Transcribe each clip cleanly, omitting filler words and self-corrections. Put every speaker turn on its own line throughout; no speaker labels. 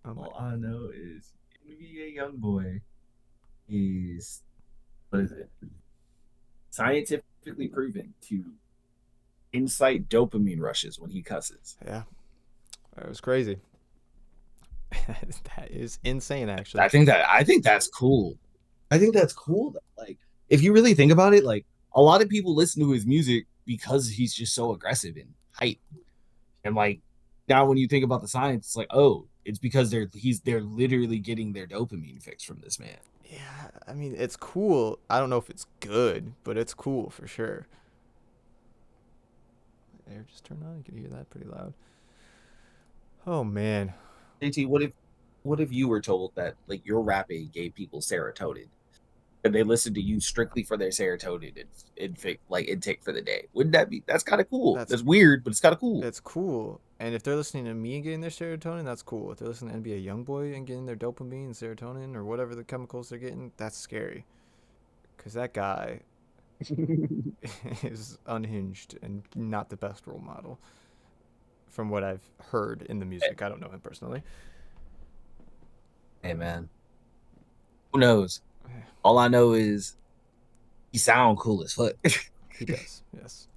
Oh my.
All I know is NBA YoungBoy is what is it? Scientifically proven to incite dopamine rushes when he cusses.
Yeah, that was crazy. That is insane, actually.
I think that's cool. I think that's cool. Like if you really think about it, like a lot of people listen to his music because he's just so aggressive and hype. And like now when you think about the science, it's like, oh, it's because they're literally getting their dopamine fix from this man.
Yeah, I mean, it's cool. I don't know if it's good, but it's cool for sure. Air just turned on. You can hear that pretty loud. Oh man.
JT, what if you were told that like your rapping gave people serotonin and they listened to you strictly for their serotonin and like intake for the day? Wouldn't that be that's kind of cool?
That's
That's weird, but it's kind of cool.
it's cool. And if they're listening to me and getting their serotonin, that's cool. If they're listening to NBA YoungBoy and getting their dopamine and serotonin or whatever the chemicals they're getting, that's scary. Cause that guy is unhinged and not the best role model, from what I've heard in the music. I don't know him personally.
Hey man, who knows? All I know is he sound cool as fuck.
He does, yes.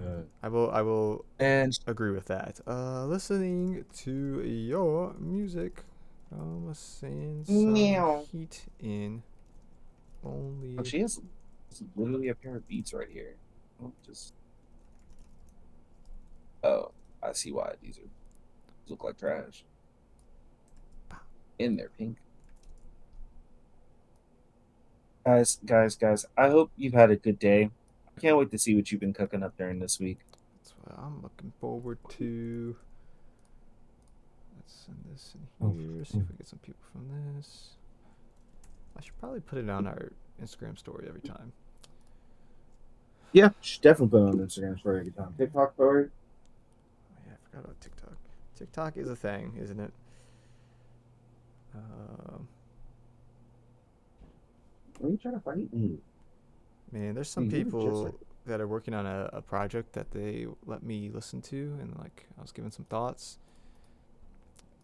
Uh,
I will
and
agree with that. Listening to your music, send some
meow.
heat in.
Oh,
Only
she has literally a pair of beats right here. Oh, just oh, I see why these look like trash. In there, pink. Guys, I hope you've had a good day. I can't wait to see what you've been cooking up during this week.
that's what I'm looking forward to. Let's send this
Oh,
in here. See
oh.
if we get some people from this. I should probably put it on our Instagram story every time.
Yeah, should definitely put it on Instagram story every time. TikTok story.
Oh, yeah, I forgot about TikTok. TikTok is a thing, isn't it? Um,
Why are you trying to fight me?
Man, there's some
Hey, you look just like
people that are working on a project that they let me listen to, and like I was giving some thoughts.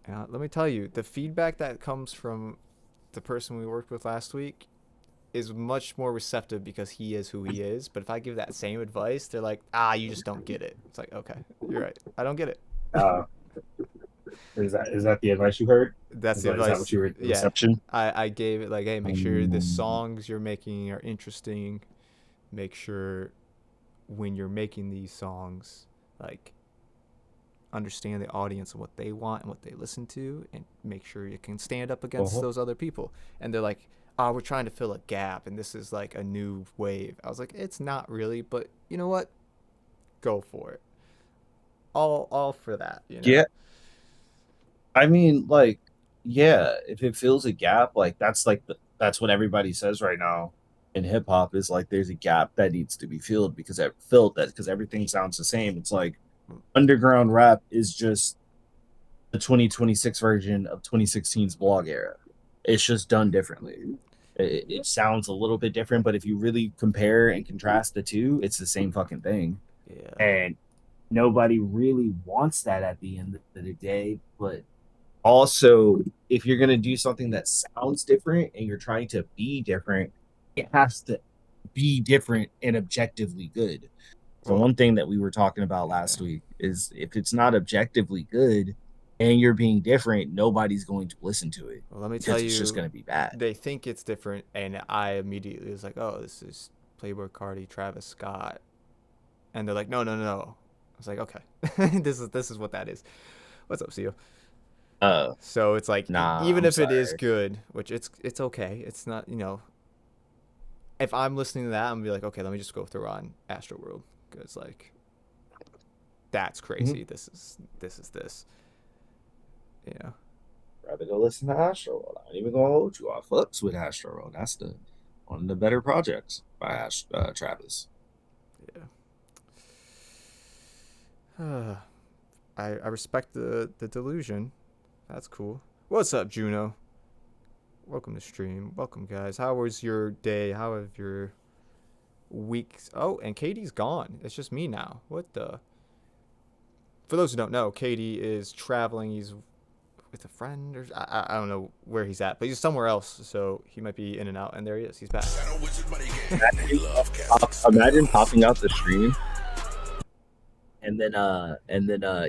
And let me tell you, the feedback that comes from the person we worked with last week is much more receptive because he is who he is. But if I give that same advice, they're like, ah, you just don't get it. It's like, okay, you're right. I don't get it.
uh is that the advice you heard?
That's the
Is that what
advice.
you were the
Yeah.
reception?
I gave it like, hey, make sure the
Um,
songs you're making are interesting. Make sure when you're making these songs, like, understand the audience and what they want and what they listen to, and make sure you can stand up against
uh-huh.
those other people. And they're like, oh, we're trying to fill a gap and this is like a new wave. I was like, it's not really, but you know what? Go for it. All for that, you know?
Yeah, I mean, like, yeah, if it fills a gap, like that's what everybody says right now in hip hop is like there's a gap that needs to be filled because everything sounds the same. It's like underground rap is just the 2026 version of 2016's blog era. It's just done differently. It sounds a little bit different, but if you really compare and contrast the two, it's the same fucking thing.
Yeah.
And nobody really wants that at the end of the day. But also, if you're going to do something that sounds different and you're trying to be different, it has to be different and objectively good. So
Well,
one thing that we were talking about
yeah.
last week is if it's not objectively good and you're being different, nobody's going to listen to it
Well, let me tell
because it's just
you,
going to be bad.
they think it's different, and I immediately was like, oh, this is Playboy Cardi, Travis Scott, and they're like, no, no, no, no. I was like, okay, this is what that is. What's up, CEO?
Uh,
So it's like,
nah,
even
I'm
if it is
sorry.
good, which it's okay. It's not, if I'm listening to that, I'm gonna be like, okay, let me just go through on Astroworld because like that's
Mhm.
crazy. This is this. You know.
Rather go listen to Astro World. I ain't even gonna hold you. I fucks with Astro World. That's the one of the better projects by Travis.
Yeah. I respect the delusion. That's cool. What's up, Juno? Welcome to stream. Welcome, guys. How was your day? How have your weeks? Oh, and Katie's gone. It's just me now. What the? For those who don't know, Katie is traveling. with a friend, or I don't know where he's at, but he's somewhere else, so he might be in and out. And there he is. He's back.
Imagine popping out the stream and then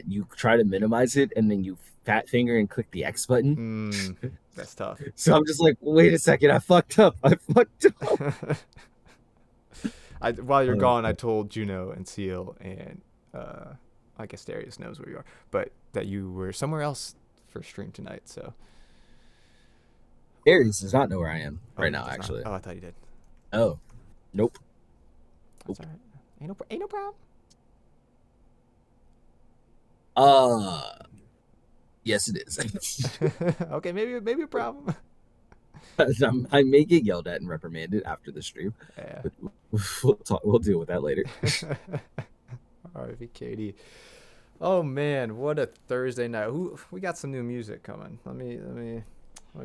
you try to minimize it and then you fat finger and click the X button.
That's tough.
So I'm just like, wait a second, I fucked up.
While you're gone, I told Juno and Seal and I guess Darius knows where you are, but that you were somewhere else for stream tonight. So
Darius does not know where I am right now,
does not?
actually.
Oh, I thought you did.
Oh, nope.
That's all right. Ain't no problem.
Yes, it is.
Okay, maybe a problem.
I may get yelled at and reprimanded after the stream.
Yeah.
But we'll talk. We'll deal with that later.
RV Katie. Oh man, what a Thursday night. We got some new music coming. Let me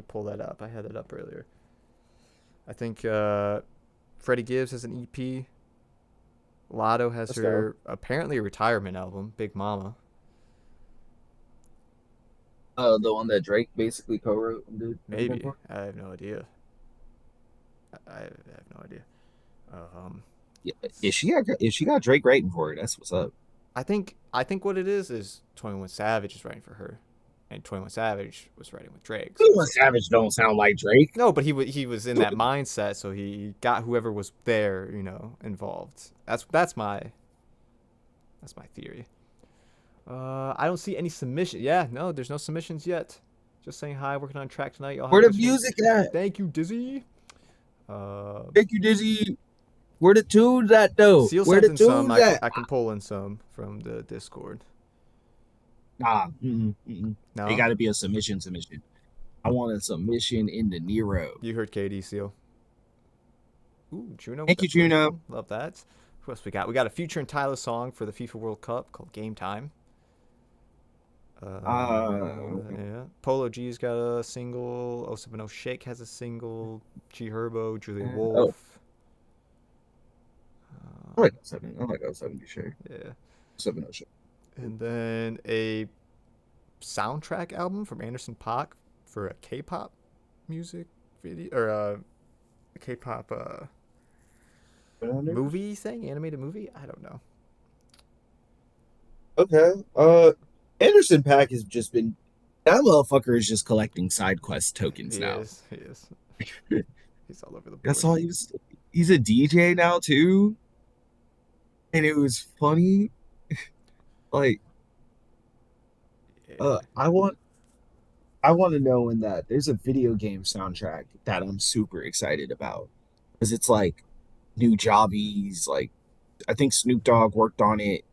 pull that up. I had it up earlier. I think Freddie Gibbs has an EP. Lotto has her apparently retirement album, Big Mama.
The one that Drake basically co-wrote and did.
Maybe. I have no idea. I have no idea.
Yeah, if she got Drake writing for her, that's what's up.
I think what it is 21 Savage is writing for her, and 21 Savage was writing with Drake.
21 Savage don't sound like Drake.
No, but he was in that mindset, so he got whoever was there, involved. That's my theory. I don't see any submission. Yeah, no, there's no submissions yet. Just saying hi, working on track tonight. Y'all
Where the music at?
Thank you, Dizzy.
Thank you, Dizzy. Where the tunes at though?
Seal
Where
sent
the
in
tunes
some.
at?
I can pull in some from the Discord.
Nah,
No,
it got to be a submission. I want a submission in the Nero.
You heard KD Seal. Ooh, Juno.
Thank you, Juno.
Love that. Who else we got? We got a Future and Tyler song for the FIFA World Cup called Game Time. Yeah. Polo G's got a single. 070 Shake has a single. G Herbo, Julian Wolf.
I like 070 Shake.
Yeah.
70 Shake.
And then a soundtrack album from Anderson .Paak for a K-pop music video or a K-pop movie thing, animated movie. I don't know.
Okay. Anderson .Paak has just been that motherfucker is just collecting side quest tokens now.
He is. He's all over the board.
That's all he's a DJ now too. And it was funny. Like I want to know in that there's a video game soundtrack that I'm super excited about. Because it's like new jobbies, like I think Snoop Dogg worked on it.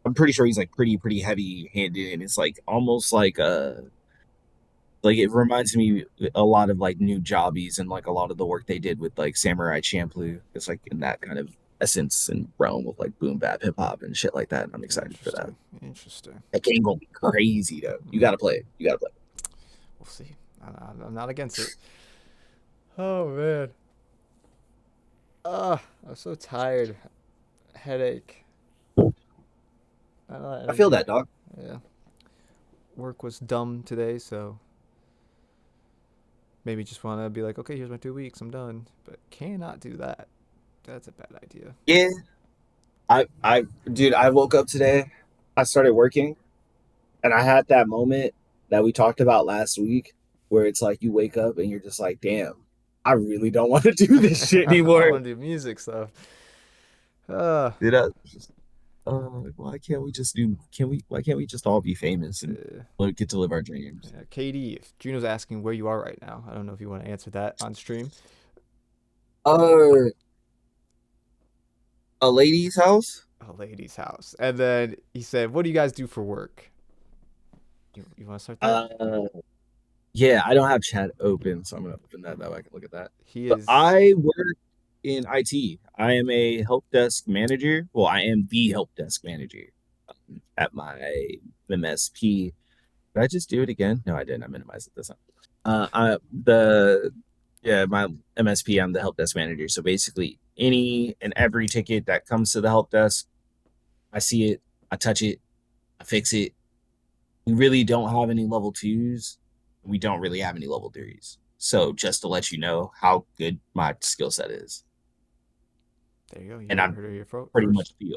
I'm pretty sure he's like pretty heavy handed, and it's like almost like it reminds me a lot of like new jobbies and like a lot of the work they did with like Samurai Champloo. It's like in that kind of essence and realm of like boom bap hip hop and shit like that. And I'm excited for that.
Interesting.
That game gonna be crazy though. You gotta play it.
We'll see. I'm not against it. Oh man. I'm so tired. Headache.
I feel that, dog.
Yeah. Work was dumb today, so maybe just want to be like, okay, here's my 2 weeks, I'm done. But cannot do that. That's a bad idea.
Yeah. I woke up today. I started working, and I had that moment that we talked about last week, where it's like you wake up and you're just like, damn, I really don't want to do this shit anymore.
I want to do music stuff.
Why can't we just all be famous and get to live our dreams?
Yeah, KD, if Juno's asking where you are right now, I don't know if you want to answer that on stream.
A lady's house.
A lady's house. And then he said, what do you guys do for work? You want to start that?
Yeah, I don't have chat open, so I'm gonna open that way I can look at that. I work in IT. I am a help desk manager. Well, I am the help desk manager at my MSP. Did I just do it again? No, I didn't. I minimized it this time. My MSP, I'm the help desk manager. So basically any and every ticket that comes to the help desk, I see it, I touch it, I fix it. We really don't have any level twos. We don't really have any level threes. So just to let you know how good my skill set is.
There you go. You
And I'm
heard it here
pretty
first.
much the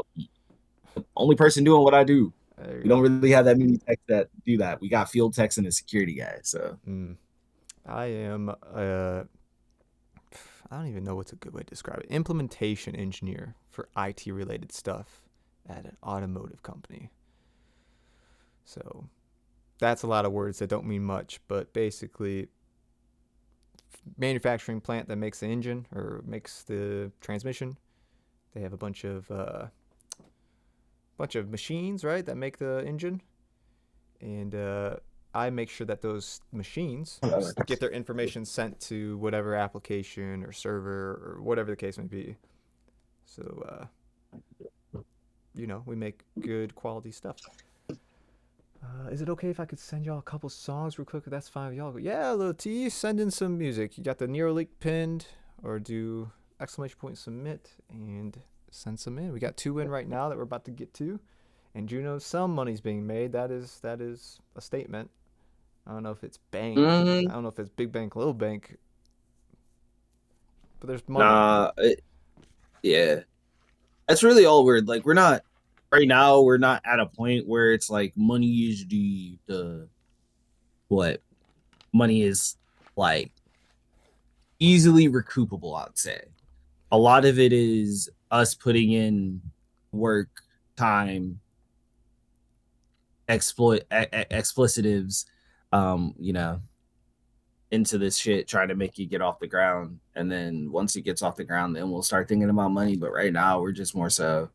only person doing what I do.
There you
We don't
go.
really have that many techs that do that. We got field techs and a security guy. So
Mm. I am I don't even know what's a good way to describe it. Implementation engineer for IT related stuff at an automotive company. So that's a lot of words that don't mean much, but basically manufacturing plant that makes the engine or makes the transmission. They have a bunch of machines, right, that make the engine, and I make sure that those machines get their information sent to whatever application or server or whatever the case may be. So, we make good quality stuff. Is it okay if I could send y'all a couple songs real quick? That's fine with y'all. Yeah, little T, send in some music. You got the Neuralink pinned, or do exclamation point submit and send some in. We got 2 in right now that we're about to get to, and Juno, some money's being made. That is a statement. I don't know if it's bank. I don't know if it's big bank, little bank, but there's money.
nah, yeah, that's really all we're like. We're not right now. We're not at a point where it's like money is the what money is like easily recoupable. I'd say a lot of it is us putting in work, time, explicitives, you know, into this shit, trying to make it get off the ground. And then once it gets off the ground, then we'll start thinking about money. But right now, we're just more so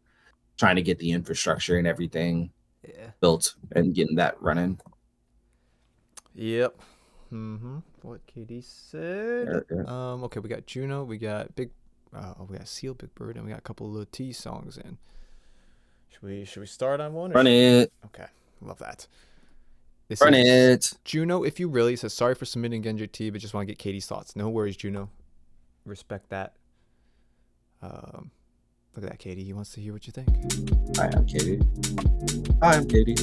trying to get the infrastructure and everything
Yeah.
built and getting that running.
Yep. What KD said.
Yeah.
Okay, we got Juno, we got we got Seal, Big Bird, and we got a couple of little T songs in. Should we start on one?
Run it.
Okay, love that. This
Run
is
it.
Juno. If you really says sorry for submitting Genja T, but just want to get Katie's thoughts. No worries, Juno. Respect that. Look at that, Katie. He wants to hear what you think.
Hi, I'm Katie. Hi, I'm Katie.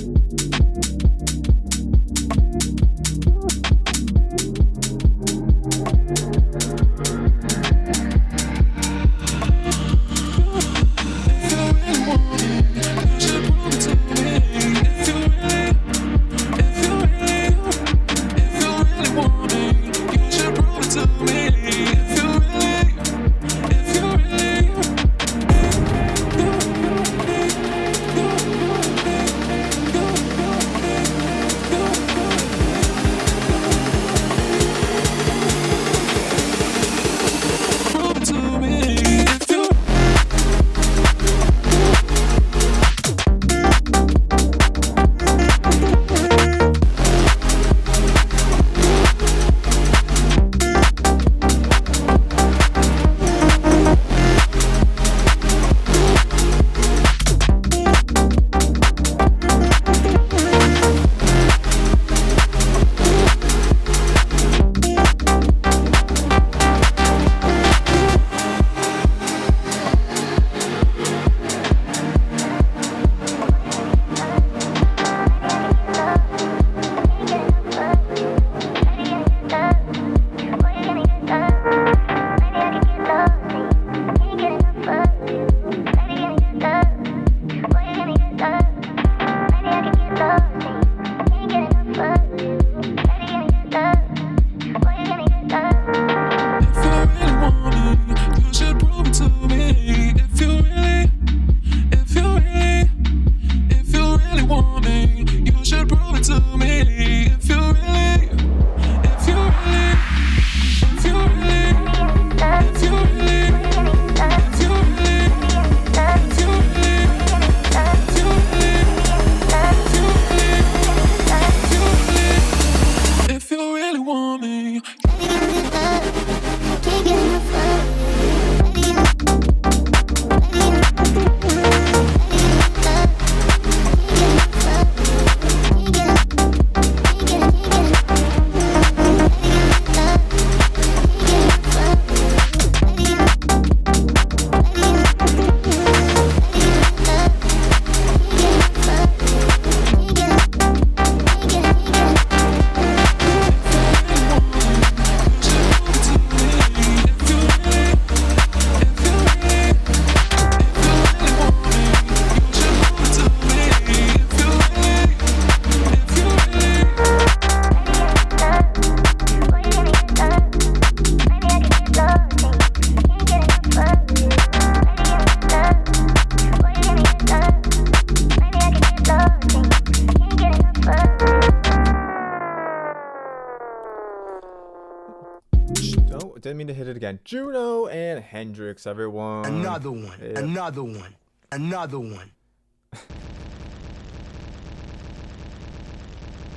didn't mean to hit it again. Juno and Hendrix, everyone.
Another one.
Yep.
Another one. Another one.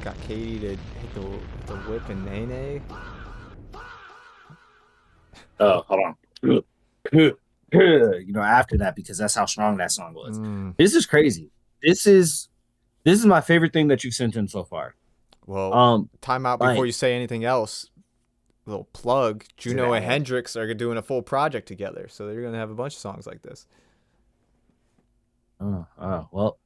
Got Katie to hit the whip and Nene.
Oh, hold on. You know, after that, because that's how strong that song was. This is crazy. This is my favorite thing that you've sent in so far.
Well, time out before
like-
you say anything else. Little plug. Juno and Hendrix are doing a full project together, so they're gonna have a bunch of songs like this.
Well,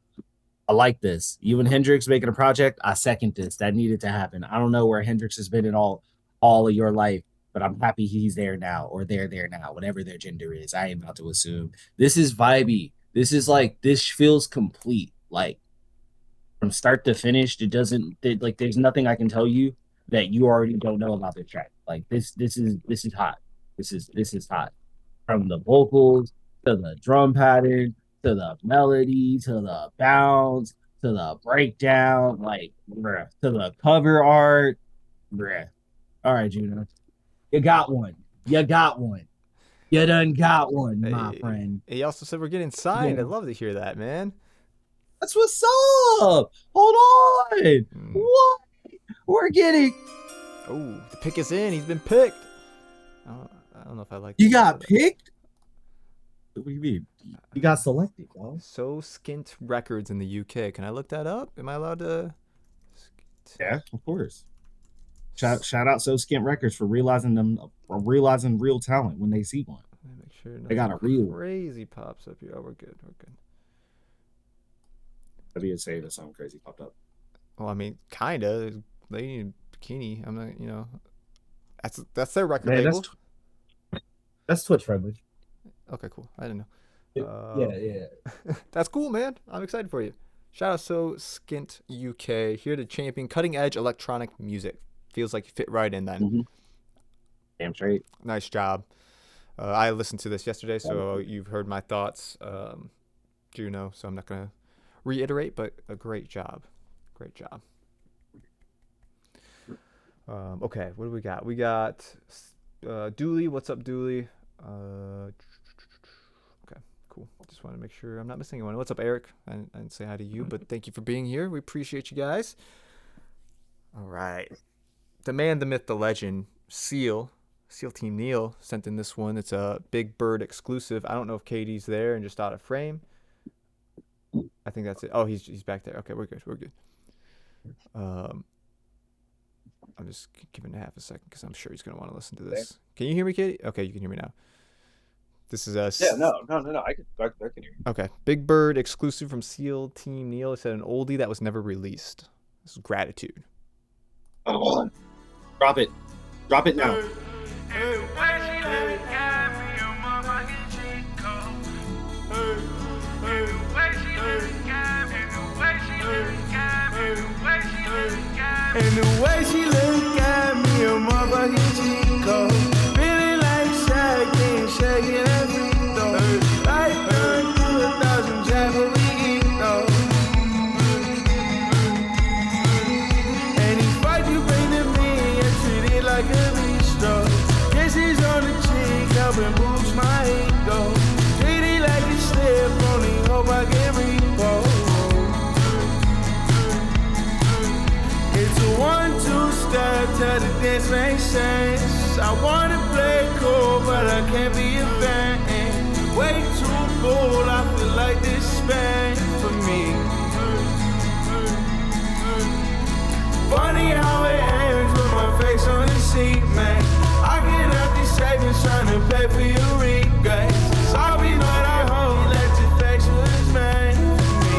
I like this. You and Hendrix making a project, I second this. That needed to happen. I don't know where Hendrix has been in all of your life, but I'm happy he's there now, or they're there now, whatever their gender is. I am about to assume. This is vibey. This is like, this feels complete. Like, from start to finish, it doesn't, like, there's nothing I can tell you that you already don't know about this track. Like, this is hot. This is hot. From the vocals to the drum pattern to the melody to the bounce to the breakdown, like, bruh, to the cover art, bruh. All right, Juno, you got one. You got one. You done got one, my friend.
He also said we're getting signed.
Yeah.
I'd love to hear that, man.
That's what's up. Hold on. What? We're getting.
Oh, the pick is in. He's been picked. I don't know if I like.
You got picked? What do you mean? You got selected, dog.
So Skint Records in the UK. Can I look that up? Am I allowed to?
Yeah, of course. Shout out So Skint Records for realizing real talent when they see one.
Let me make sure
They got a real one.
crazy pops up here. Oh, we're good. We're good.
That'd be insane if something crazy popped up.
Well, I mean, kinda. Lady in Bikini. I'm not. You know, that's their record
Man,
label.
that's Twitch friendly.
Okay, cool. I didn't know.
Yeah.
That's cool, man. I'm excited for you. Shout out So Skint UK, here to champion cutting edge electronic music. Feels like you fit right in then.
Mhm. Damn straight.
Nice job. I listened to this yesterday, so you've heard my thoughts, Juno. So I'm not gonna reiterate, but a great job. Great job. Okay, what do we got? We got Dooley. What's up, Dooley? Okay, cool. Just want to make sure I'm not missing anyone. What's up, Eric? I didn't say hi to you, but thank you for being here. We appreciate you guys. All right. The man, the myth, the legend, SEAL Team Neil sent in this one. It's a Big Bird exclusive. I don't know if Katie's there and just out of frame. I think that's it. Oh, he's back there. Okay, we're good. We're good. I'm just giving it half a second because I'm sure he's going to want to listen to this. Can you hear me, Katie? Okay, you can hear me now. This is a...
Yeah, no. I can hear you.
Okay. Big Bird exclusive from SEAL Team Neil. It said an oldie that was never released. This is Gratitude.
Oh, drop it. Drop it now.
And the way she look at me, a motherfucking Chico. Feeling like shaking every door. Life done through 1,000 jabs, but we eat though. And these fights you bring to me and treat it like a bistro. Kisses on the cheek, helping boost my ego. Treat it like a slip, only hope I get repo. It's a 1-2 step till the dance makes sense. I wanna play cool, but I can't be a fan. Way too bold, I feel like this is bad for me. Funny how it ends with my face on the seat, man. I get out these savings trying to pay for your regrets. Sorry, but I hope that your face was made for me.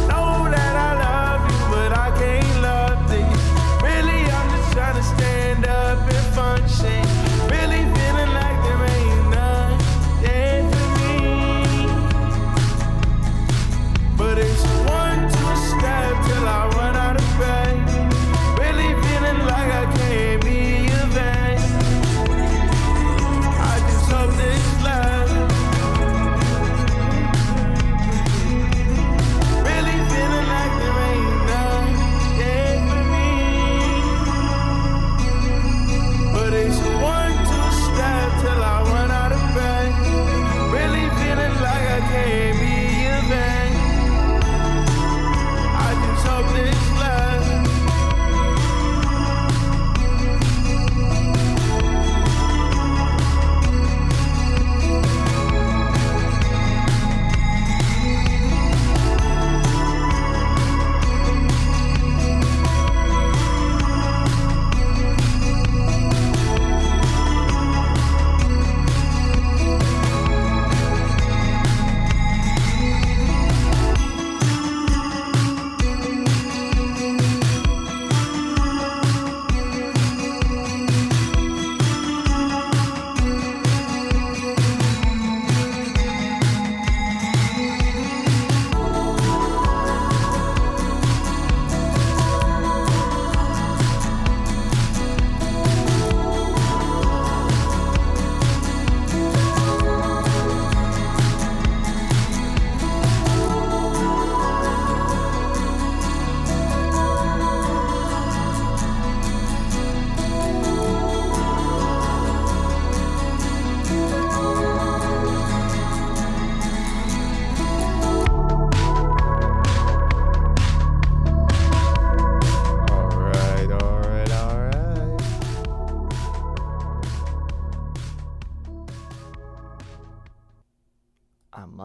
Know that I love you, but I can't love this. Really, I'm just trying to stand up and function. Really feeling like there ain't nothing for me. But it's 1-2 step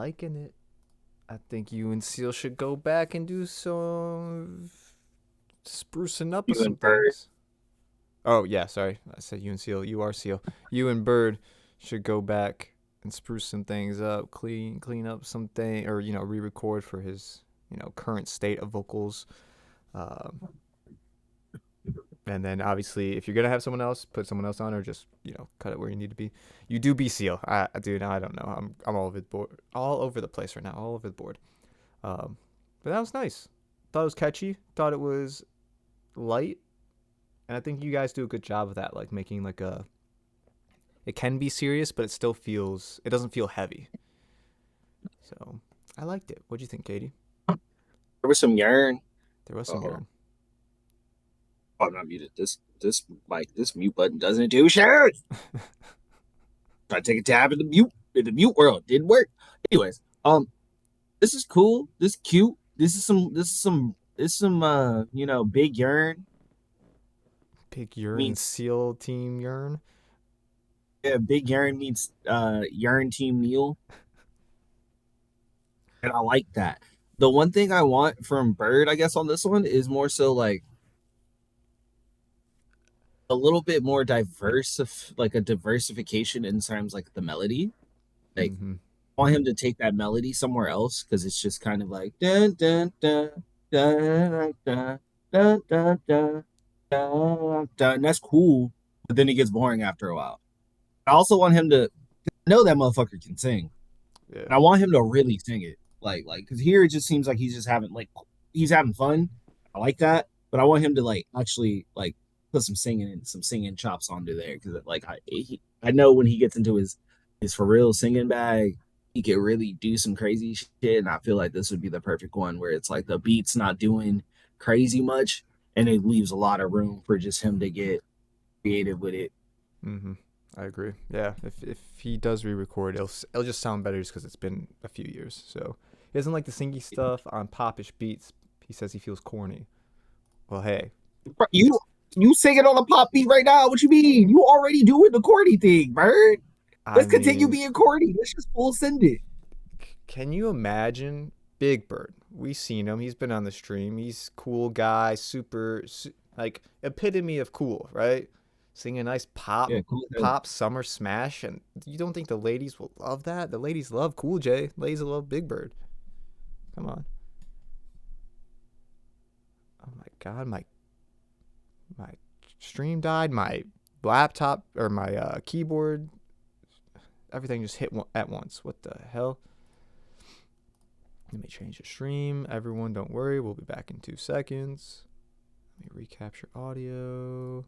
liking it. I think you and Seal should go back and do some sprucing up of
You
some
and Bird.
things. Oh yeah, sorry, I said you and Seal. You are Seal. You and Bird should go back and spruce some things up, clean up something, or re-record for his current state of vocals. And then obviously, if you're gonna have someone else, put someone else on, or just cut it where you need to be. You do be Seal. Dude, I don't know. I'm all over the board, all over the place right now, all over the board. But that was nice. Thought it was catchy. Thought it was light, and I think you guys do a good job of that, like making like a. It can be serious, but it doesn't feel heavy. So I liked it. What'd you think, Katie?
There was some yarn.
There was some yarn.
Oh, I'm not muted. This mute button doesn't do shit. Try to take a tab in the mute world. Didn't work. Anyways, this is cool. This is cute. This is some big yarn.
Big urn Seal team yarn.
Yeah, big yarn meets yarn team Neil. And I like that. The one thing I want from Bird, I guess, on this one is more so like a little bit more diverse, like a diversification in terms like the melody. Like I want him to take that melody somewhere else, because it's just kind of like dun dun dun dun dun dun dun dun dun dun. That's cool, but then it gets boring after a while. I also want him to know that motherfucker can sing. Yeah. And I want him to really sing it. Like, because here it just seems like he's just having fun. I like that. But I want him to actually put some singing chops onto there. Because I know when he gets into his for real singing bag, he can really do some crazy shit. And I feel like this would be the perfect one where it's like the beat's not doing crazy much, and it leaves a lot of room for just him to get creative with it.
I agree. Yeah, if he does re-record, it'll just sound better just because it's been a few years. So he doesn't like the singy stuff on popish beats. He says he feels corny. Well, hey,
you singing on a pop beat right now? What you mean? You already doing the corny thing, Bird? Let's continue being corny. Let's just full send it.
Can you imagine Big Bird? We've seen him. He's been on the stream. He's cool guy, super epitome of cool, right? Sing a nice pop summer smash, and you don't think the ladies will love that? The ladies love Cool J. Ladies love Big Bird. Come on. Oh my god, my stream died. My laptop or my keyboard, everything just hit at once. What the hell? Let me change the stream. Everyone, don't worry. We'll be back in 2 seconds. Let me recapture audio.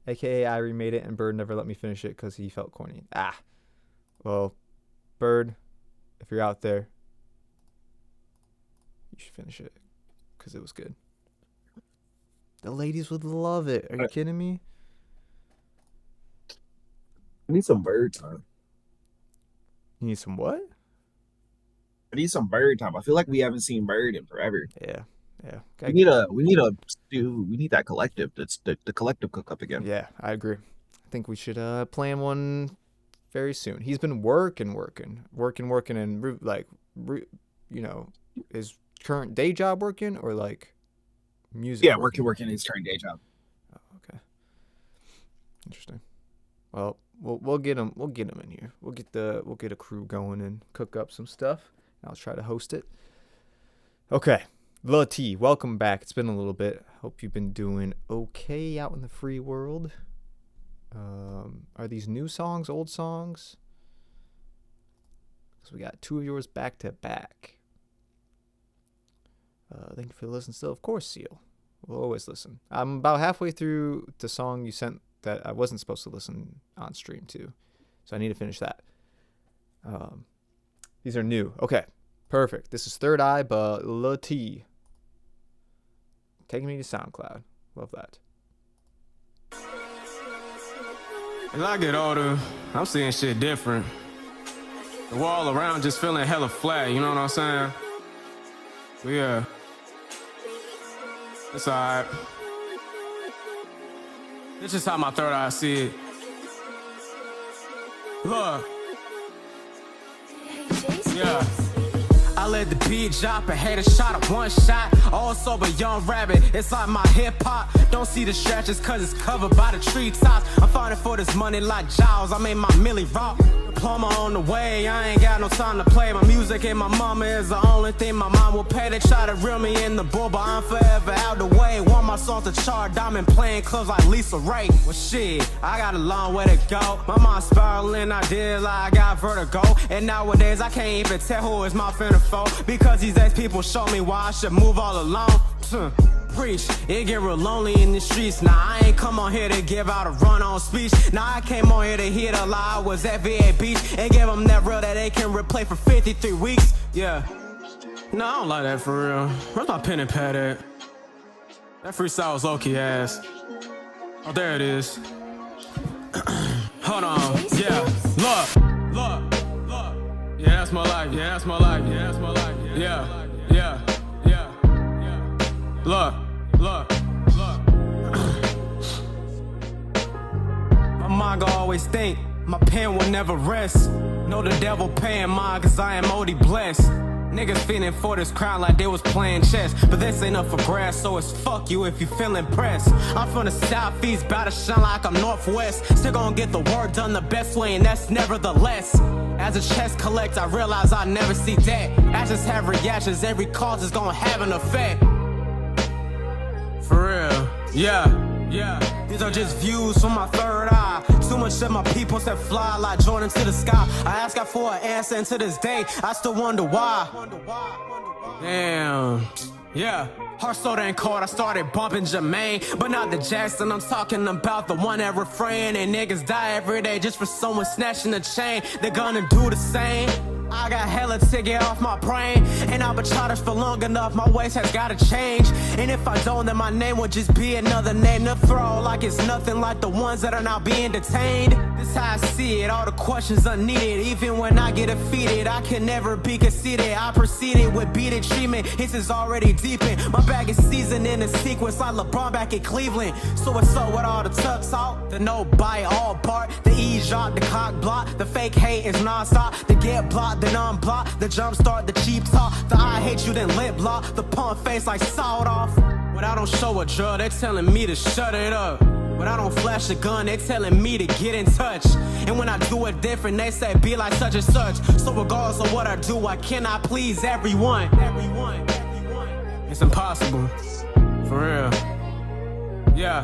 AKA I remade it and Bird never let me finish it because he felt corny. Well, Bird, if you're out there, you should finish it because it was good. The ladies would love it. Are you kidding me?
I need some Bird time.
You need some what?
I need some Bird time. I feel like we haven't seen Bird in forever.
Yeah.
We need that collective. That's the collective cook up again.
Yeah, I agree. I think we should plan one very soon. He's been working, and his current day job working or music.
Yeah, working his current day job.
Oh, okay. Interesting. Well, we'll get him. We'll get him in here. We'll get a crew going and cook up some stuff. I'll try to host it. Okay. La T, welcome back. It's been a little bit. Hope you've been doing okay out in the free world. Are these new songs, old songs? Because we got 2 of yours back to back. Thank you for listening still. Of course, Seal. We'll always listen. I'm about halfway through the song you sent that I wasn't supposed to listen on stream to. So I need to finish that. These are new. Okay, perfect. This is Third Eye by La T. Taking me to SoundCloud. Love that.
As I get older, I'm seeing shit different. The wall around just feeling hella flat, you know what I'm saying? But yeah, it's alright. It's just how my third eye see it. Look. Yeah. I let the beat drop and had a shot of one shot. All sober, young rabbit, it's like my hip hop. Don't see the stretches cause it's covered by the treetops. I'm fighting for this money like Jaws, I made my milli rock. Diploma on the way, I ain't got no time to play. My music and my mama is the only thing my mom will pay. They try to reel me in the bull, but I'm forever out the way. Want my songs to chart, diamond playing clubs like Lisa Ray. Well shit, I got a long way to go. My mind spiraling, I did like I got vertigo. And nowadays I can't even tell who is my finna foe, because these ex people show me why I should move all alone. Preach, it get real lonely in the streets. Now I ain't come on here to give out a run-on speech. Now I came on here to hear the lie. I was at VA Beach and give them that real that they can replay for 53 weeks. Yeah. No, I don't like that for real. Where's my pen and pad at? That freestyle was low-key ass. Oh, there it is. Hold on. Yeah. Look. Yeah, that's my life. Yeah, that's my life. Yeah, that's my life. Yeah. Look. My mind gon' always think, my pen will never rest. Know the devil paying mine cause I am OD blessed. Niggas feeling for this crown like they was playing chess. But this ain't up for grass, so it's fuck you if you feel impressed. I'm from the southeast, bout to shine like I'm northwest. Still gonna get the work done the best way, and that's nevertheless. As a chest collects, I realize I never see that. Actions have reactions, every cause is gonna have an effect. For real, yeah. These are just views from my third eye. Too much of my people that fly like Jordan to the sky. I ask God for an answer, and to this day, I still wonder why. Damn, yeah. Heart so damn cold, I started bumping Jermaine. But not the Jackson, I'm talking about the one that refrain. And niggas die every day just for someone snatching a chain. They're gonna do the same. I got hella to get off my brain, and I've been trying this for long enough, my ways has gotta change. And if I don't, then my name would just be another name to throw, like it's nothing like the ones that are now being detained. This how I see it, all the questions unneeded. Even when I get defeated, I can never be conceited. I proceeded with beating treatment, his is already deepened. My bag is seasoned in a sequence like LeBron back in Cleveland. So what's up with all the tuck talk, the no bite, all part, the eavesdrop, the cock block, the fake hate is non-stop, the get blocked, then unblock, the jump start, the cheap talk, the I hate you, then lip lock, the pump face like sawed off. When I don't show a drug, they telling me to shut it up. When I don't flash a gun, they telling me to get in touch. And when I do it different, they say be like such and such. So regardless of what I do, I cannot please everyone. It's impossible, for real. Yeah.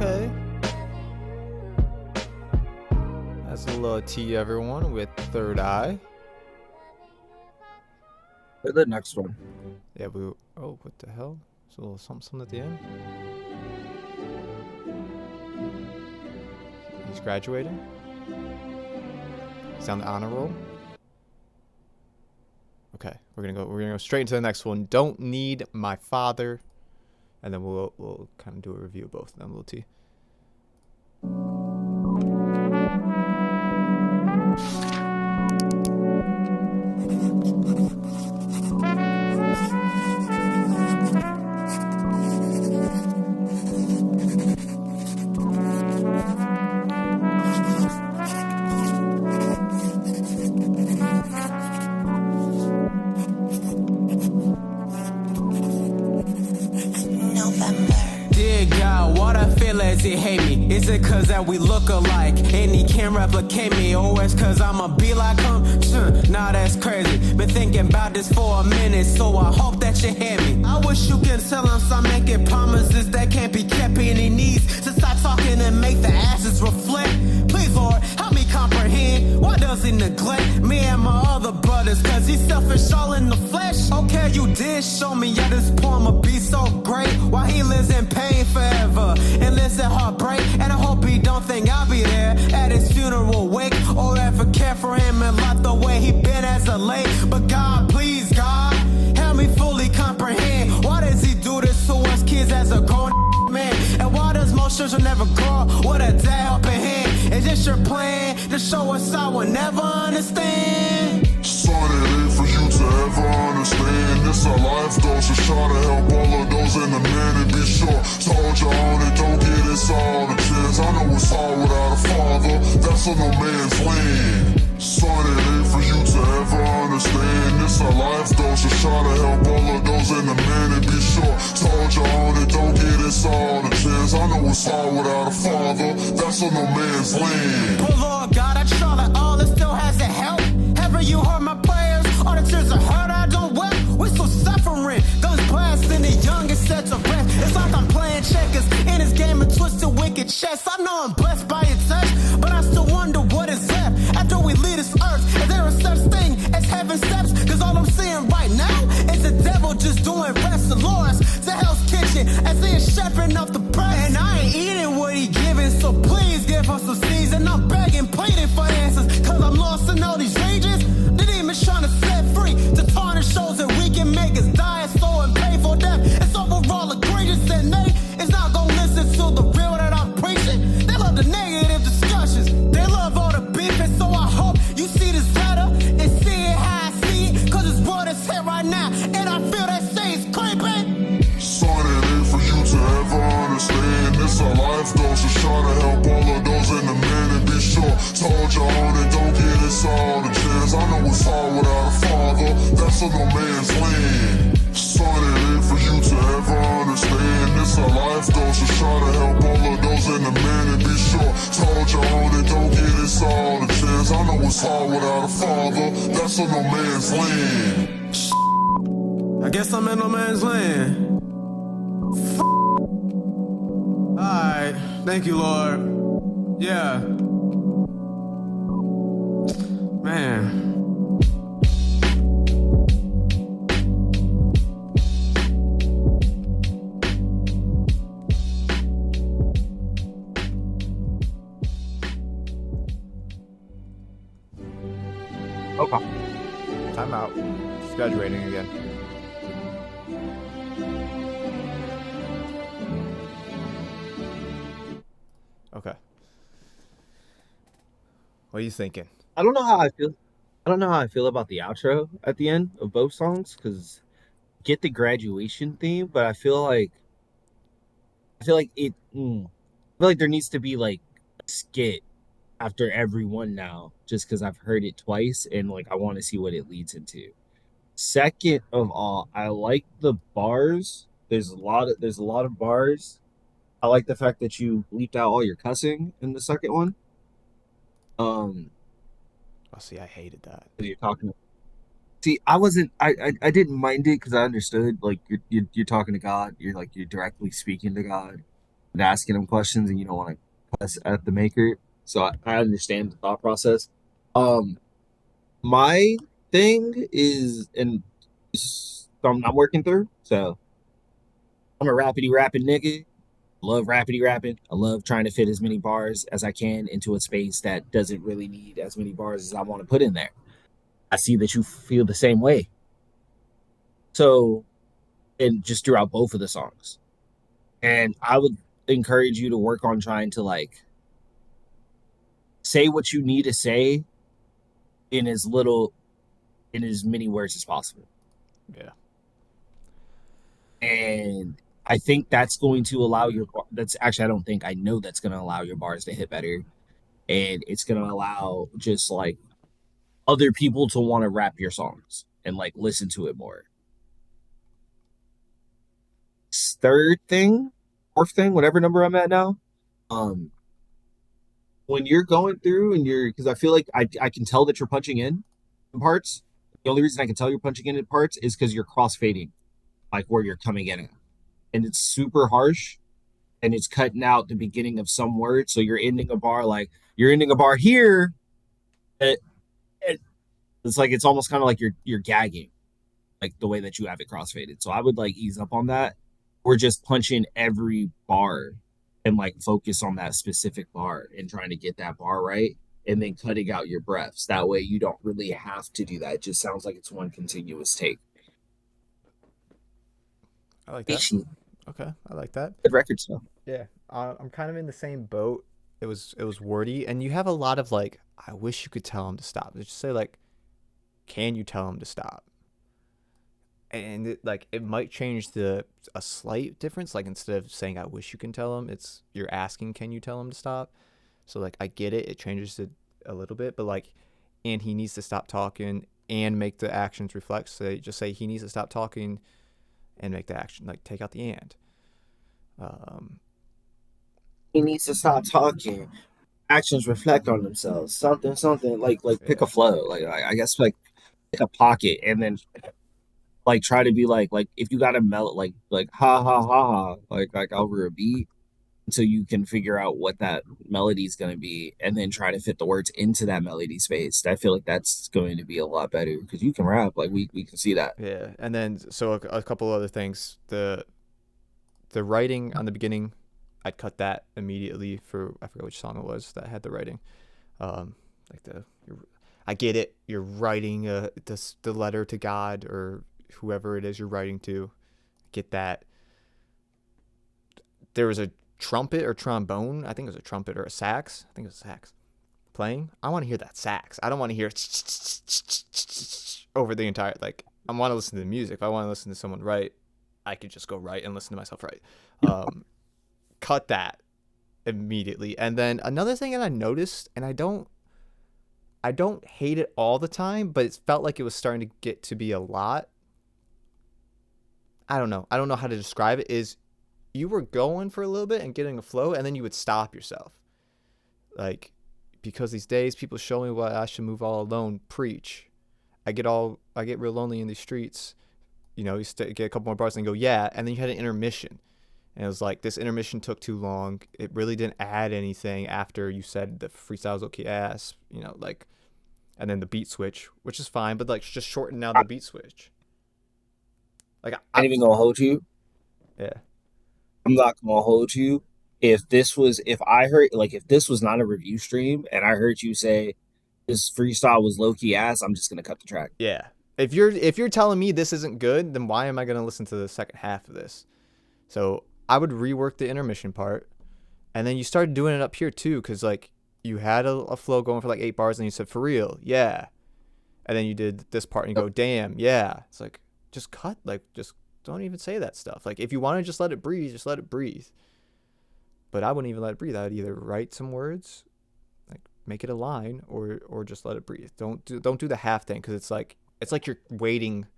Okay. That's a little tea, everyone, with Third Eye.
Play the next one.
Yeah, oh, what the hell? There's a little something at the end. He's graduating. He's on the honor roll. Okay, we're gonna go straight into the next one. Don't Need My Father. And then we'll kind of do a review of both of them, Lil T.
He hate me? Is it cause that we look alike and he can't replicate me? Or it's cause I'ma be like him? Nah, that's crazy. Been thinking about this for a minute, so I hope that you hear me. I wish you can tell him stop making promises that can't be kept, and he needs to stop talking and make the asses reflect. Please, Lord, help me comprehend. Why does he neglect me and my other brothers? Cause he's selfish all in the flesh. Okay, you did show me, yeah, this poem will be so great. While he lives in pain forever and lives in heartbreak. And I hope he don't think I'll be there at his funeral wake, or ever care for him and like the way he been as of late. But God, please, God, help me fully comprehend. Why does he do this to us kids as a grown man? And why does most children never grow with a dad helping hand? Is this your plan to show us I will never understand?
Son, it ain't for you to ever understand.
This a life dose, just try to help all of those in the man and be sure. Told you on it, don't get this all the chance. I know it's hard without a father, that's on no man's land. Son, it ain't for you to ever understand. This a life dose, just try to help all of those in the man and be sure. Told you on it, don't get this all the chance. I know it's hard without a father, that's on no man's land.
Oh Lord God, I try like all that still hasn't helped. Haven't you heard my prayers? All the tears I heard I don't weep. We're still suffering. Guns blasting, the youngest set to rest. It's like I'm playing checkers in this game of twisted wicked chess. I know I'm blessed by your touch, but I still wonder what is left after we leave this earth. Is there a such thing as heaven steps? Cause all I'm seeing right now is the devil just doing reps. The Lord's to Hell's Kitchen as he is shepherding up the press. And I ain't eating what he giving, so please give us some seeds. And I'm begging, pleading for answers, cause I'm lost in all these ranges. The demons trying to set free to tarnish shows that we can make us die slow and pay for death. It's overall egregious and they is not gonna listen to the real that I'm preaching. They love the negative discussions, they love all the beef, and so I hope you see this letter and see it how I see it, cause it's what is here right now, and I feel that shay's creeping.
Son, it ain't for you to ever understand. This a life dose, just try to help all of those in the man and be sure. Told you on it, don't get this all the chance. I know it's hard without a father, that's on no man's land. Son, it ain't for you to ever understand. This a life dose, just try to help all of those in the man and be sure. Told you on it, don't get this all the chance. I know it's hard without a father, that's on no man's land.
I guess I'm in no man's land. Alright, thank you, Lord. Yeah. Man.
Okay.
Time out. She's graduating again. Okay. What are you thinking?
I don't know how I feel. I don't know how I feel about the outro at the end of both songs, because get the graduation theme, but I feel like it. I feel like there needs to be like a skit after every one now, just because I've heard it twice and like I want to see what it leads into. Second of all, I like the bars. There's a lot of bars. I like the fact that you bleeped out all your cussing in the second one.
Oh, see, I hated that.
You're talking. See, I wasn't. I didn't mind it because I understood. Like you're talking to God. You're directly speaking to God and asking him questions, and you don't want to cuss at the Maker. So I understand the thought process. My thing is, and something I'm working through. So I'm a rappity rapping nigga. Love rappity rapping. I love trying to fit as many bars as I can into a space that doesn't really need as many bars as I want to put in there. I see that you feel the same way. So, and just throughout both of the songs. And I would encourage you to work on trying to like say what you need to say in as many words as possible.
Yeah.
And I think that's going to allow I know that's going to allow your bars to hit better. And it's going to allow just like other people to want to rap your songs and like listen to it more. Fourth thing, whatever number I'm at now. When you're going through and because I feel like I can tell that you're punching in parts. The only reason I can tell you're punching in parts is because you're crossfading, like where you're coming in at. And it's super harsh, and it's cutting out the beginning of some word. So you're ending a bar here. It's like it's almost kind of like you're gagging, like the way that you have it crossfaded. So I would like ease up on that, or just punch in every bar and like focus on that specific bar and trying to get that bar right, and then cutting out your breaths. That way you don't really have to do that. It just sounds like it's one continuous take.
I like that. Okay, I like that.
Good record stuff.
Yeah, I'm kind of in the same boat. It was wordy, and you have a lot of like, I wish you could tell him to stop. Just say like, can you tell him to stop? and it might change a slight difference. Like instead of saying I wish you can tell him, it's you're asking can you tell him to stop. So like I get it, it changes it a little bit, but like and he needs to stop talking and make the actions reflect. So just say he needs to stop talking and make the action, like take out the and.
He needs to stop talking. Actions reflect on themselves. Something like pick
Yeah.
a flow. Like I guess like pick a pocket and then like try to be like if you gotta melt like ha ha ha ha like over a beat so you can figure out what that melody is going to be and then try to fit the words into that melody space. I feel like that's going to be a lot better because you can rap. Like we can see that.
Yeah, and then so a couple other things. The writing on the beginning, I'd cut that immediately for I forgot which song it was that had the writing. Like I get it. You're writing the letter to God or whoever it is you're writing to. Get that. There was a trumpet or trombone. I think it was a trumpet or a sax. I think it was a sax playing. I want to hear that sax. I don't want to hear over the entire like. I want to listen to the music. If I want to listen to someone write, I could just go write and listen to myself write. Cut that immediately. And then another thing that I noticed, and I don't hate it all the time, but it felt like it was starting to get to be a lot. I don't know how to describe it. Is you were going for a little bit and getting a flow, and then you would stop yourself. Like, because these days people show me why I should move all alone. Preach. I get real lonely in these streets. You know, get a couple more bars and go, yeah. And then you had an intermission. And it was like, this intermission took too long. It really didn't add anything after you said the freestyle's okay ass, you know, like, and then the beat switch, which is fine, but like just shorten now the beat switch. Like,
I ain't even gonna hold you.
Yeah.
I'm not gonna hold you. If this was not a review stream and I heard you say this freestyle was low key ass, I'm just gonna cut the track.
Yeah. If you're telling me this isn't good, then why am I gonna listen to the second half of this? So I would rework the intermission part, and then you started doing it up here too, because like you had a flow going for like 8 bars, and you said for real, yeah, and then you did this part and you go, damn, yeah. It's like just cut, like just don't even say that stuff. Like if you want to just let it breathe, just let it breathe. But I wouldn't even let it breathe. I'd either write some words, like make it a line, or just let it breathe. Don't do the half thing, because it's like you're waiting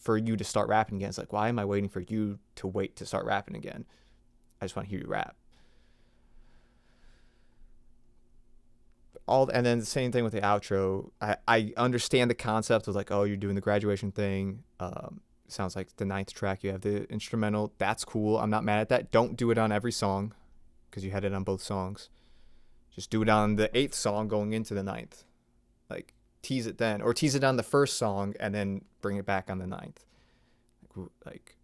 for you to start rapping again. It's like, why am I waiting for you to wait to start rapping again? I just want to hear you rap. And then the same thing with the outro. I understand the concept of like, oh, you're doing the graduation thing. Sounds like the 9th track, you have the instrumental. That's cool. I'm not mad at that. Don't do it on every song, because you had it on both songs. Just do it on the 8th song going into the 9th. Like, tease it then, or tease it on the first song and then bring it back on the 9th. Like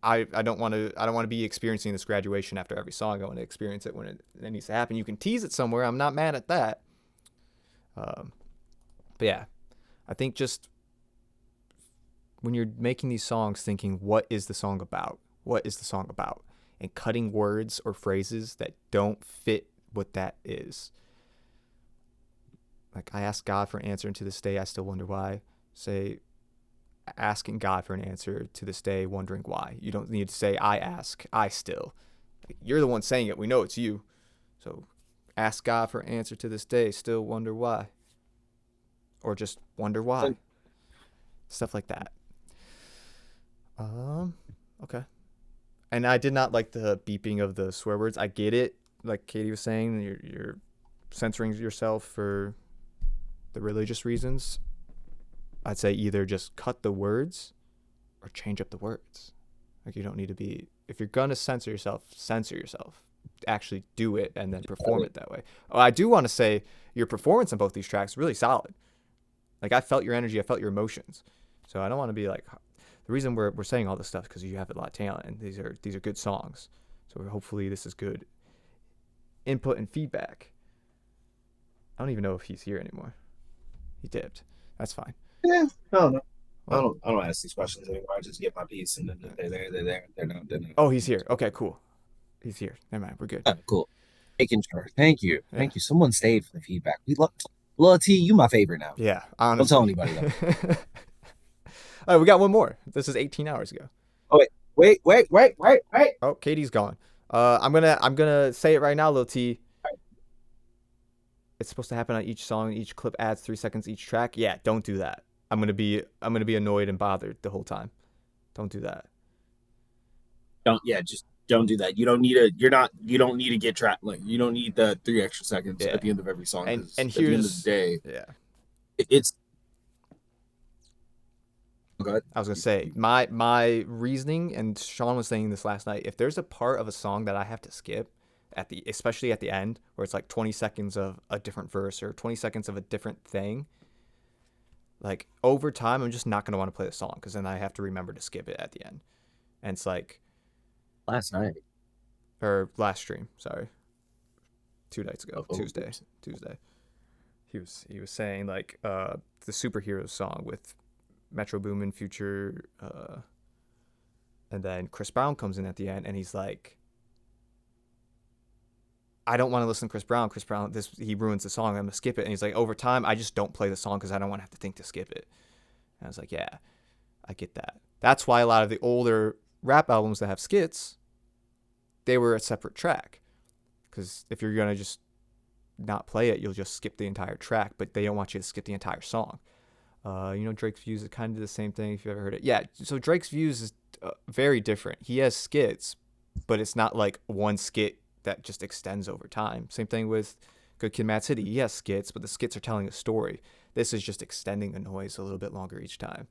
I don't want to be experiencing this graduation after every song. I want to experience it when it needs to happen. You can tease it somewhere. I'm not mad at that. But yeah, I think just when you're making these songs, thinking, what is the song about? What is the song about? And cutting words or phrases that don't fit what that is. Like, I asked God for an answer, and to this day I still wonder why. Say, asking God for an answer, to this day wondering why. You don't need to say I ask, I still. Like, you're the one saying it. We know it's you. So ask God for an answer, to this day still wonder why. Or just wonder why. Stuff like that. Okay. And I did not like the beeping of the swear words. I get it. Like Katie was saying, you're censoring yourself for the religious reasons. I'd say either just cut the words or change up the words. Like, you don't need to be, if you're going to censor yourself. Actually do it and then perform it that way. Oh, I do want to say your performance on both these tracks is really solid. Like, I felt your energy, I felt your emotions. So I don't want to be like, the reason we're saying all this stuff is because you have a lot of talent, and these are good songs. So hopefully this is good input and feedback. I don't even know if he's here anymore. He dipped. That's fine.
Yeah, I don't know. I don't ask these questions anymore. I just get my piece, and then they're there. They're not.
Oh, he's here. Okay, cool. He's here. Never mind. We're good.
Oh, cool. Making sure. Thank you. Yeah. Thank you. Someone stayed for the feedback. We love T. You my favorite now.
Yeah, honestly.
Don't tell anybody though.
All right, we got one more. This is 18 hours ago.
Wait.
Oh, Katie's gone. I'm gonna say it right now, Lil T. It's supposed to happen on each song. Each clip adds 3 seconds each track. Yeah, don't do that. I'm gonna be annoyed and bothered the whole time. Don't do that.
Just don't do that. You don't need to get trapped. Like, you don't need the 3 extra seconds at the end of every song.
And
at the end of the day, it's. Go ahead.
I was gonna say my reasoning, and Sean was saying this last night. If there's a part of a song that I have to skip especially at the end, where it's like 20 seconds of a different verse or 20 seconds of a different thing, like over time, I'm just not gonna want to play the song because then I have to remember to skip it at the end. And it's like
last stream, sorry, 2 nights ago, Tuesday. He was saying like the Superheroes song with Metro Boomin, Future, and then Chris Brown comes in at the end, and he's like, I don't want to listen to Chris Brown. He ruins the song. I'm gonna skip it. And he's like, over time, I just don't play the song because I don't want to have to think to skip it. And I was like, yeah, I get that. That's why a lot of the older rap albums that have skits, they were a separate track. Because if you're gonna just not play it, you'll just skip the entire track. But they don't want you to skip the entire song. Drake's Views is kind of the same thing if you've ever heard it. Yeah, so Drake's Views is very different. He has skits, but it's not like one skit that just extends over time. Same thing with Good Kid, Mad City. He has skits, but the skits are telling a story. This is just extending the noise a little bit longer each time.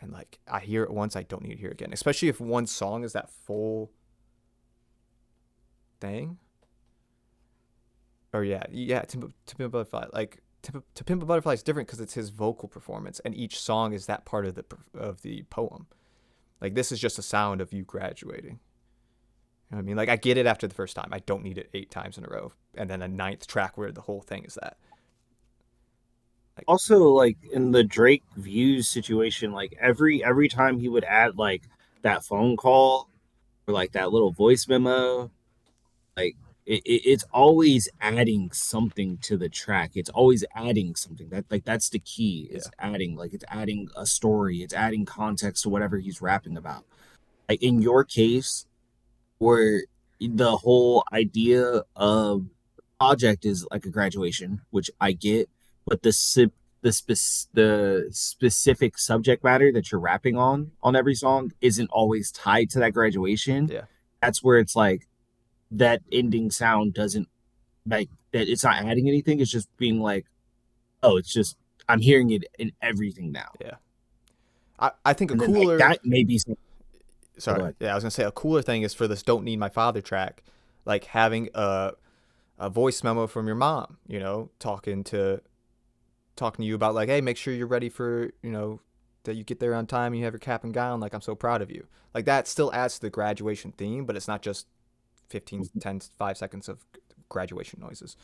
And like, I hear it once, I don't need to hear it again. Especially if one song is that full thing. Or To Pimp a Butterfly. Like, To Pimp a Butterfly is different because it's his vocal performance, and each song is that part of the poem. Like, this is just a sound of you graduating. You know what I mean? Like, I get it after the first time. I don't need it 8 times in a row, and then a 9th track where the whole thing is that. Like, also, like in the Drake Views situation, like every time he would add like that phone call or like that little voice memo, like. It's always adding something to the track. It's always adding something. That's the key. It's adding a story. It's adding context to whatever he's rapping about. Like in your case, where the whole idea of project is like a graduation, which I get, but the specific subject matter that you're rapping on every song isn't always tied to that graduation.
Yeah,
that's where it's like. That ending sound doesn't like that. It's not adding anything. It's just being like, oh, it's just I'm hearing it in everything now.
Yeah, I think a cooler
that may be.
Sorry, yeah, I was gonna say a cooler thing is for this "Don't Need My Father" track, like having a voice memo from your mom, talking to you about like, hey, make sure you're ready for that you get there on time and you have your cap and gown. Like, I'm so proud of you. Like, that still adds to the graduation theme, but it's not just 5 seconds of graduation noises.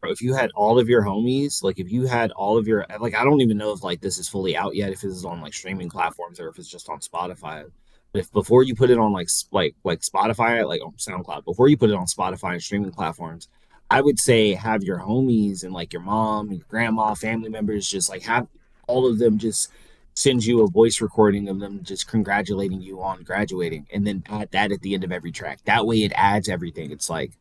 If you had all of your homies, like if you had all of your, like, I don't even know if like this is fully out yet, if this is on like streaming platforms or if it's just on Spotify. But if before you put it on like Spotify, like on SoundCloud, before you put it on Spotify and streaming platforms, I would say have your homies and like your mom, your grandma, family members, just like have all of them just send you a voice recording of them just congratulating you on graduating, and then add that at the end of every track. That way it adds everything. It's like,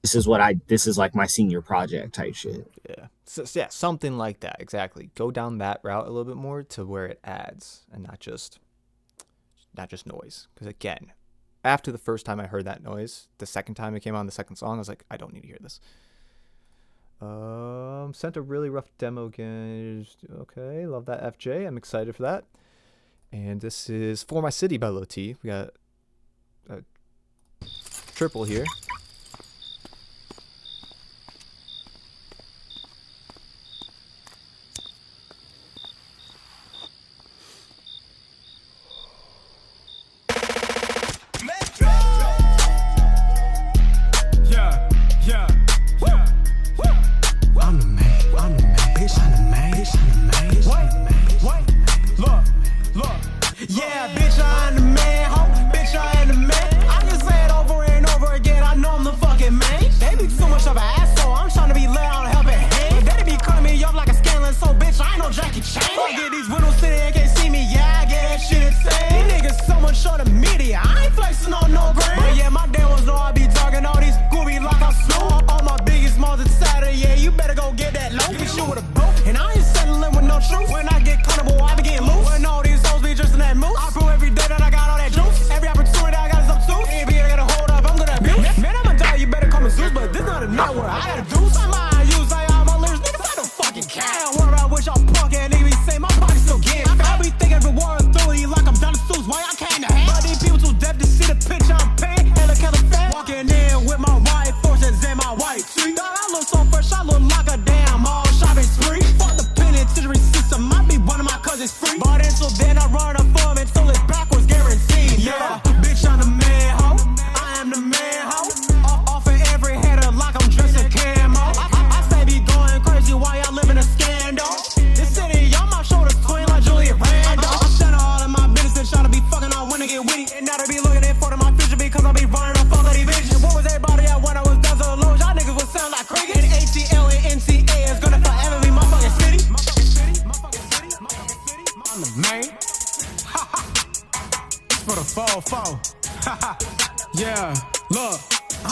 this is like my senior project type shit.
Yeah. So yeah, something like that. Exactly. Go down that route a little bit more to where it adds and not just noise. Because again, after the first time I heard that noise, the second time it came on the second song, I was like, I don't need to hear this. Sent a really rough demo again. Okay, love that, FJ. I'm excited for that. And this is For My City by Lil T. We got a triple here.
Yeah, bitch, I am the man, ho. Bitch, I am the man. I can say it over and over again. I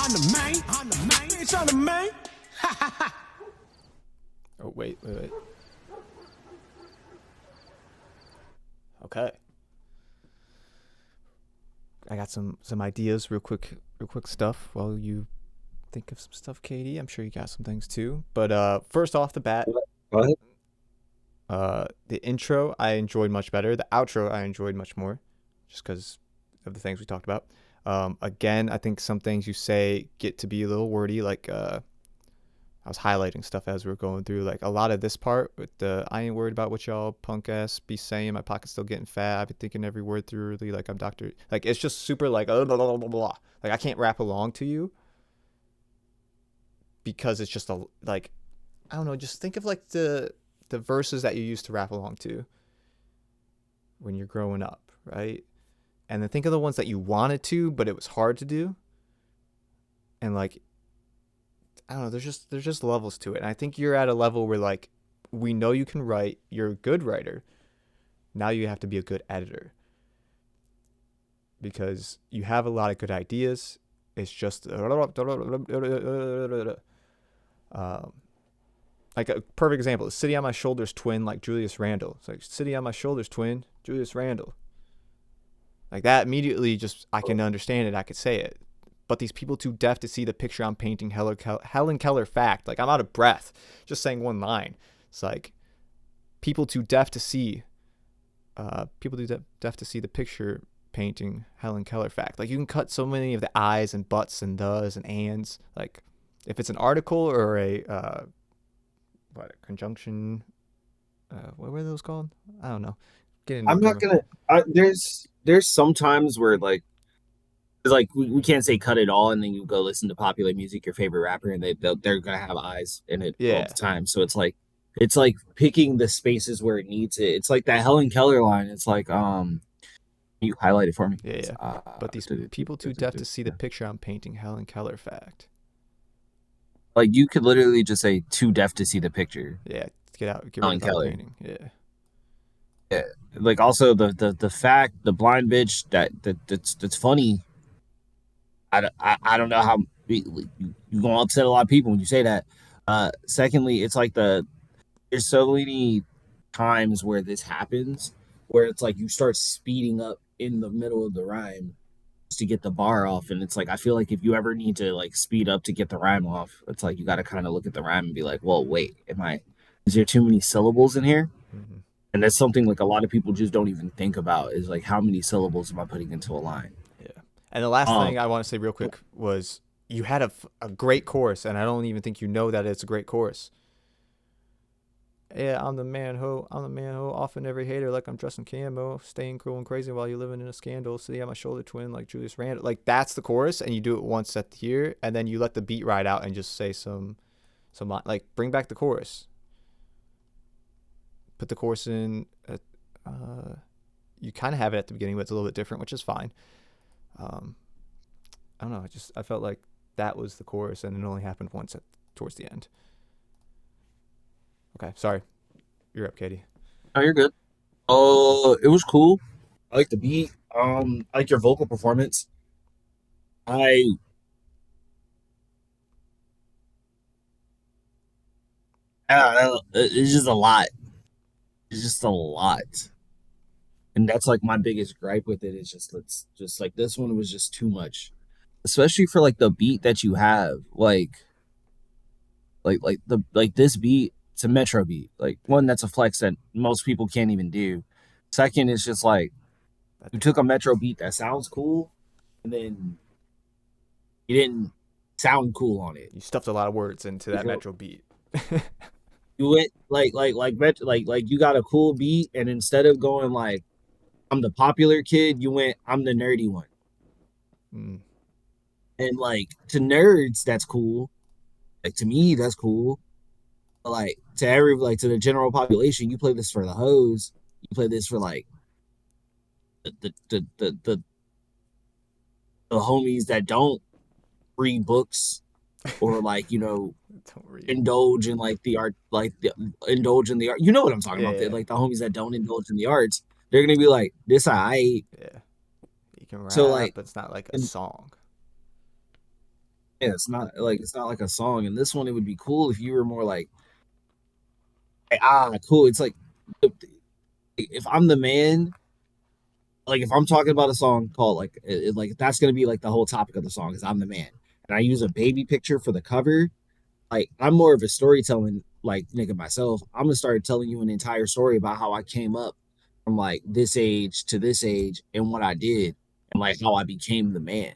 I'm the main. Bitch, I'm the main.
Oh, wait. Okay. I got some ideas, real quick stuff while you think of some stuff, Katie. I'm sure you got some things too. But first off the bat,
Go ahead.
the intro I enjoyed much better. The outro I enjoyed much more, just because of the things we talked about. Again, I think some things you say get to be a little wordy, like I was highlighting stuff as we were going through, like a lot of this part with the I ain't worried about what y'all punk ass be saying, my pocket's still getting fat, I've been thinking every word through, really, like I'm Dr. Like it's just super like blah, blah, blah, blah, blah. Like I can't rap along to you because it's just like I don't know, just think of like the verses that you used to rap along to when you're growing up, right? And then think of the ones that you wanted to but it was hard to do. And like I don't know, there's just levels to it. And I think you're at a level where like we know you can write, you're a good writer. Now you have to be a good editor. Because you have a lot of good ideas. It's just like a perfect example, City on My Shoulders twin like Julius Randle. It's like City on My Shoulders twin, Julius Randle. Like that immediately just I can understand it, I could say it. But these people too deaf to see the picture I'm painting, Helen Keller fact. Like I'm out of breath just saying one line. It's like people too deaf to see the picture painting Helen Keller fact. Like you can cut so many of the I's and buts and does and ands. Like if it's an article or a conjunction, what were those called? I don't know.
I'm not gonna. There's sometimes where like we can't say cut it all and then you go listen to popular music, your favorite rapper, and they're gonna have eyes in it all the time. So it's like picking the spaces where it needs it. It's like that Helen Keller line. It's like you highlight it for me.
Yeah. But these people too deaf to see the picture I'm painting, Helen Keller fact.
Like you could literally just say too deaf to see the picture.
Yeah, get
Helen
rid of
Keller.
painting. Yeah.
Yeah. Like also the fact, the blind bitch that's funny. I don't know how you're gonna upset a lot of people when you say that. Secondly, it's like there's so many times where this happens where it's like you start speeding up in the middle of the rhyme just to get the bar off, and it's like I feel like if you ever need to like speed up to get the rhyme off, it's like you got to kind of look at the rhyme and be like, well, wait, is there too many syllables in here?
Mm-hmm.
And that's something like a lot of people just don't even think about is like how many syllables am I putting into a line?
Yeah. And the last thing I want to say real quick was you had a great chorus, and I don't even think you know that it's a great chorus. Yeah, I'm the man ho, often every hater like I'm dressed in camo, staying cool and crazy while you're living in a scandal, City on My Shoulder twin like Julius Randle. Like that's the chorus, and you do it once at the year, and then you let the beat ride out and just say some line. Like bring back the chorus. Put the chorus in. You kind of have it at the beginning, but it's a little bit different, which is fine. I don't know. I felt like that was the chorus, and it only happened once towards the end. Okay, sorry. You're up, Katie.
Oh, you're good. It was cool. I like the beat. I like your vocal performance. It's just a lot. It's just a lot. And that's like my biggest gripe with it is just like this one was just too much. Especially for like the beat that you have. Like this beat, it's a metro beat. Like one, that's a flex that most people can't even do. Second, it's just like you took a metro beat that sounds cool, and then you didn't sound cool on it.
You stuffed a lot of words into that metro beat.
You went like you got a cool beat, and instead of going like I'm the popular kid, you went I'm the nerdy one. And like to nerds, that's cool. Like to me, that's cool. But like to the general population, you play this for the hoes. You play this for like the homies that don't read books or like indulge in like the art, indulge in the art. You know what I'm talking about?
Yeah.
Like the homies that don't indulge in the arts, they're gonna be like, "This I."
Yeah, you can rap,
So like,
but it's not like a song.
Yeah, it's not like a song. And this one, it would be cool if you were more like, hey, cool. It's like if I'm the man, like if I'm talking about a song called like that's gonna be like the whole topic of the song is I'm the man, and I use a baby picture for the cover. Like I'm more of a storytelling like nigga myself. I'm gonna start telling you an entire story about how I came up from like this age to this age and what I did and like how I became the man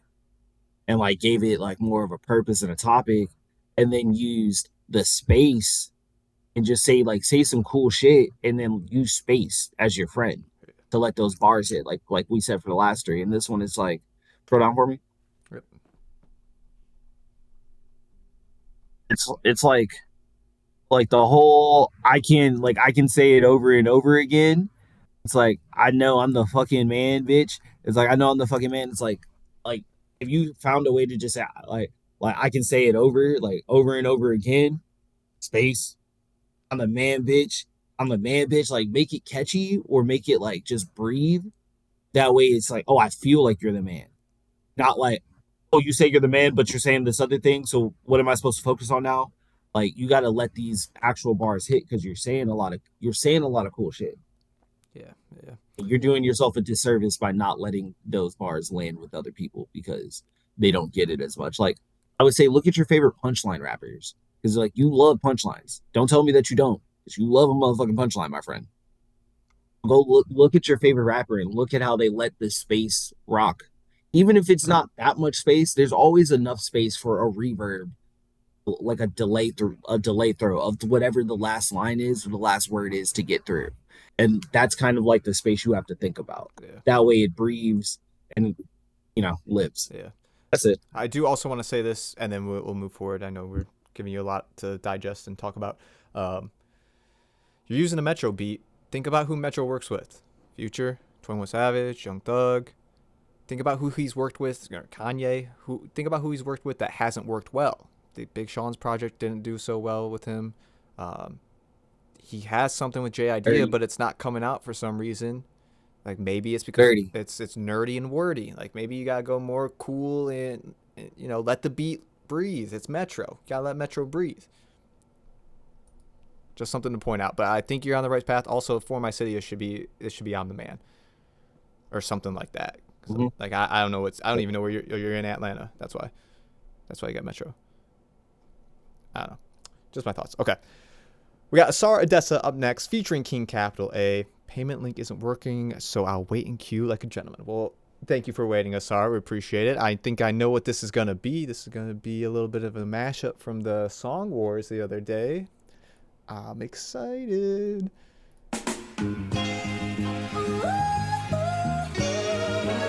and like gave it like more of a purpose and a topic, and then used the space and just say some cool shit and then use space as your friend to let those bars hit like we said for the last three. And this one is like, throw down for me.
Yep.
It's like the whole I can say it over and over again. It's like I know I'm the fucking man, bitch. It's like I know I'm the fucking man. It's like if you found a way to just say like I can say it over and over again, space. I'm the man, bitch. I'm a man, bitch. Like make it catchy or make it like just breathe. That way it's like, oh, I feel like you're the man. Not like, oh, you say you're the man, but you're saying this other thing. So what am I supposed to focus on now? Like you got to let these actual bars hit because you're saying a lot of cool shit.
Yeah.
You're doing yourself a disservice by not letting those bars land with other people because they don't get it as much. Like I would say, look at your favorite punchline rappers because like you love punchlines. Don't tell me that you don't, because you love a motherfucking punchline, my friend. Go look at your favorite rapper and look at how they let the space rock. Even if it's not that much space, there's always enough space for a reverb, like a delay throw of whatever the last line is or the last word is to get through. And that's kind of like the space you have to think about.
Yeah.
That way it breathes and, lives.
Yeah.
That's it.
I do also want to say this, and then we'll move forward. I know we're giving you a lot to digest and talk about. You're using a Metro beat. Think about who Metro works with. Future, 21 Savage, Young Thug. Think about who he's worked with. Kanye. Think about who he's worked with that hasn't worked well. The Big Sean's project didn't do so well with him. He has something with J Idea, but it's not coming out for some reason. Like maybe it's because it's nerdy and wordy. Like maybe you gotta go more cool and let the beat breathe. It's Metro. You gotta let Metro breathe. Just something to point out. But I think you're on the right path. Also, For My City, it should be I'm the Man, or something like that.
Mm-hmm.
Like I don't know I don't even know where you're in Atlanta. That's why you got Metro. I don't know. Just my thoughts. Okay. We got Asar Odessa up next, featuring King Capital A. Payment link isn't working, so I'll wait in queue like a gentleman. Well, thank you for waiting, Asar. We appreciate it. I think I know what this is going to be. This is going to be a little bit of a mashup from the Song Wars the other day. I'm excited.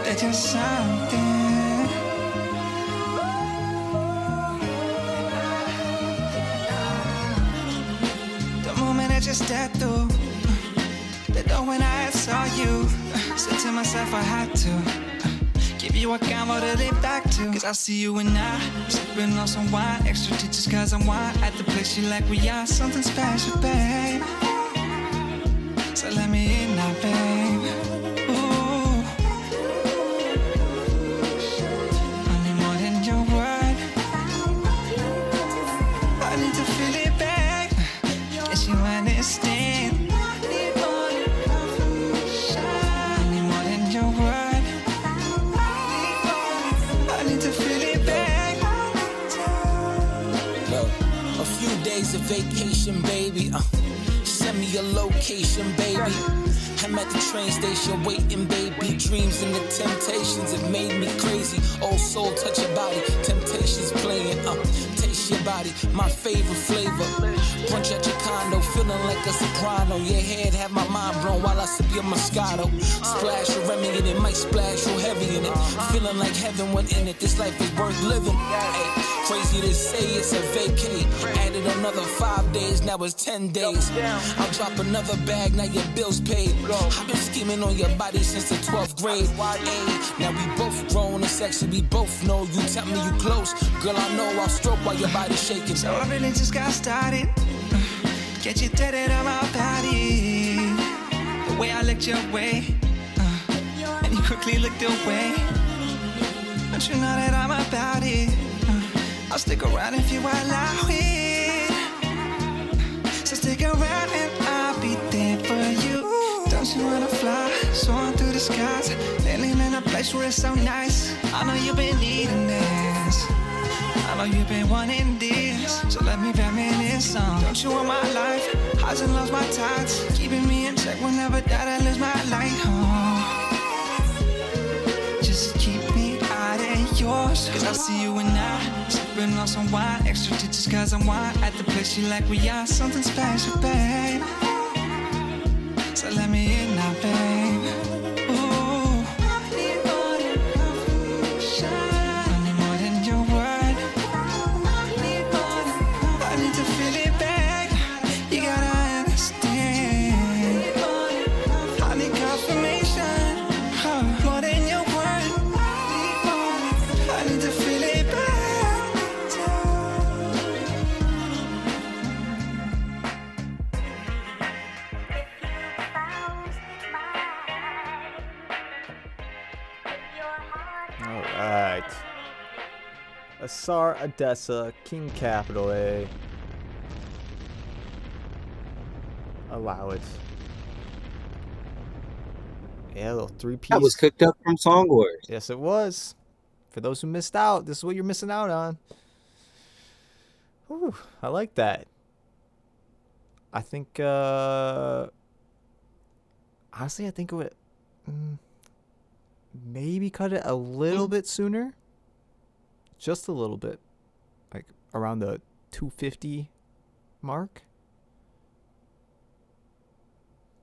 It's just something. I just stepped through the door when I saw you. Said to myself I had to give you a combo to live back to. Cause I see you and I sipping on some wine. Extra teachers cause I'm wine. At the place you like we are. Something special, babe. So let me in now, babe. Ooh. I need more than your word. I need to feel it back. Yes, you understand. I need more than your word. I need to feel it back.
Look, a few days of vacation, baby. Send me your location, baby. I'm at the train station waiting, baby. Dreams and the temptations have made me crazy. Old soul, touch your body. Temptations playing, taste your body. My favorite flavor. Brunch at your condo, feeling like a soprano. Your head have my mind blown while I sip your Moscato. Splash a Remy in it, might splash real heavy in it. Feeling like heaven went in it. This life is worth living. Ay, crazy to say it's a vacate. Added another 5 days, now it's 10 days. I'll drop another bag, now your bill's paid. I've been scheming on your body since the 12th grade. Ay, now we both grown and sexy, we both know. You tell me you close, girl, I know I'll stroke while your body's shaking.
So I really just got started. Get you dead on my body. The way I looked your way, and you quickly looked away. Don't you know that I'm about it?
I'll stick around if you allow it. So stick around and I'll be there for you. Don't you wanna fly, soaring through the skies, landing in a place where it's so nice. I know you've been needing this. I know you've been wanting this. So let me reminisce on. Don't you want my life? Highs and lows, my tides, keeping me in check whenever that I lose my light. Just keep me out of yours. Cause I see you and I sipping on some wine, extra digits cause I'm wine. At the place you like we are, something special, babe. So let me in now, babe. Ooh, I need more than confirmation. I need more than your word. I need to feel it back. You gotta understand. I need confirmation. More than your word. I need to feel it back.
All right. Asar Odessa, King Capital A. Allow it. Yeah, a little three-piece.
That was cooked up from Song Wars.
Yes, it was. For those who missed out, this is what you're missing out on. Whew, I like that. I think, honestly, I think it would maybe cut it a little bit sooner. Just a little bit. Like around the 250 mark.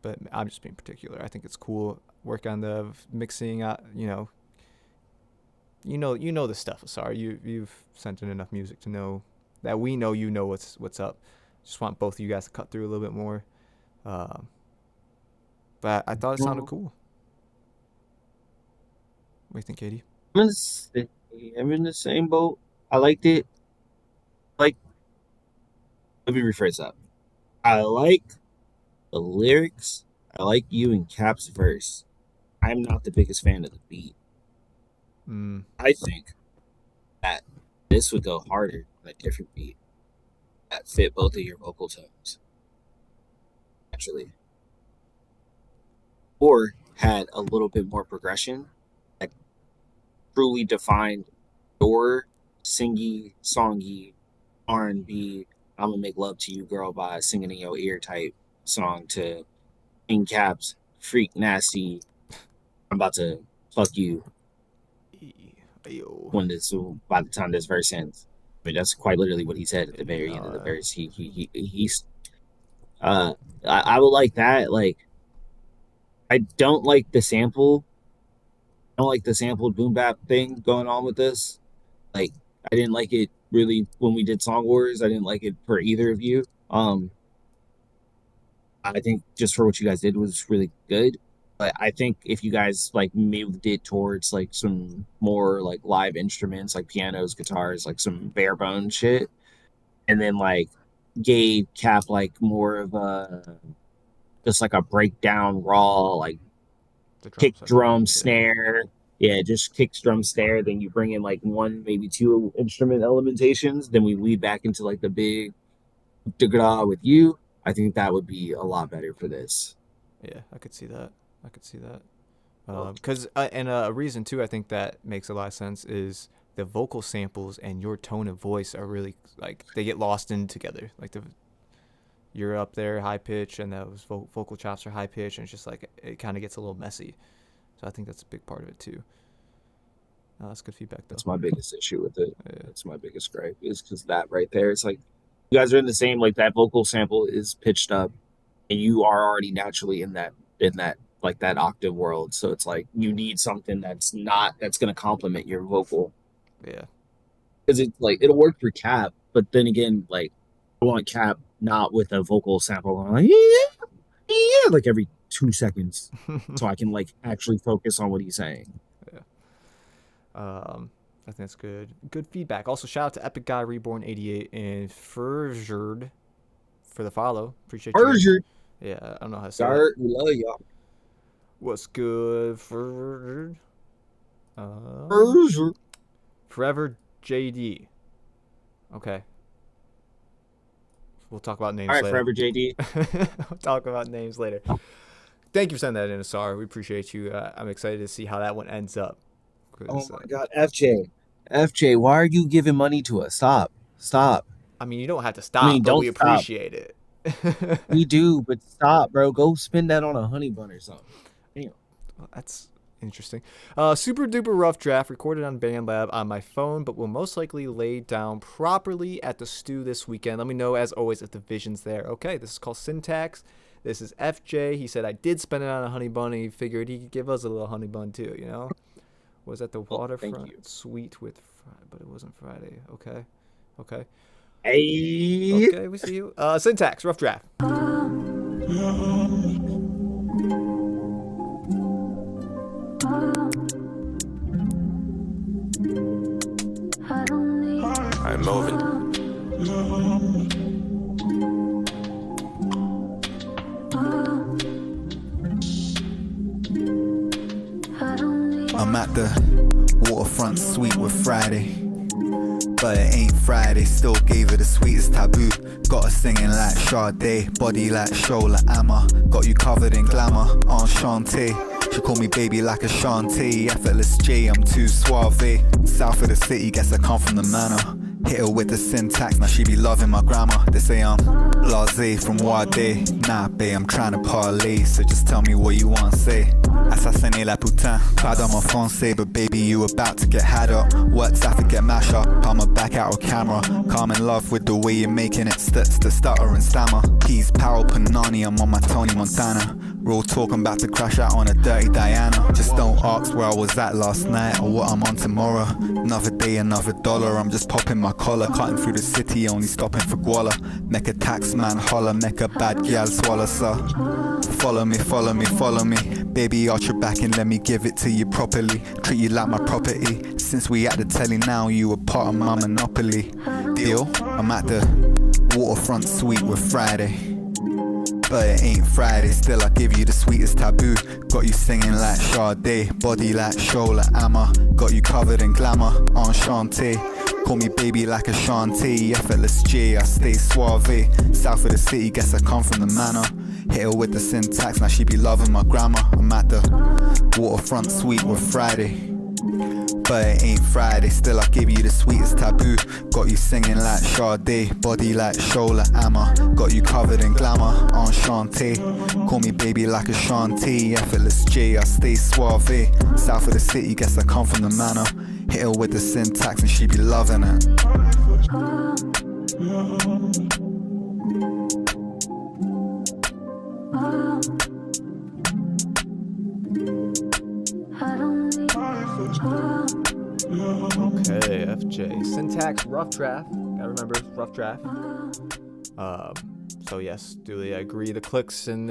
But I'm just being particular. I think it's cool. Work on the mixing, you know the stuff, Asar. You've sent in enough music to know that we know you know what's up. Just want both of you guys to cut through a little bit more. But I thought it sounded cool. What do you think, Katie?
I'm in the same boat. I liked it. Let me rephrase that. I like the lyrics. I like you and Cap's verse. I'm not the biggest fan of the beat. I think that this would go harder on a different beat that fit both of your vocal tones. Actually. Or had a little bit more progression that truly defined your singy, songy, R&B, I'm gonna make love to you, girl, by singing in your ear type song to King Cap's freak nasty, I'm about to fuck you when by the time this verse ends. I mean, that's quite literally what he said at the very end of the verse. He's I would like that. Like, I don't like the sample. I don't like the sampled boom bap thing going on with this. Like, I didn't like it really when we did Song Wars. I didn't like it for either of you. I think just for what you guys did was really good. But I think if you guys like moved it towards like some more like live instruments, like pianos, guitars, like some bare bones shit, and then like gave Cap like more of a just like a breakdown raw like kick drum snare. Yeah, just kick drum snare. Then you bring in like one, maybe two instrument elementations. Then we lead back into like the big with you. I think that would be a lot better for this.
Yeah, I could see that. Because and a reason too, I think that makes a lot of sense is the vocal samples and your tone of voice are really like they get lost in together. Like you're up there high pitch and those vocal chops are high pitch, and it's just like it kind of gets a little messy. So I think that's a big part of it too. That's good feedback though.
That's my biggest issue with it. Yeah. That's my biggest gripe is because that right there, it's like you guys are in the same, like that vocal sample is pitched up and you are already naturally in that like that octave world. So it's like you need something that's going to complement your vocal.
Yeah.
Because it's like it'll work for Cap, but then again, like I want Cap not with a vocal sample going like yeah, like every 2 seconds, so I can like actually focus on what he's saying.
Yeah. I think that's good. Good feedback. Also, shout out to Epic Guy Reborn 88 and Furzerd for the follow. Appreciate you.
Furzerd.
Yeah, I don't know how to say it.
We love y'all.
What's good, Furzerd?
Furzerd.
Forever JD. Okay. We'll talk about names
All right,
later.
forever JD.
We'll talk about names later. Thank you for sending that in, Asar. We appreciate you. I'm excited to see how that one ends up.
Oh
'Cause,
my God, FJ, why are you giving money to us? Stop.
I mean, you don't have to stop,
I mean,
but
don't
we
stop.
appreciate it.
We do, but stop, bro. Go spend that on a honey bun or something. Damn.
Well, that's interesting. Super duper rough draft recorded on BandLab on my phone, but will most likely lay down properly at the stew this weekend. Let me know, as always, if the vision's there. Okay, this is called Syntax. This is FJ. He said I did spend it on a honey bun, and he figured he could give us a little honey bun too, you know? Was at the
thank you.
waterfront suite with, but it wasn't Friday. Okay.
Hey.
Okay, we see you. Syntax, rough draft.
I'm moving.
I'm at the waterfront suite with Friday, but it ain't Friday. Still gave her the sweetest taboo. Got her singing like Sade, body like show like Emma. Got you covered in glamour, enchanté. She call me baby like a Shantae. Effortless J, I'm too suave. South of the city, guess I come from the manor. Hit her with the syntax, now she be loving my grammar. They say I'm blasé from Wade. Nah, babe, I'm trying to parlay, so just tell me what you want to say. Assassiné la putain, pardon mon français, but baby, you about to get had up. Works have to get mash up, I'm a back out of camera. Calm in love with the way you're making it, stutter and stammer. Peas, Powell, Panani, I'm on my Tony Montana. Real talk, I'm about to crash out on a dirty Diana. Just don't ask where I was at last night or what I'm on tomorrow. Another day, another dollar, I'm just popping my collar. Cutting through the city, only stopping for Guala. Make a tax man holler, make a bad gal swallow, so follow me, follow me, follow me. Baby, arch your back and let me give it to you properly. Treat you like my property. Since we at the telly now, you a part of my monopoly. Deal? I'm at the waterfront suite with Friday, but it ain't Friday. Still I give you the sweetest taboo. Got you singing like Sade, body like show like Emma. Got you covered in glamour, enchanté. Call me baby like a Shantae. Effortless J, I stay suave. South of the city, guess I come from the manor. Hit her with the syntax, now she be loving my grammar. I'm at the waterfront suite with Friday, but it ain't Friday. Still I give you the sweetest taboo. Got you singing like Sade, body like show like Emma. Got you covered in glamour, enchanté. Call me baby like a Shantae. Effortless J, I stay suave. South of the city, guess I come from the manor. Hit her with the syntax and she be loving it.
Okay, FJ. Syntax, rough draft. Gotta remember, rough draft. So yes, duly I agree. The clicks and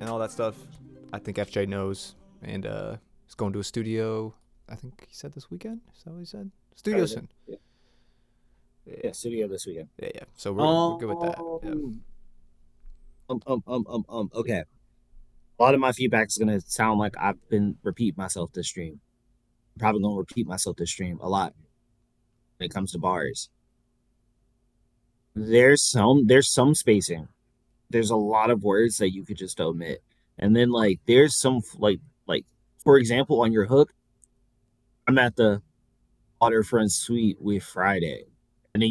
all that stuff, I think FJ knows. And he's going to a studio, I think he said this weekend. Is that what he said? Studio soon.
Yeah, studio this weekend.
Yeah. So we're good with that. Yeah.
Okay. A lot of my feedback is gonna sound like I've been repeat myself this stream. I'm probably gonna repeat myself this stream a lot when it comes to bars. There's some spacing. There's a lot of words that you could just omit. And then like there's some like for example on your hook, I'm at the waterfront suite with Friday. And then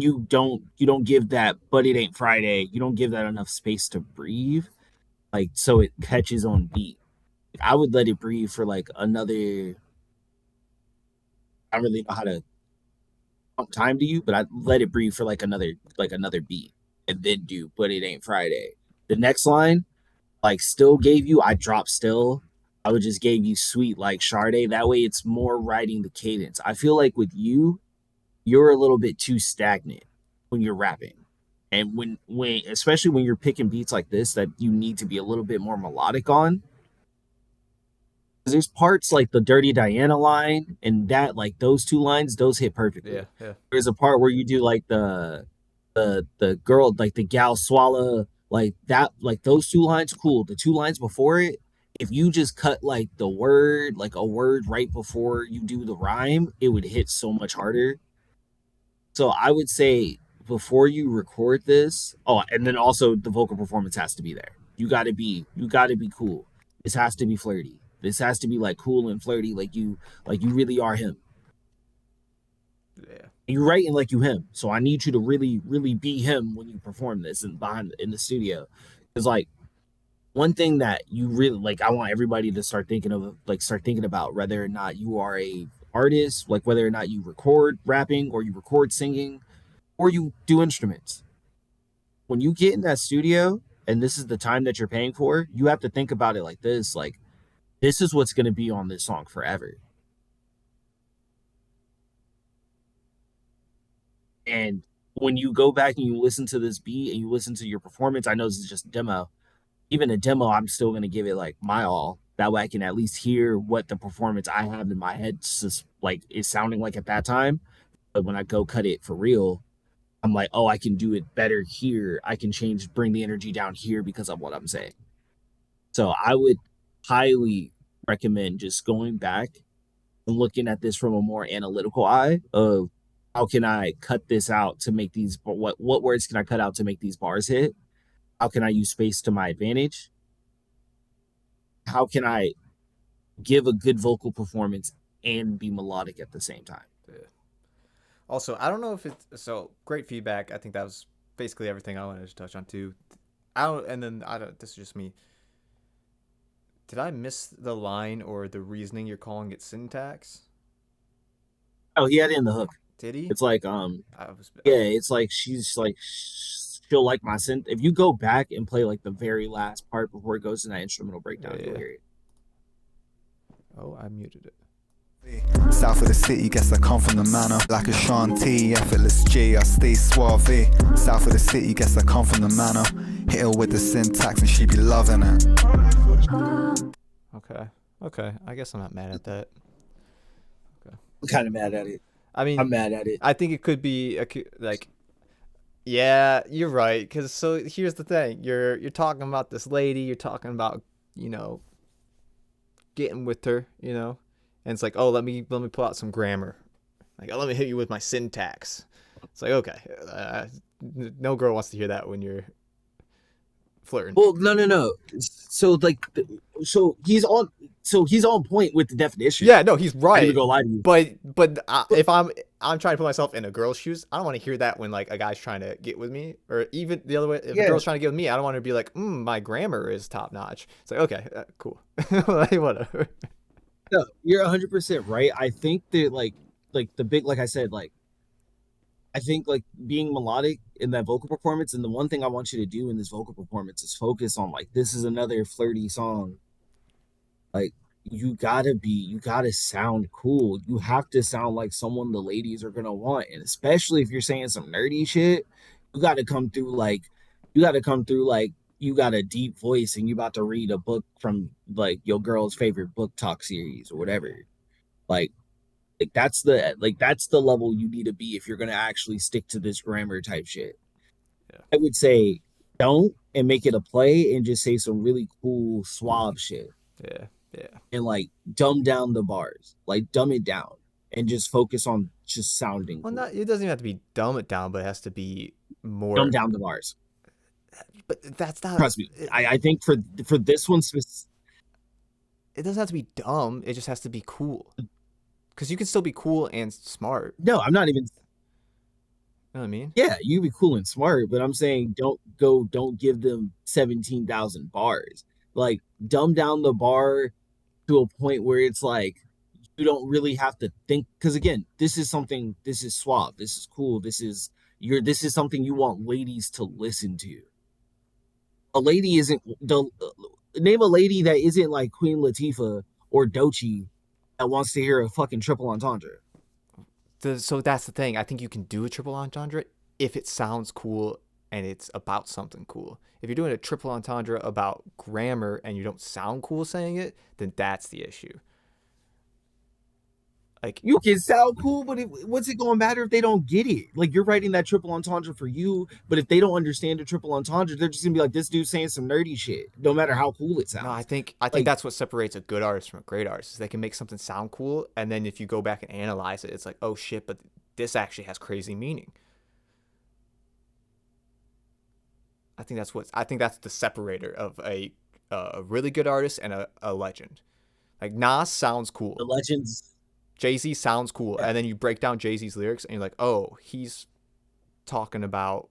you don't give that, but it ain't Friday. You don't give that enough space to breathe. Like so it catches on beat. I would let it breathe for like another. I don't really know how to pump time to you, but I'd let it breathe for like another beat and then do but it ain't Friday. The next line, like still gave you, I dropped still. I would just gave you sweet like Sade. That way it's more riding the cadence. I feel like with you, you're a little bit too stagnant when you're rapping. And when especially when you're picking beats like this that you need to be a little bit more melodic on. There's parts like the Dirty Diana line and that like those two lines, those hit perfectly.
Yeah.
There's a part where you do like the girl, like the gal swallow, like that, like those two lines, cool. The two lines before it, if you just cut like the word, like a word right before you do the rhyme, it would hit so much harder. So I would say before you record this, oh, and then also the vocal performance has to be there. You gotta be cool. This has to be flirty. This has to be like cool and flirty, like you really are him.
Yeah.
You're writing like you him. So I need you to really, really be him when you perform this and behind in the studio. Because like one thing that you really like, I want everybody to start thinking about whether or not you are a artist, like whether or not you record rapping or you record singing or you do instruments. When you get in that studio and this is the time that you're paying for, you have to think about it like this, like this is what's going to be on this song forever. And when you go back and you listen to this beat and you listen to your performance, I know this is just a demo. Even a demo, I'm still going to give it like my all. That way I can at least hear what the performance I have in my head just like is sounding like at that time. But when I go cut it for real, I'm like, oh, I can do it better here. I can bring the energy down here because of what I'm saying. So I would highly recommend just going back and looking at this from a more analytical eye of how can I cut this out to make these, what words can I cut out to make these bars hit? How can I use space to my advantage? How can I give a good vocal performance and be melodic at the same time?
Yeah. Also, I don't know if it's so great feedback. I think that was basically everything I wanted to touch on too. This is just me. Did I miss the line or the reasoning you're calling it syntax?
Oh, he had it in the hook.
Did he?
It's like it's like she'll like my synth. If you go back and play like the very last part before it goes in that instrumental breakdown, you'll hear it.
Oh, I muted it.
South of the city, guess I come from the manor. Like a Shanti, effortless G, I stay suave. South of the city, guess I come from the manor. Hit her with the syntax and she be loving it.
Okay. I guess I'm not mad at that. Okay.
I'm kind of mad at it.
I mean,
I'm mad at it.
I think it could be yeah, you're right. Because so here's the thing: you're talking about this lady. You're talking about getting with her. And it's like, oh, let me pull out some grammar. Like, oh, let me hit you with my syntax. It's like, okay, no girl wants to hear that when you're flirting.
Well, no. So he's on point with the definition.
Yeah, no, he's right.
I didn't go lie to you.
But if I'm trying to put myself in a girl's shoes, I don't want to hear that when like a guy's trying to get with me, or even the other way. If a girl's trying to get with me, I don't want to be like, my grammar is top notch. It's like, okay, cool, like, whatever.
No, you're 100% right. I think that like the big, like I said, like I think like being melodic in that vocal performance, and the one thing I want you to do in this vocal performance is focus on like this is another flirty song. Like you gotta sound cool. You have to sound like someone the ladies are gonna want, and especially if you're saying some nerdy shit, you gotta come through like you got a deep voice and you about to read a book from like your girl's favorite book talk series or whatever. Like that's the level you need to be if you're gonna actually stick to this grammar type shit.
Yeah.
I would say don't and make it a play and just say some really cool suave shit.
Yeah.
And like dumb down the bars, like dumb it down and just focus on just sounding.
Well,
cool.
it doesn't even have to be dumb it down, but it has to be more
Dumb down the bars.
But that's not.
Trust me. I think for this one,
it doesn't have to be dumb. It just has to be cool. Because you can still be cool and smart.
No, I'm not even.
You know what I mean?
Yeah, you be cool and smart, but I'm saying don't give them 17,000 bars. Like dumb down the bar to a point where it's like you don't really have to think. Because again, this is suave. This is cool. This is something you want ladies to listen to. A lady isn't name a lady that isn't like Queen Latifah or Doechii that wants to hear a fucking triple entendre.
So that's the thing. I think you can do a triple entendre if it sounds cool and it's about something cool. If you're doing a triple entendre about grammar and you don't sound cool saying it, then that's the issue. Like
you can sound cool, but what's it going to matter if they don't get it? Like you're writing that triple entendre for you, but if they don't understand the triple entendre, they're just gonna be like, this dude's saying some nerdy shit, no matter how cool it sounds.
No, I think that's what separates a good artist from a great artist. Is they can make something sound cool, and then if you go back and analyze it, it's like, oh shit, but this actually has crazy meaning. I think that's the separator of a really good artist and a legend. Like Nas sounds cool.
The legends.
Jay-Z sounds cool.
Yeah.
And then you break down Jay-Z's lyrics and you're like, oh, he's talking about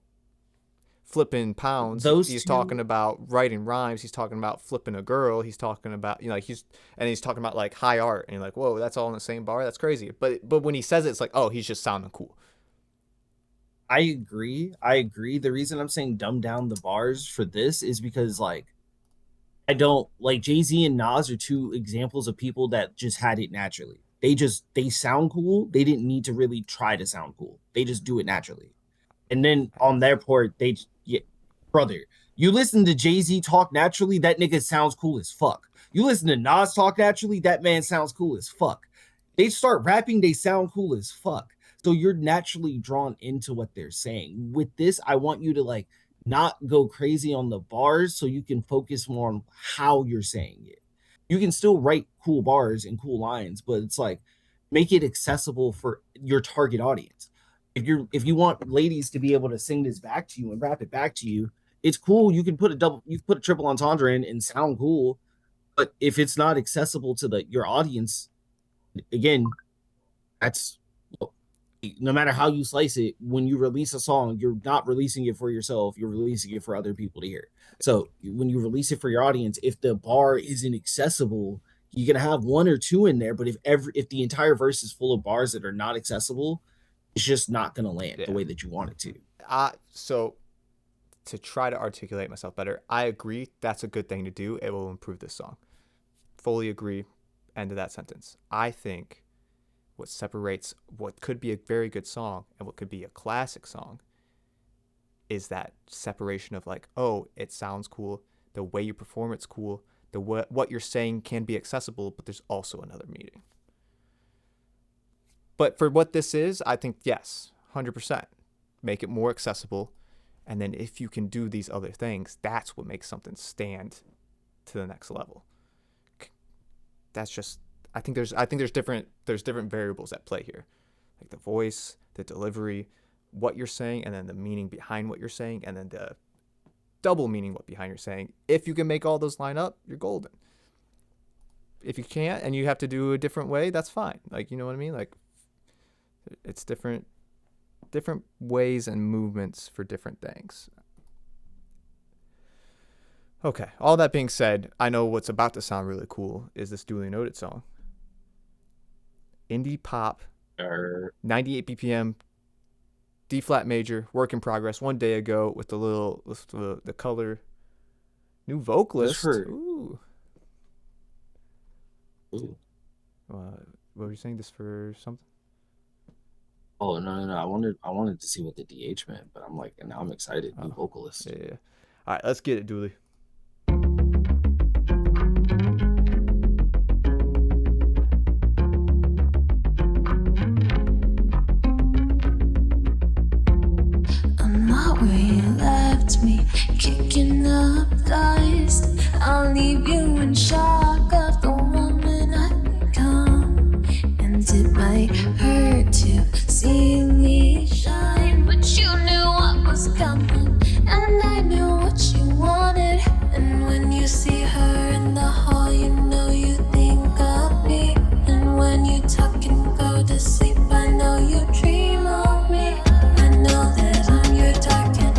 flipping pounds. He's talking about writing rhymes. He's talking about flipping a girl. He's talking about, you know, like he's talking about like high art. And you're like, whoa, that's all in the same bar? That's crazy. But when he says it, it's like, oh, he's just sounding cool.
I agree. The reason I'm saying dumb down the bars for this is because, like, I don't like Jay-Z and Nas are two examples of people that just had it naturally. They sound cool. They didn't need to really try to sound cool. They just do it naturally. And then on their part, brother, you listen to Jay-Z talk naturally, that nigga sounds cool as fuck. You listen to Nas talk naturally, that man sounds cool as fuck. They start rapping, they sound cool as fuck. So you're naturally drawn into what they're saying. With this, I want you to like not go crazy on the bars so you can focus more on how you're saying it. You can still write cool bars and cool lines, but it's like make it accessible for your target audience. If you want ladies to be able to sing this back to you and rap it back to you, it's cool. You can put a triple entendre in and sound cool, but if it's not accessible to your audience, again, that's no matter how you slice it. When you release a song, you're not releasing it for yourself; you're releasing it for other people to hear. So when you release it for your audience, if the bar isn't accessible, you're gonna have one or two in there. But if the entire verse is full of bars that are not accessible, it's just not gonna land the way that you want it to.
So to try to articulate myself better, I agree that's a good thing to do. It will improve this song. Fully agree. End of that sentence. I think what separates what could be a very good song and what could be a classic song is that separation of like, oh, it sounds cool. The way you perform it's cool. What you're saying can be accessible, but there's also another meaning. But for what this is, I think, yes, 100%. Make it more accessible. And then if you can do these other things, that's what makes something stand to the next level. That's just, I think there's different variables at play here. Like the voice, the delivery, what you're saying, and then the meaning behind what you're saying, and then the double meaning what behind you're saying. If you can make all those line up, you're golden. If you can't and you have to do a different way, that's fine. Like, you know what I mean? Like, it's different ways and movements for different things. Okay, all that being said, I know what's about to sound really cool is this Duly Noted song. Indie pop, 98 BPM, D flat major, work in progress. One day ago with the color, new vocalist. Ooh. What were you saying? This for something?
Oh no! I wanted to see what the DH meant, but I'm like, and now I'm excited. New vocalist.
Yeah. All right, let's get it, Dooley.
I'm not where you left me, kicking up dust. I'll leave you in shock of the woman I've become, and it might hurt to see me shine, but you knew what was coming, and I knew what you wanted. And when you see her in the hall, you know you think of me. And when you talk and go to sleep, I know you dream of me. I know that I'm your target,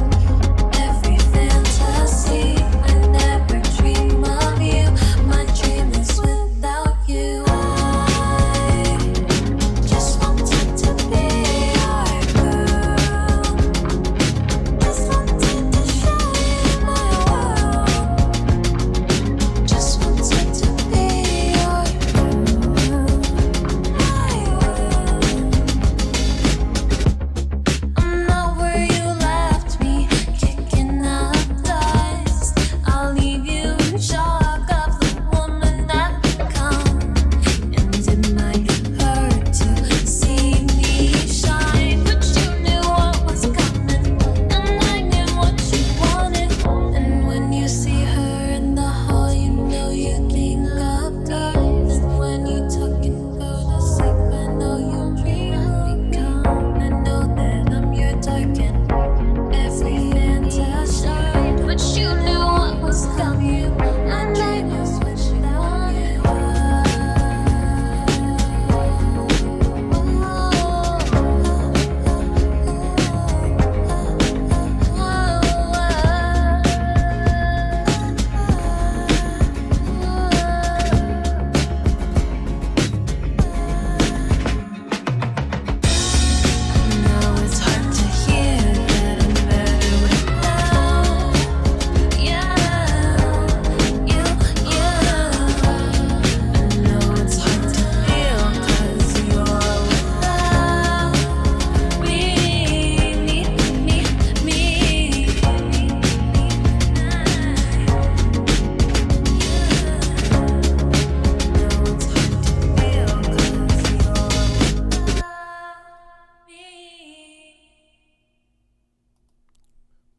every fantasy. I never dream of you. My dream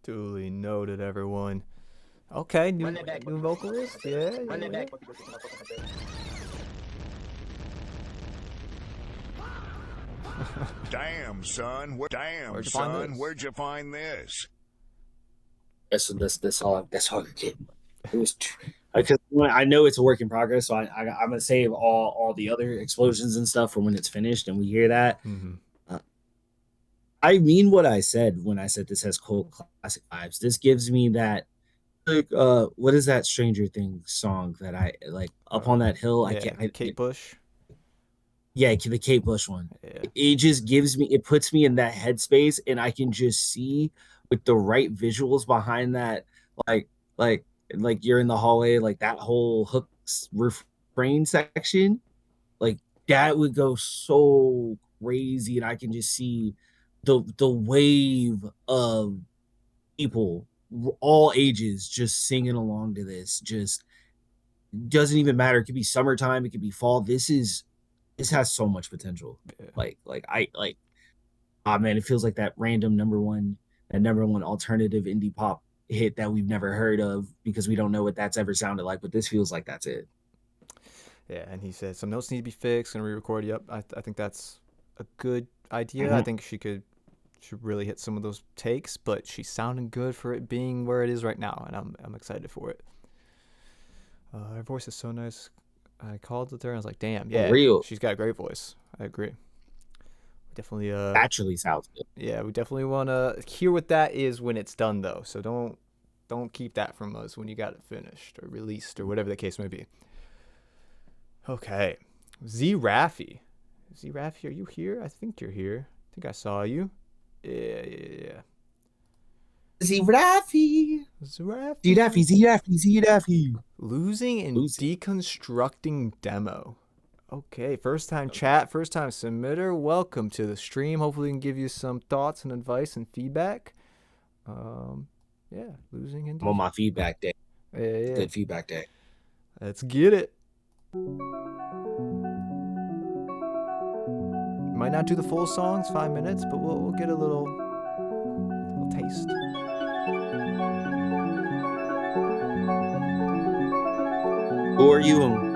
Duly noted, everyone. Okay, new vocalist. Yeah.
Damn, son.
Where'd you find this?
Where'd you find this?
That's all I could get. It was because I know it's a work in progress, so I'm gonna save all the other explosions and stuff for when it's finished and we hear that.
Mm-hmm.
I mean what I said when I said this has cold classic vibes. This gives me that like what is that Stranger Things song that I like up on that hill? I can't.
Kate Bush.
Yeah, the Kate Bush one.
Yeah.
It just it puts me in that headspace, and I can just see with the right visuals behind that, like you're in the hallway, like that whole hook refrain section, like that would go so crazy, and I can just see the wave of people, all ages, just singing along to this. Just doesn't even matter. It could be summertime, it could be fall. This has so much potential. Yeah. Man, it feels like that random number one alternative indie pop hit that we've never heard of because we don't know what that's ever sounded like, but this feels like that's it.
Yeah, and he said some notes need to be fixed and re-recorded. Yep, I think that's a good idea.
Mm-hmm.
I think she really hit some of those takes, but she's sounding good for it being where it is right now, and I'm excited for it. Her voice is so nice. I called it there and I was like, damn, yeah, she's got a great voice. I agree. Definitely
naturally sounds good.
Yeah, we definitely want to hear what that is when it's done, though. So don't keep that from us when you got it finished or released or whatever the case may be. Okay, Z Raffi, are you here? I think you're here. I think I saw you. Yeah.
Z Raffi.
Losing and deconstructing demo. Okay, first time chat, first time submitter. Welcome to the stream. Hopefully we can give you some thoughts and advice and feedback. Yeah, losing and
I'm on my feedback day.
Yeah.
Good feedback day.
Let's get it. Might not do the full songs, 5 minutes, but we'll get a little taste.
Who are you and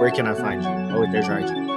where can I find you? Oh, wait, there's IG.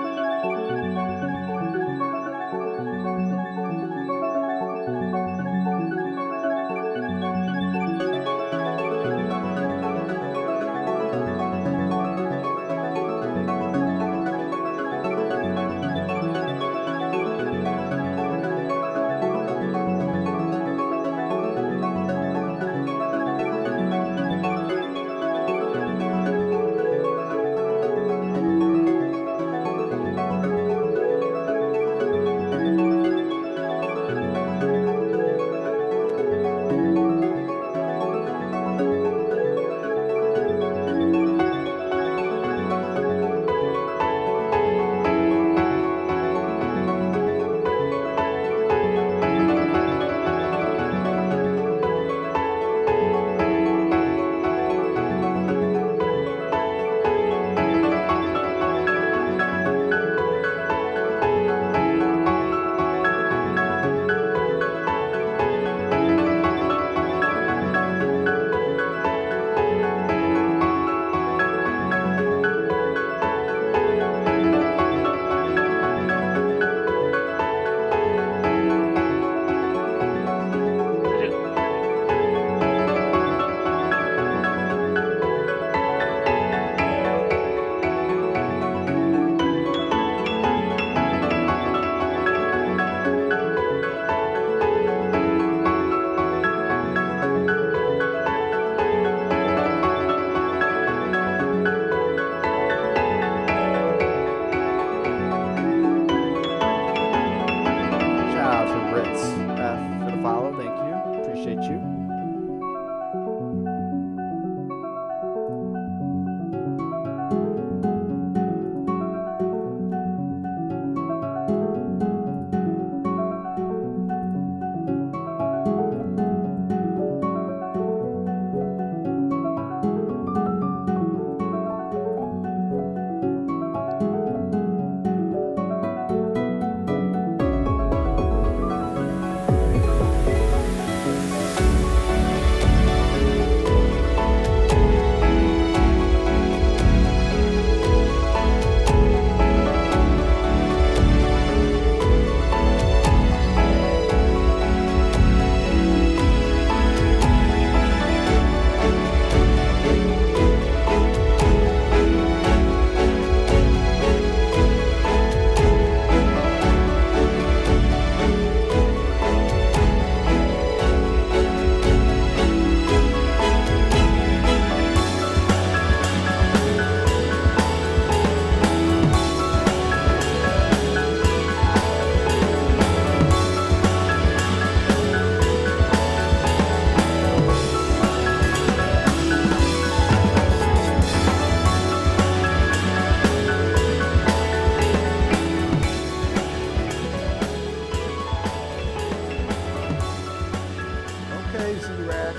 Okay, Z-Rap.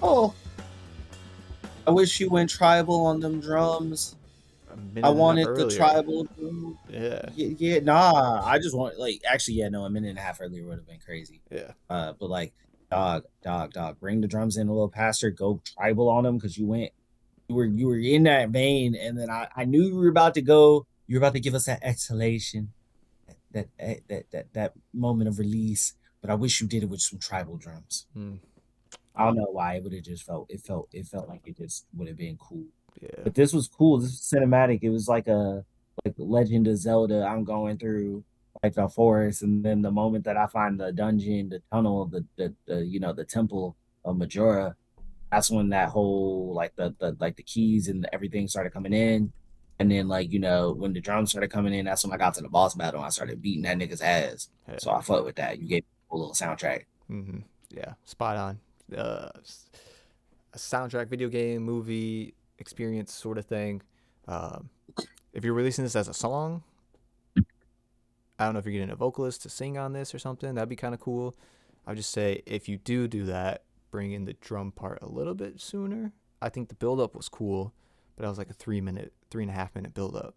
Oh, I wish you went tribal on them drums.
A minute
I
and a half
wanted the
earlier.
tribal drum.
Yeah.
Yeah, nah. I just want actually, yeah, no, a minute and a half earlier would have been crazy.
Yeah.
But like, dog, bring the drums in a little faster. Go tribal on them because you were in that vein, and then I knew you were about to go. You were about to give us that exhalation, that moment of release. But I wish you did it with some tribal drums.
Hmm.
I don't know why it would have just felt like it just would have been cool.
Yeah.
But this was cool. This was cinematic. It was like Legend of Zelda. I'm going through like the forest, and then the moment that I find the dungeon, the tunnel, the temple of Majora, that's when that whole the keys and everything started coming in. And then when the drums started coming in, that's when I got to the boss battle and I started beating that nigga's ass.
Yeah.
So I fucked with that. You gave me a little soundtrack.
Mm-hmm. Yeah, spot on. A soundtrack, video game, movie experience sort of thing. If you're releasing this as a song, I don't know if you're getting a vocalist to sing on this or something. That'd be kind of cool. I would just say if you do that, bring in the drum part a little bit sooner. I think the build up was cool, but I was like a 3.5 minute build up.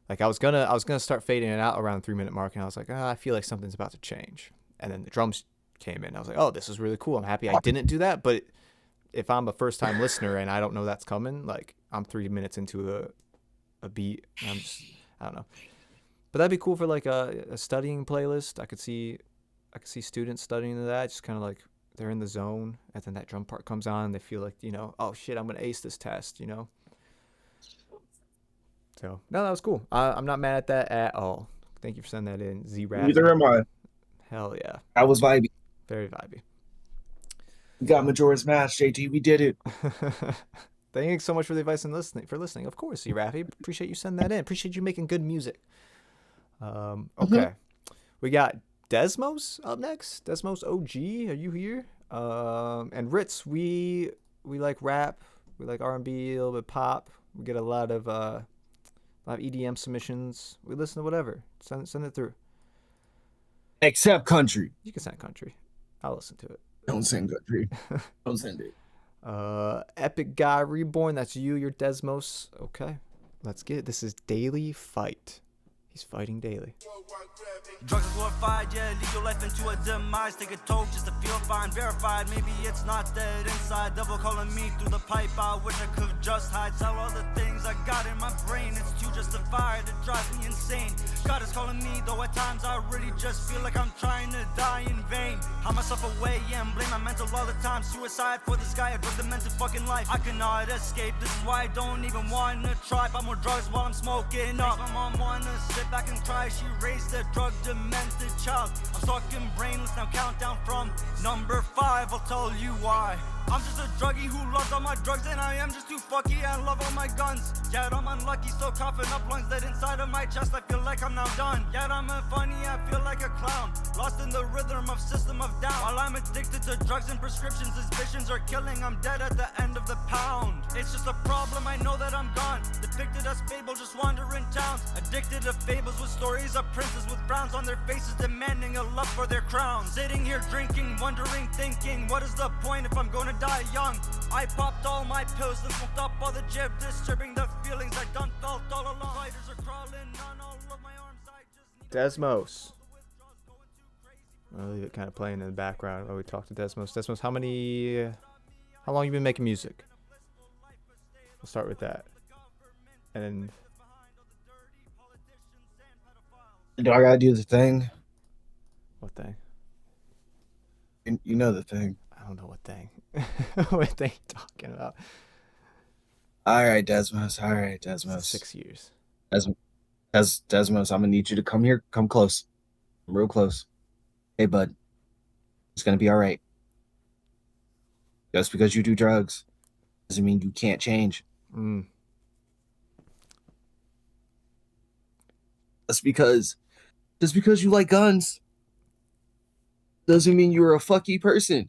Like I was gonna start fading it out around the 3 minute mark, and I was like, I feel like something's about to change. And then the drums came in. I was like, oh, this is really cool. I'm happy I didn't do that. But if I'm a first time listener and I don't know that's coming, like I'm 3 minutes into a beat, and I don't know. But that'd be cool for like a studying playlist. I could see students studying to that, just kind of like they're in the zone, and then that drum part comes on, and they feel like, oh shit, I'm gonna ace this test, So no, that was cool. I'm not mad at that at all. Thank you for sending that in, Z-Rap.
Neither am I.
Hell yeah.
I was vibey.
Very vibey.
We got Majora's Mask, JT. We did it.
Thanks so much for the advice and listening. Of course, Z-Raffy. Appreciate you sending that in. Appreciate you making good music. Okay. We got Desmos up next. Desmos OG, are you here? And Ritz, we like rap. We like R&B, a little bit pop. We get a lot of EDM submissions. We listen to whatever. Send it through.
Except country.
You can send country. I'll listen to it.
Don't send country. Don't send it.
Epic Guy Reborn. That's you. You're Desmos. Okay. Let's get it. This is Daily Fight. He's fighting daily.
Drugs are glorified, yeah, lead your life into a demise. Take a toke just to feel fine, verified. Maybe it's not dead inside. Devil calling me through the pipe. I wish I could just hide. Tell all the things I got in my brain. It's too justified, it drives me insane. God is calling me, though at times I really just feel like I'm trying to die in vain. Hide myself away, yeah, and blame my mental all the time. Suicide for this guy, I drug demented fucking life. I cannot escape, this is why I don't even wanna try. Buy more drugs while I'm smoking up. My mom wanna sit back and cry. She raised a drug demented child. I'm stuck in brainless now, countdown from number 5. I'll tell you why. I'm just a druggie who loves all my drugs, and I am just too fucky and love all my guns. Yet I'm unlucky, so coughing up lungs that inside of my chest I feel like I'm now done. Yet I'm a funny, I feel like a clown, lost in the rhythm of system of down. While I'm addicted to drugs and prescriptions, these visions are killing. I'm dead at the end of the pound. It's just a problem, I know that I'm gone. Depicted as fable, just wandering towns. Addicted to fables with stories of princes with frowns on their faces, demanding a love for their crown. Sitting here drinking, wondering, thinking, what is the point if I'm gonna die young? I popped all my pills and smoked up all the jib, disturbing the feelings I done felt all along. Spiders are crawling on all of my arms. I just need
Desmos. I'll leave it kind of playing in the background while we talk to Desmos. Desmos, how long you been making music? We'll start with that. And
Do I gotta do the thing?
what thing?
You know the thing.
I don't know what thing. What thing you talking about?
All right, Desmos. All right, Desmos.
6 years.
Desmos, I'm gonna need you to come here. Come close. Real close. Hey, bud. It's gonna be all right. Just because you do drugs doesn't mean you can't change.
Mm.
Just because you like guns doesn't mean you're a fucky person.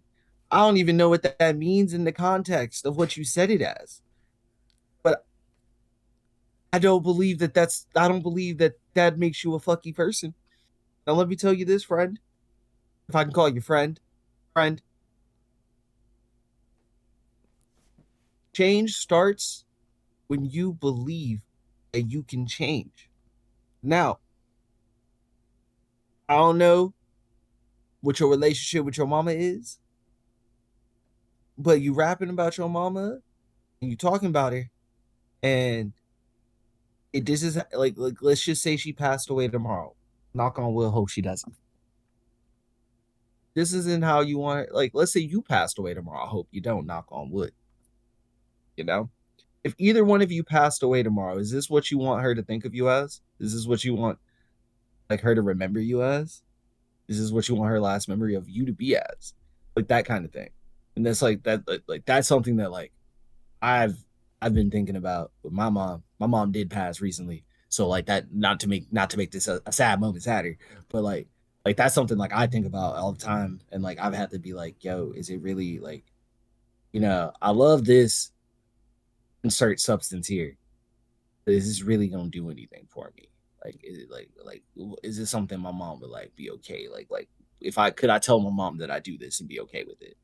I don't even know what that means in the context of what you said it as. But I don't believe that makes you a fucky person. Now let me tell you this, friend. If I can call you friend, change starts when you believe that you can change. Now, I don't know what your relationship with your mama is, but you rapping about your mama and you talking about her, and this is like let's just say she passed away tomorrow. Knock on wood, hope she doesn't. This isn't how you want it. Like, let's say you passed away tomorrow. I hope you don't, knock on wood. You know? If either one of you passed away tomorrow, is this what you want her to think of you as? Is this what you want like her to remember you as? Is this what you want her last memory of you to be as? Like that kind of thing. And that's like that like that's something that like I've been thinking about with my mom. My mom did pass recently. So like that not to make this a sad moment sadder, but like that's something like I think about all the time. And like I've had to be like, yo, is it really like, I love this insert substance here. Is this really gonna do anything for me? Like, is it like is this something my mom would like be okay? Like if I tell my mom that I do this and be okay with it?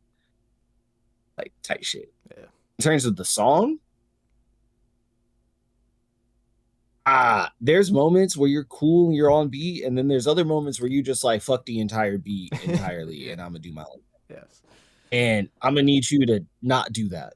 Like type shit.
Yeah.
In terms of the song, there's moments where you're cool and you're on beat, and then there's other moments where you just like fuck the entire beat entirely, and I'm gonna do my own.
Yes.
And I'm gonna need you to not do that.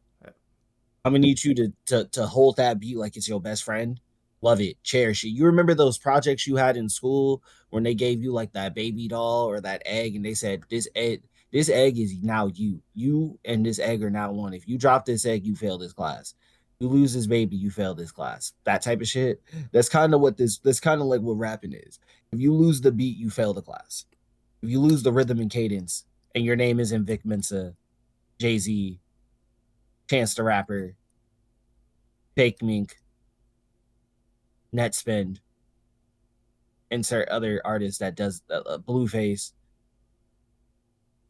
I'm gonna need you to hold that beat like it's your best friend. Love it, cherish it. You remember those projects you had in school when they gave you like that baby doll or that egg, and they said this egg is now you. You and this egg are now one. If you drop this egg, you fail this class. You lose this baby, you fail this class. That type of shit. That's kind of like what rapping is. If you lose the beat, you fail the class. If you lose the rhythm and cadence, and your name isn't Vic Mensa, Jay-Z, Chance the Rapper, Fake Mink, Netspend, insert other artist that does Blueface,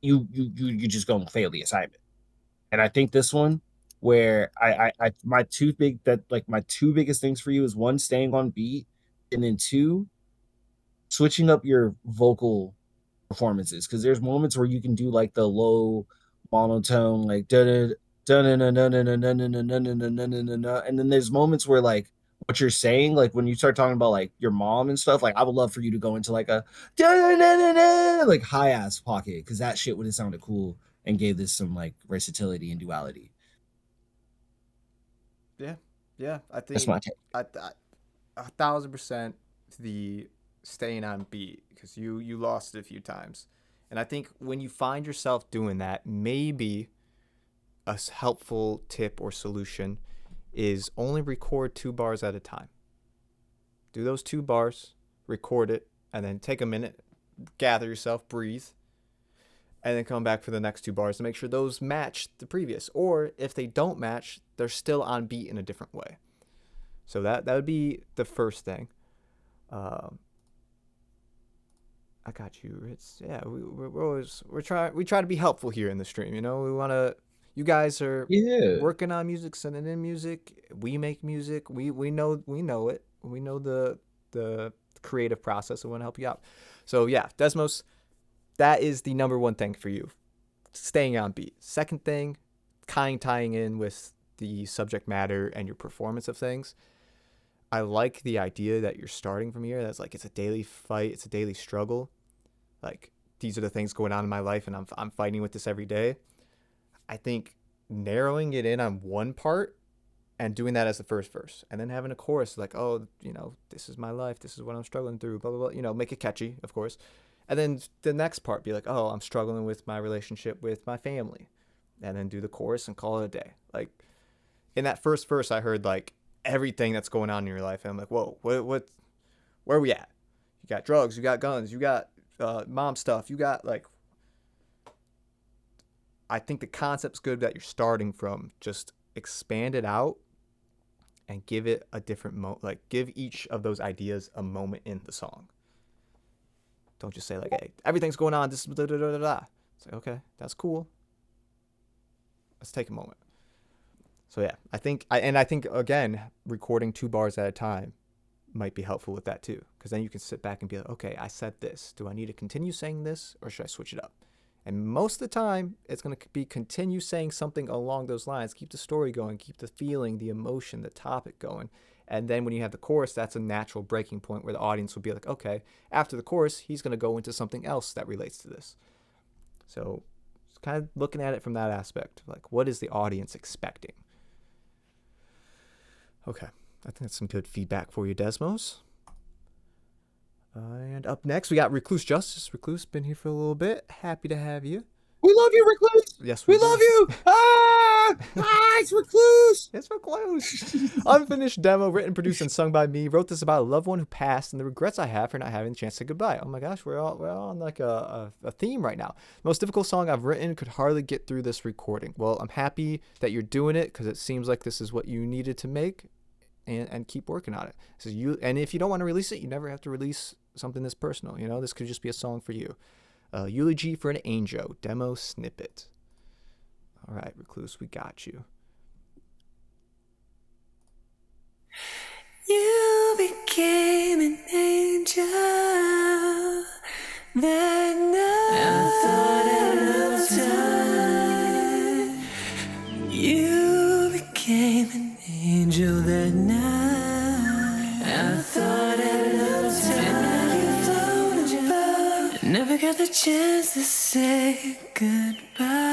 you just gonna fail the assignment. And I think this one, where my two biggest things for you is one, staying on beat, and then two, switching up your vocal performances, because there's moments where you can do like the low monotone, like and then there's moments where like what you're saying, like when you start talking about like your mom and stuff, like I would love for you to go into like a like high ass pocket, because that shit would have sounded cool and gave this some like versatility and duality.
Yeah, I think
That's my take.
1,000% the staying on beat, because you lost it a few times, and I think when you find yourself doing that, maybe a helpful tip or solution is only record 2 bars at a time. Do those 2 bars, record it, and then take a minute, gather yourself, breathe, and then come back for the next 2 bars to make sure those match the previous. Or if they don't match, they're still on beat in a different way. So that would be the first thing. I got you. It's we try to be helpful here in the stream. We want to. You guys are working on music, sending in music. We make music. We know it. We know the creative process. We want to help you out. So yeah, Desmos, that is the number one thing for you, staying on beat. Second thing, kind of tying in with the subject matter and your performance of things. I like the idea that you're starting from here. That's like, it's a daily fight. It's a daily struggle. Like, these are the things going on in my life, and I'm fighting with this every day. I think narrowing it in on one part and doing that as the first verse, and then having a chorus like, oh, this is my life. This is what I'm struggling through, blah, blah, blah. Make it catchy, of course. And then the next part be like, oh, I'm struggling with my relationship with my family. And then do the chorus and call it a day. Like, in that first verse, I heard like everything that's going on in your life. And I'm like, whoa, what, where are we at? You got drugs, you got guns, you got mom stuff, you got like, I think the concept's good that you're starting from. Just expand it out and give it a different give each of those ideas a moment in the song. Don't just say like, hey, everything's going on, this is da da da da da. It's like, okay, that's cool. Let's take a moment. So yeah, I think again, recording 2 bars at a time might be helpful with that too, because then you can sit back and be like, okay, I said this. Do I need to continue saying this, or should I switch it up? And most of the time, it's going to be continue saying something along those lines. Keep the story going, keep the feeling, the emotion, the topic going. And then when you have the chorus, that's a natural breaking point where the audience will be like, okay, after the chorus, he's going to go into something else that relates to this. So it's kind of looking at it from that aspect. Like, what is the audience expecting? Okay, I think that's some good feedback for you, Desmos. And up next, we got Recluse Justice. Recluse, been here for a little bit. Happy to have you.
We love you, Recluse.
Yes,
we
do.
love you. It's Recluse.
It's Recluse. Unfinished demo, written, produced, and sung by me. Wrote this about a loved one who passed and the regrets I have for not having the chance to say goodbye. Oh my gosh, we're all on like a theme right now. Most difficult song I've written, could hardly get through this recording. Well, I'm happy that you're doing it because it seems like this is what you needed to make, and keep working on it. So and if you don't want to release it, you never have to release something this personal. You know, this could just be a song for you. Eulogy for an Angel, demo snippet. All right, Recluse, we got you.
You became an angel that night. I thought at no time. You became an angel that night. I thought at no time. You floated above. Never got the chance to say goodbye.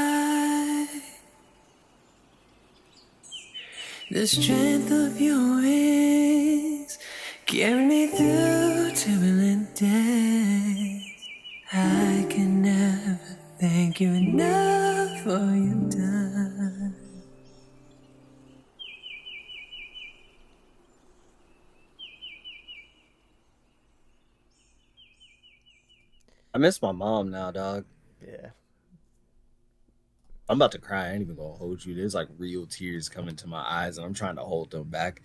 The strength of your wings carry me through turbulent days. I can never thank you enough for all you've done.
I miss my mom now, dog.
Yeah.
I'm about to cry. I ain't even gonna hold you. There's like real tears coming to my eyes, and I'm trying to hold them back.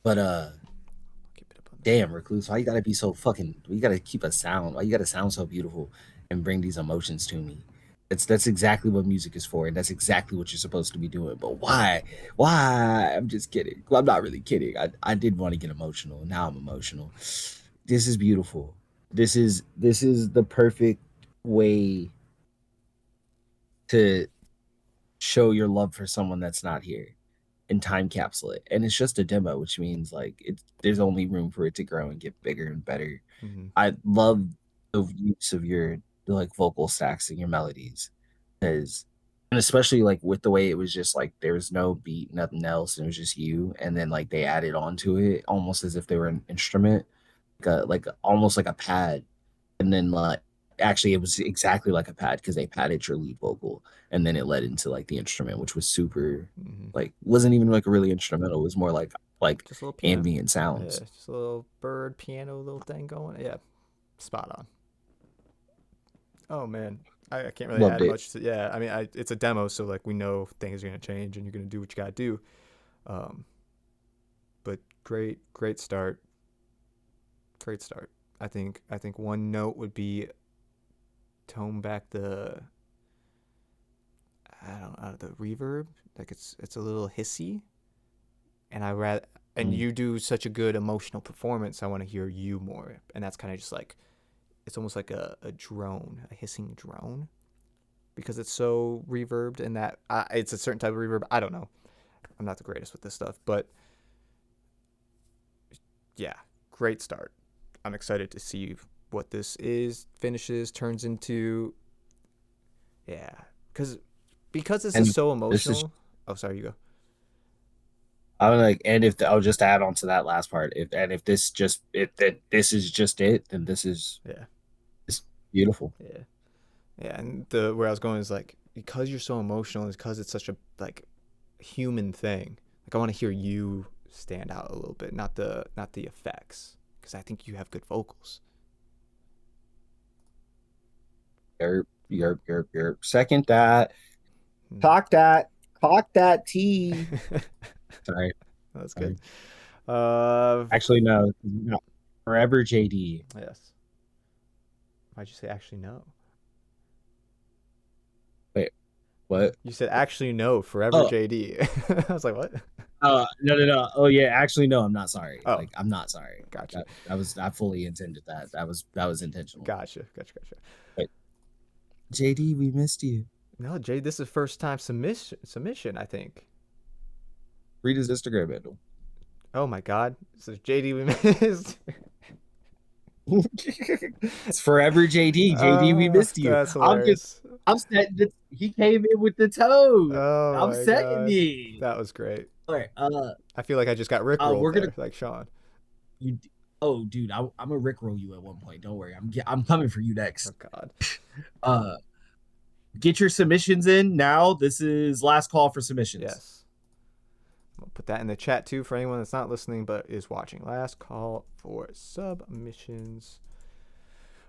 But damn, Recluse, why you gotta be so fucking? You gotta keep a sound. Why you gotta sound so beautiful and bring these emotions to me? That's exactly what music is for, and that's exactly what you're supposed to be doing. But why? Why? I'm just kidding. Well, I'm not really kidding. I did want to get emotional. Now I'm emotional. This is beautiful. This is the perfect way to show your love for someone that's not here and time capsule it. And it's just a demo, which means like there's only room for it to grow and get bigger and better.
Mm-hmm.
I love the use of your like vocal stacks and your melodies, and especially like with the way it was just like there was no beat, nothing else, and it was just you, and then like they added onto it almost as if they were an instrument, like almost like a pad, and then like actually it was exactly like a pad because they padded your lead vocal, and then it led into like the instrument, which was super like wasn't even like a really instrumental. It was more like
just a little piano.
Ambient sounds.
Yeah, just a little bird piano little thing going. Yeah, spot on. Oh man, I can't really add much to. Yeah, I mean, it's a demo, so like we know things are gonna change, and you're gonna do what you gotta do. But great start. Great start. I think one note would be tone back the reverb. Like it's a little hissy, and you do such a good emotional performance. I want to hear you more, and that's kind of just like it's almost like a drone, a hissing drone, because it's so reverbed, and that it's a certain type of reverb. I don't know. I'm not the greatest with this stuff, but yeah, great start. I'm excited to see what this finishes, turns into. Yeah, because this is so emotional. Oh, sorry, you go.
I would like, and if I'll just add on to that last part. If this is just it, then this is it's beautiful.
Yeah, and where I was going is like because you're so emotional, is because it's such a like human thing. Like I want to hear you stand out a little bit, not the effects, because I think you have good vocals.
You're second that. Talk that tea. Sorry.
That's good.
Actually, no. Forever JD.
Yes. Why'd you say actually no?
Wait.
What?
You said actually no, forever
Oh.
JD. I was like, what?
No. Oh yeah, actually no, I'm not sorry.
Oh.
Like I'm not sorry.
Gotcha.
I fully intended that. That was intentional.
Gotcha.
JD, we missed you.
No, Jay, this is first time submission, I think.
Read his Instagram handle.
Oh my God. This is JD we missed.
It's forever JD. JD, we missed you.
That's hilarious.
I'm setting it. He came in with the toe.
Oh
I'm
my
setting
God.
it.
That was great.
All right.
I feel like I just got rickrolled
we're gonna-
there, like Sean.
Oh, dude, I'm gonna rickroll you at one point. Don't worry. I'm coming for you next.
Oh God.
Get your submissions in now. This is last call for submissions.
Yes. I'll put that in the chat too for anyone that's not listening but is watching. Last call for submissions.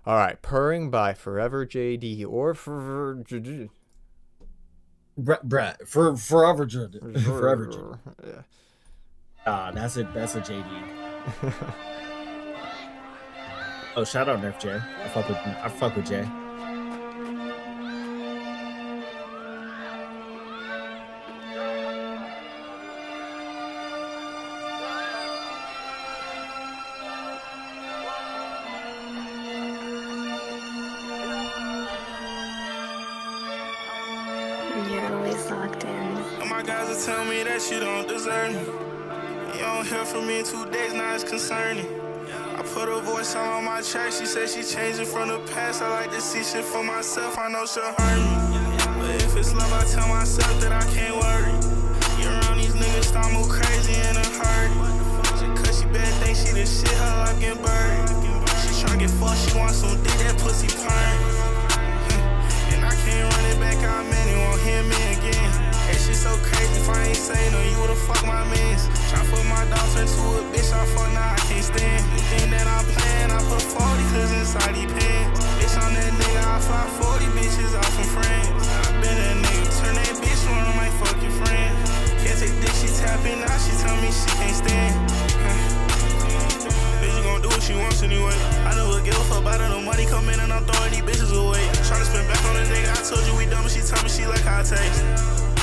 All right, Purring by Forever JD or for
Forever JD. Forever JD.
Yeah.
That's a JD. Oh, shout out Nerf J. I fuck with Jay.
You're always locked in.
All my guys will tell me that you don't deserve me. You don't hear from me in 2 days, now it's concerning. I put a voice on my track, she said she changing from the past. I like to see shit for myself, I know she'll hurt me. But if it's love, I tell myself that I can't worry. You around these niggas, start move crazy in a hurry. Just cause she bad, think she the shit, her life get buried. She tryna get fucked, she want some dick, that pussy purring. And I can't run it back, how many won't hear me again. That shit so crazy, if I ain't say no, you would've fucked my mans. Try put my daughter into a bitch, I fuck, now I can't stand. You think that I'm playing, I put 40 cause inside these pants. Bitch, I'm that nigga, I fly 40 bitches out from France. I been that nigga, turn that bitch one of my fucking friend. Can't take dick, she tapping, now she tell me she can't stand. Bitch, you gon' do what she wants anyway. I never give a fuck about it, no money come in and I'm throwing these bitches away. Tryna spend back on the nigga, I told you we done, but she tell me she like how it tastes.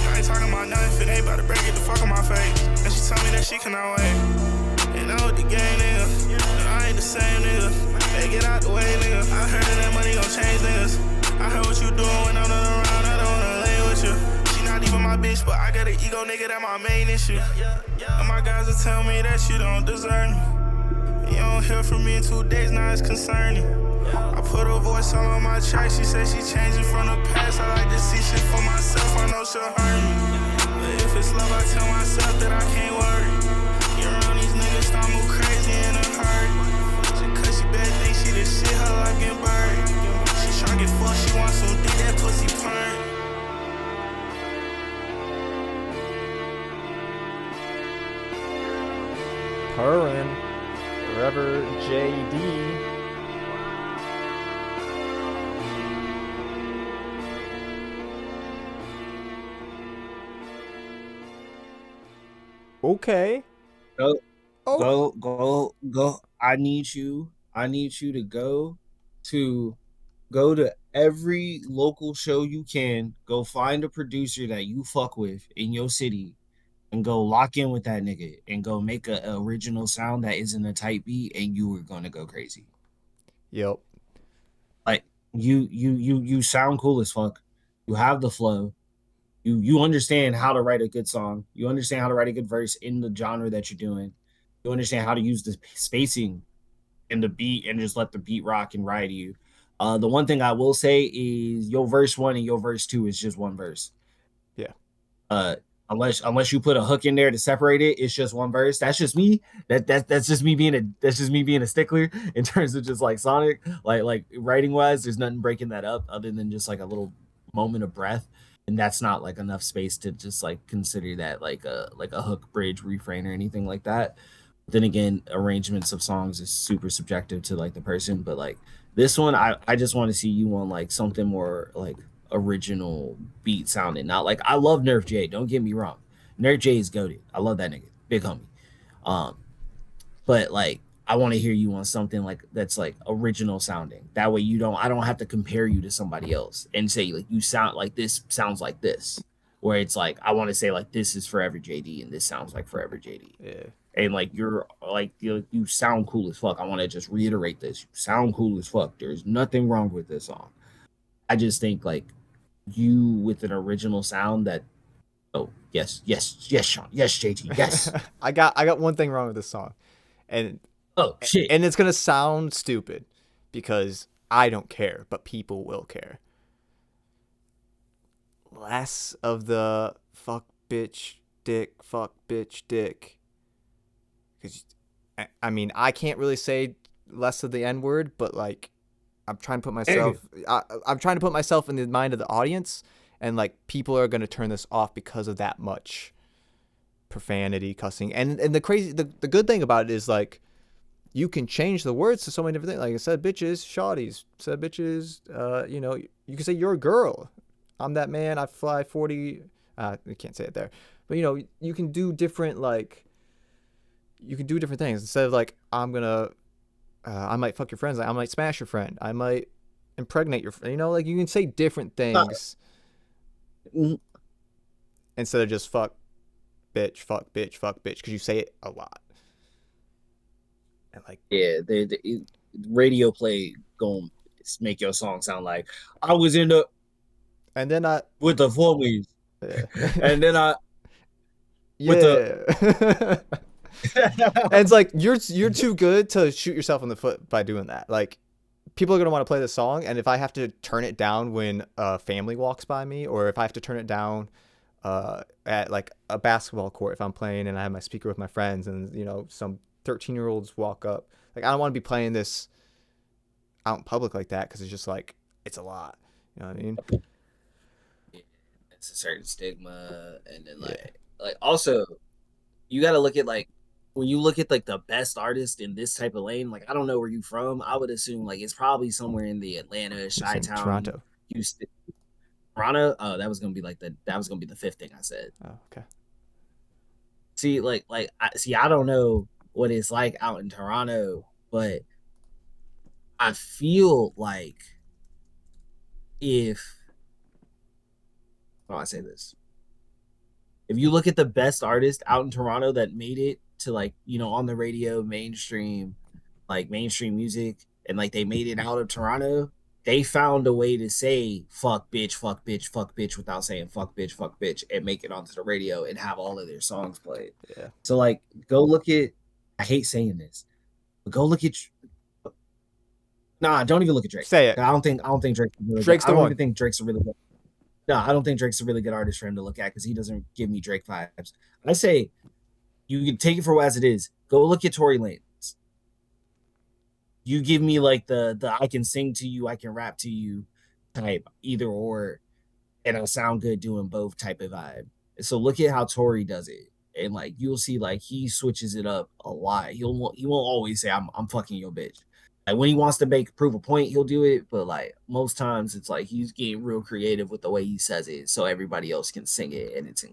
I ain't talking about nothing, if it ain't about to break it, the fuck on my face. And she tell me that she cannot wait. And I know what the game nigga, and I ain't the same nigga. Hey, get out the way, nigga. I heard that money gon' change niggas. I heard what you doing when I'm not around, I don't wanna lay with you. She not even my bitch, but I got an ego, nigga, that my main issue. And my guys will tell me that you don't deserve me. You don't hear from me in 2 days, now it's concerning. I put a voice on my track, she said she changing from the past. I like to see shit for myself, I know she'll hurt me. But if it's love, I tell myself that I can't worry. You around these niggas, start move crazy in a hurry. Just cause she bad, think she the shit, her life get buried. She tryna get fucked, she want some dick, that pussy purring.
Purring. Forever JD. Okay.
Go.
Oh.
Go. I need you to go to every local show you can. Go find a producer that you fuck with in your city and go lock in with that nigga and go make a original sound that isn't a tight beat, and you are gonna go crazy.
Yep.
Like you sound cool as fuck. You have the flow. You understand how to write a good song. You understand how to write a good verse in the genre that you're doing. You understand how to use the spacing and the beat and just let the beat rock and ride you. The one thing I will say is your verse 1 and your verse 2 is just one verse.
Yeah.
Unless you put a hook in there to separate it, it's just one verse. That's just me. That's just me being a stickler in terms of just like sonic, like writing wise. There's nothing breaking that up other than just like a little moment of breath, and that's not like enough space to just like consider that like a hook, bridge, refrain, or anything like that. Then again, arrangements of songs is super subjective to like the person, but like this one, I just want to see you on like something more like original beat sounding. Not like, I love Nerf J, don't get me wrong. Nerf J is goated. I love that nigga, big homie. But like I want to hear you on something like that's like original sounding. That way I don't have to compare you to somebody else and say like you sound like this sounds like this. Where it's like I want to say like this is Forever JD and this sounds like Forever JD.
Yeah.
And like you're like you sound cool as fuck. I want to just reiterate this. You sound cool as fuck. There's nothing wrong with this song. I just think like you with an original sound that yes, Sean. Yes, JT. Yes.
I got one thing wrong with this song. And
oh shit.
And it's gonna sound stupid because I don't care, but people will care. Less of the fuck bitch dick. Because I mean, I can't really say less of the N word, but like I'm trying to put myself I'm trying to put myself in the mind of the audience, and like people are gonna turn this off because of that much profanity, cussing, and the good thing about it is like you can change the words to so many different things. Like I said, bitches, shawties, said bitches, you know, you can say you're a girl. I'm that man, I fly 40, we can't say it there. But, you know, you can do different, like, you can do different things. Instead of, like, I might fuck your friends, like, I might smash your friend. I might impregnate your friend. You know, like, you can say different things. Instead of just fuck, bitch, because you say it a lot. And, like,
yeah, the radio play gonna make your song sound like, I was in the...
And then
with the four ways.
Yeah.
And then
with the and it's like you're too good to shoot yourself in the foot by doing that. Like people are gonna want to play the song, and if I have to turn it down when a family walks by me, or if I have to turn it down at like a basketball court if I'm playing and I have my speaker with my friends, and you know some 13-year-olds walk up, like I don't want to be playing this out in public like that because it's just like it's a lot. You know what I mean?
It's a certain stigma, and then like also you got to look at like when you look at like the best artist in this type of lane. Like I don't know where you from. I would assume like it's probably somewhere in the Atlanta, Chi-Town,
Toronto,
Houston, Toronto. Oh, that was gonna be the fifth thing I said.
Oh, okay.
See, I don't know what it's like out in Toronto, but I feel like how do I say this? If you look at the best artist out in Toronto that made it to like, you know, on the radio, mainstream music, and like they made it out of Toronto, they found a way to say fuck bitch without saying fuck bitch and make it onto the radio and have all of their songs played.
Yeah.
So like go look at, I hate saying this, but go look at don't even look at Drake.
Say it.
I don't think Drake's really
Drake's
good.
the one.
I don't think Drake's a really good. No, I don't think Drake's a really good artist for him to look at because he doesn't give me Drake vibes. I say you can take it for as it is. Go look at Tory Lanez. You give me like the I can sing to you, I can rap to you type, either or, and I'll sound good doing both type of vibe. So look at how Tory does it. And like you'll see like he switches it up a lot. He won't always say I'm fucking your bitch. Like when he wants to prove a point, he'll do it. But like most times, it's like he's getting real creative with the way he says it, so everybody else can sing it, and it's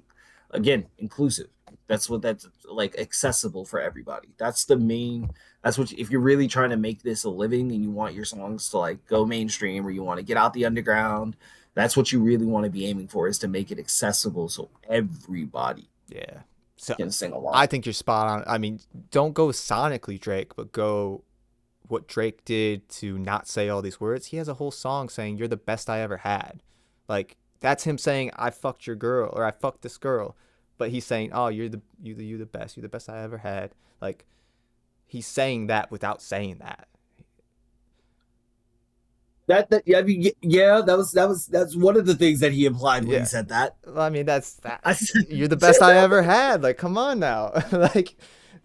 again inclusive. That's like accessible for everybody. That's what if you're really trying to make this a living and you want your songs to like go mainstream or you want to get out the underground, that's what you really want to be aiming for, is to make it accessible so everybody can sing along.
I think you're spot on. I mean, don't go sonically Drake, but go what Drake did to not say all these words. He has a whole song saying you're the best I ever had. Like that's him saying I fucked your girl or I fucked this girl, but he's saying oh you're the best I ever had. Like he's saying that without saying that.
That's one of the things that he implied when he said that.
Well, I mean that's you're the best I ever had. Like come on now. Like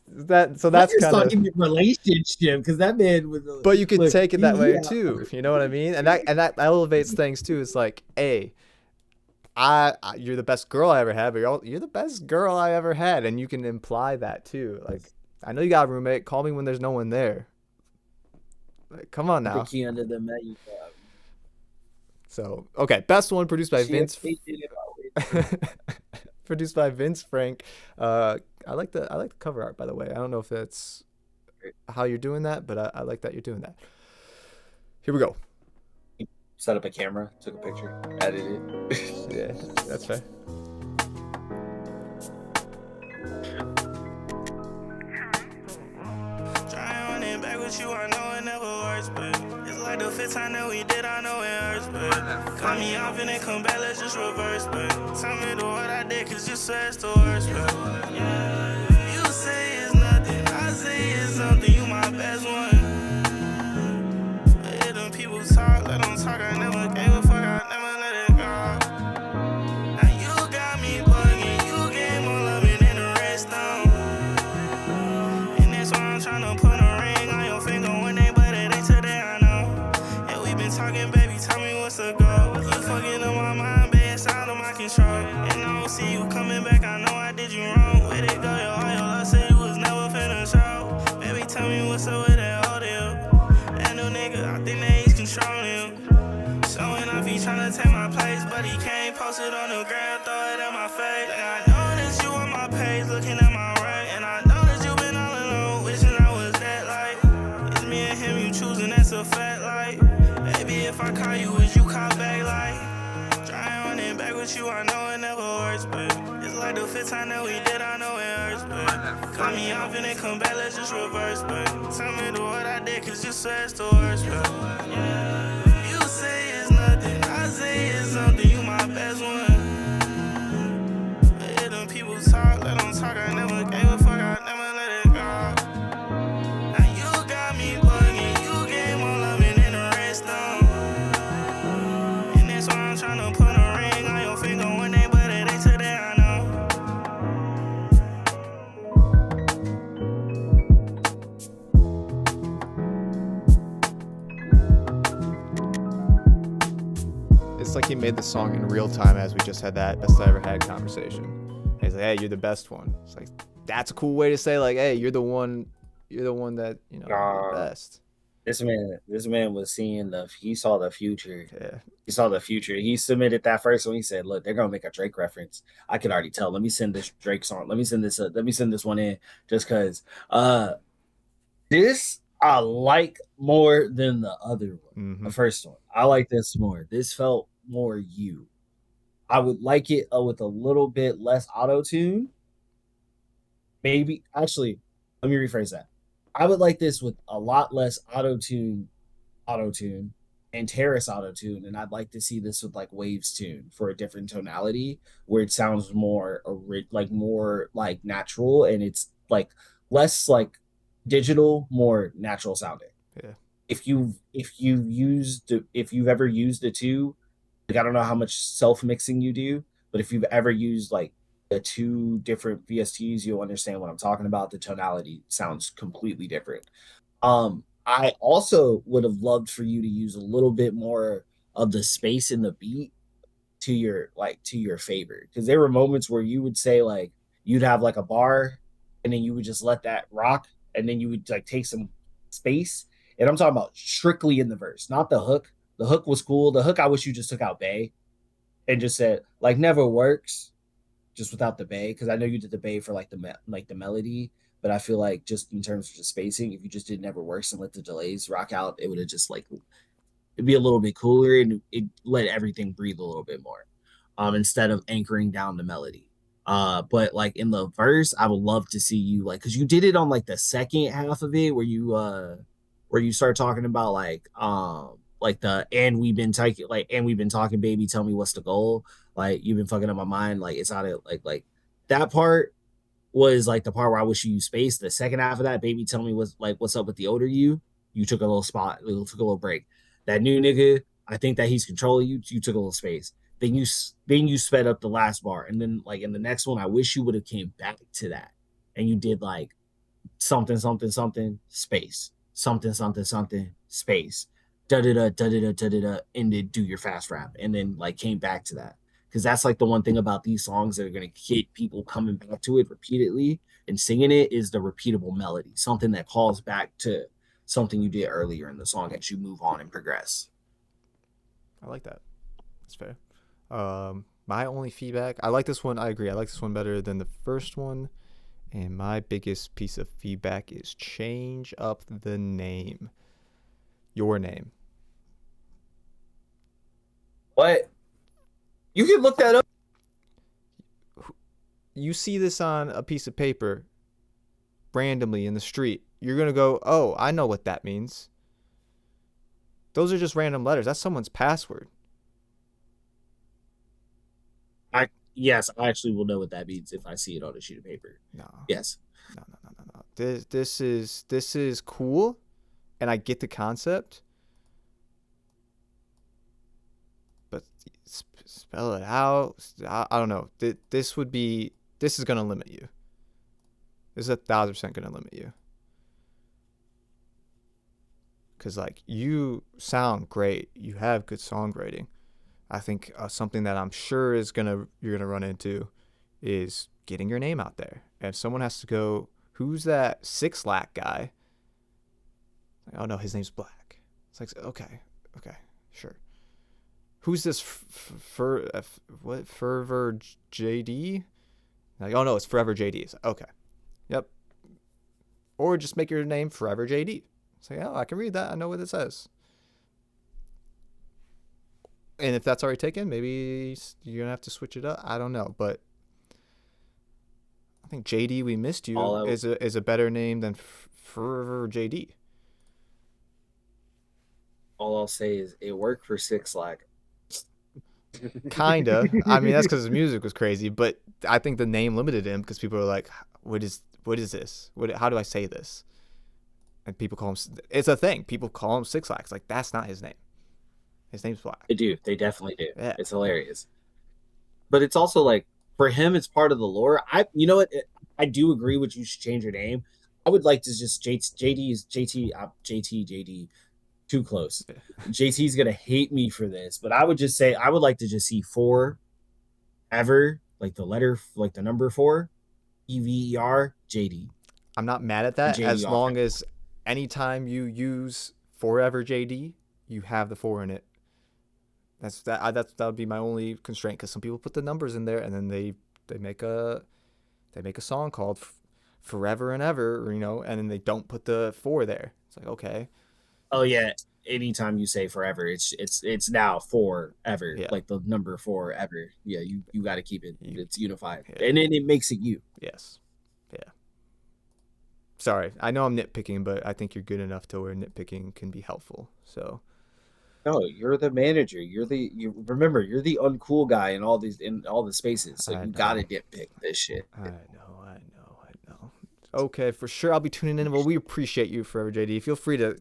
that, so that's kind
of relationship because that man was.
But you can take it that way too. You know what I mean? And that elevates things too. It's like, hey, you're the best girl I ever had, but you're the best girl I ever had, and you can imply that too. Like, I know you got a roommate. Call me when there's no one there. Like, come on now.
The key under the menu.
So okay, best one produced by Vince. Produced by Vince Frank. I like the cover art, by the way. I don't know if it's how you're doing that, but I like that you're doing that. Here we go.
Set up a camera, took a picture, edited it.
Yeah, that's fair.
Trying running back with you, I know it never works, but it's like the fifth time that we did, I know it hurts, but cut me off and then come back, let's just reverse, but tell me the what I did, cause you swear it's the worst, but yeah. You say it's nothing, I say it's something, you my best one. Let them people talk, let them talk, I never gave a fuck, I never let it go. Now you got me bugging, you gave more loving than the rest of 'em. And that's why I'm tryna put a ring on your finger when they butt it ain't today, I know. Yeah, we been talking, baby, tell me what's the goal. You fucking on my mind, babe, it's out of my control. And I don't see you coming back, I know I did you wrong. Where'd it go, all your love said you was never finna show. Baby, tell me what's up with that old deal. That new nigga, I think that he's controlling you. Showing off, he tryna take my place, but he can't post it on the ground, throw it at my face. And I know that you on my page, looking at my right, and I know that you been all alone, wishing I was that light. It's me and him, you choosing, that's a fact, like. Baby, if I call you, would you call back, like? Trying running back with you, I know it never works, but it's like the fifth time that we did, I know it hurts, but cut me off and then come back, let's just reverse, but tell me the what I did, cause you swear it's the worst, but yeah. You say it's nothing, I say it's something, you my best one. Let them people talk, let them talk, I never gave a fuck, I never let it go. Now you got me bugging, you gave more loving than the rest of 'em. And that's why I'm tryna put a ring on your finger when they butt it ain't today, I know.
It's like he made the song in real time as we just had that best I ever had conversation. And he's like, hey, you're the best one. It's like, that's a cool way to say, like, hey, you're the one that, you know, you're the best.
This man was seeing he saw the future.
Yeah.
He saw the future. He submitted that first one. He said, look, they're gonna make a Drake reference. I could already tell. Let me send this Drake song. Let me send this one in just cause this I like more than the other one. The first one. I like this more. This felt more you. I would like it with a little bit less auto-tune. Maybe actually, let me rephrase that. I would like this with a lot less auto-tune, and Terrace auto-tune, and I'd like to see this with like Waves tune for a different tonality where it sounds more more like natural and it's like less like digital, more natural sounding.
Yeah.
If you've ever used the two, like I don't know how much self-mixing you do, but if you've ever used like the two different VSTs, you'll understand what I'm talking about. The tonality sounds completely different. I also would have loved for you to use a little bit more of the space in the beat to your favor, because there were moments where you would say like you'd have like a bar and then you would just let that rock and then you would like take some space, and I'm talking about strictly in the verse, not the hook. The hook was cool. The hook I wish you just took out Bay and just said like never works just without the Bay, because I know you did the Bay for like the melody, but I feel like just in terms of the spacing, if you just did never works and let the delays rock out, it would have just like it'd be a little bit cooler and it let everything breathe a little bit more, instead of anchoring down the melody. But like in the verse, I would love to see you like, because you did it on like the second half of it where you start talking about like the and we've been talking baby, tell me what's the goal, like you've been fucking up my mind, like it's out of like that part was like the part where I wish you used space. The second half of that, baby, tell me what's up with the older you took a little spot, took a little break. That new nigga, I think that he's controlling you took a little space. Then you sped up the last bar, and then like in the next one, I wish you would have came back to that and you did like something space, something space, da da da da da da da, and then do your fast rap, and then like came back to that, because that's like the one thing about these songs that are gonna get people coming back to it repeatedly and singing it is the repeatable melody, something that calls back to something you did earlier in the song as you move on and progress.
I like that. That's fair. My only feedback, I like this one. I agree. I like this one better than the first one. And my biggest piece of feedback is change up the name. Your name.
What? You can look that up.
You see this on a piece of paper randomly in the street. You're going to go, oh, I know what that means. Those are just random letters. That's someone's password.
Yes, I actually will know what that means if I see it on a sheet of paper.
No.
Yes.
No. This is cool, and I get the concept. But spell it out. I don't know. This is gonna limit you. This is 1,000% gonna limit you. Cause like you sound great. You have good songwriting. I think something that I'm sure you're gonna run into is getting your name out there. And if someone has to go, who's that 6LACK guy? Like, oh no, his name's Black. It's like, okay, sure. Who's this Fervor JD? Like, oh no, it's Forever JD. It's like, okay, yep. Or just make your name Forever JD. It's like, oh, I can read that. I know what it says. And if that's already taken, maybe you're going to have to switch it up. I don't know. But I think JD We Missed You is a better name than Forever JD.
All I'll say is it worked for 6LACK.
Kinda. I mean, that's because his music was crazy. But I think the name limited him because people are like, what is this? How do I say this? And people call him, it's a thing. People call him 6LACK. It's like, that's not his name. His name's Black.
They do. They definitely do.
Yeah.
It's hilarious. But it's also like, for him, it's part of the lore. You know what? I do agree with you should change your name. I would like to just JT, too close. JT's going to hate me for this, but I would just say, I would like to just see Forever, like the letter, like the number 4, EVER, JD.
I'm not mad at that
JD
as long as anytime you use Forever JD, you have the 4 in it. That would be my only constraint because some people put the numbers in there and then they make a song called Forever and Ever, you know, and then they don't put the 4 there. It's like, okay.
Oh yeah, anytime you say forever, it's now forever,
Yeah.
like the number 4 ever. Yeah, you got to keep it. It's unified,
Yeah.
and then it makes it you.
Yes. Yeah. Sorry, I know I'm nitpicking, but I think you're good enough to where nitpicking can be helpful. So.
No, you're the manager. You're the the uncool guy in all the spaces. So
I
you
know.
gotta nitpick this shit.
I know. Okay, for sure. I'll be tuning in. Well, we appreciate you, Forever JD. Feel free to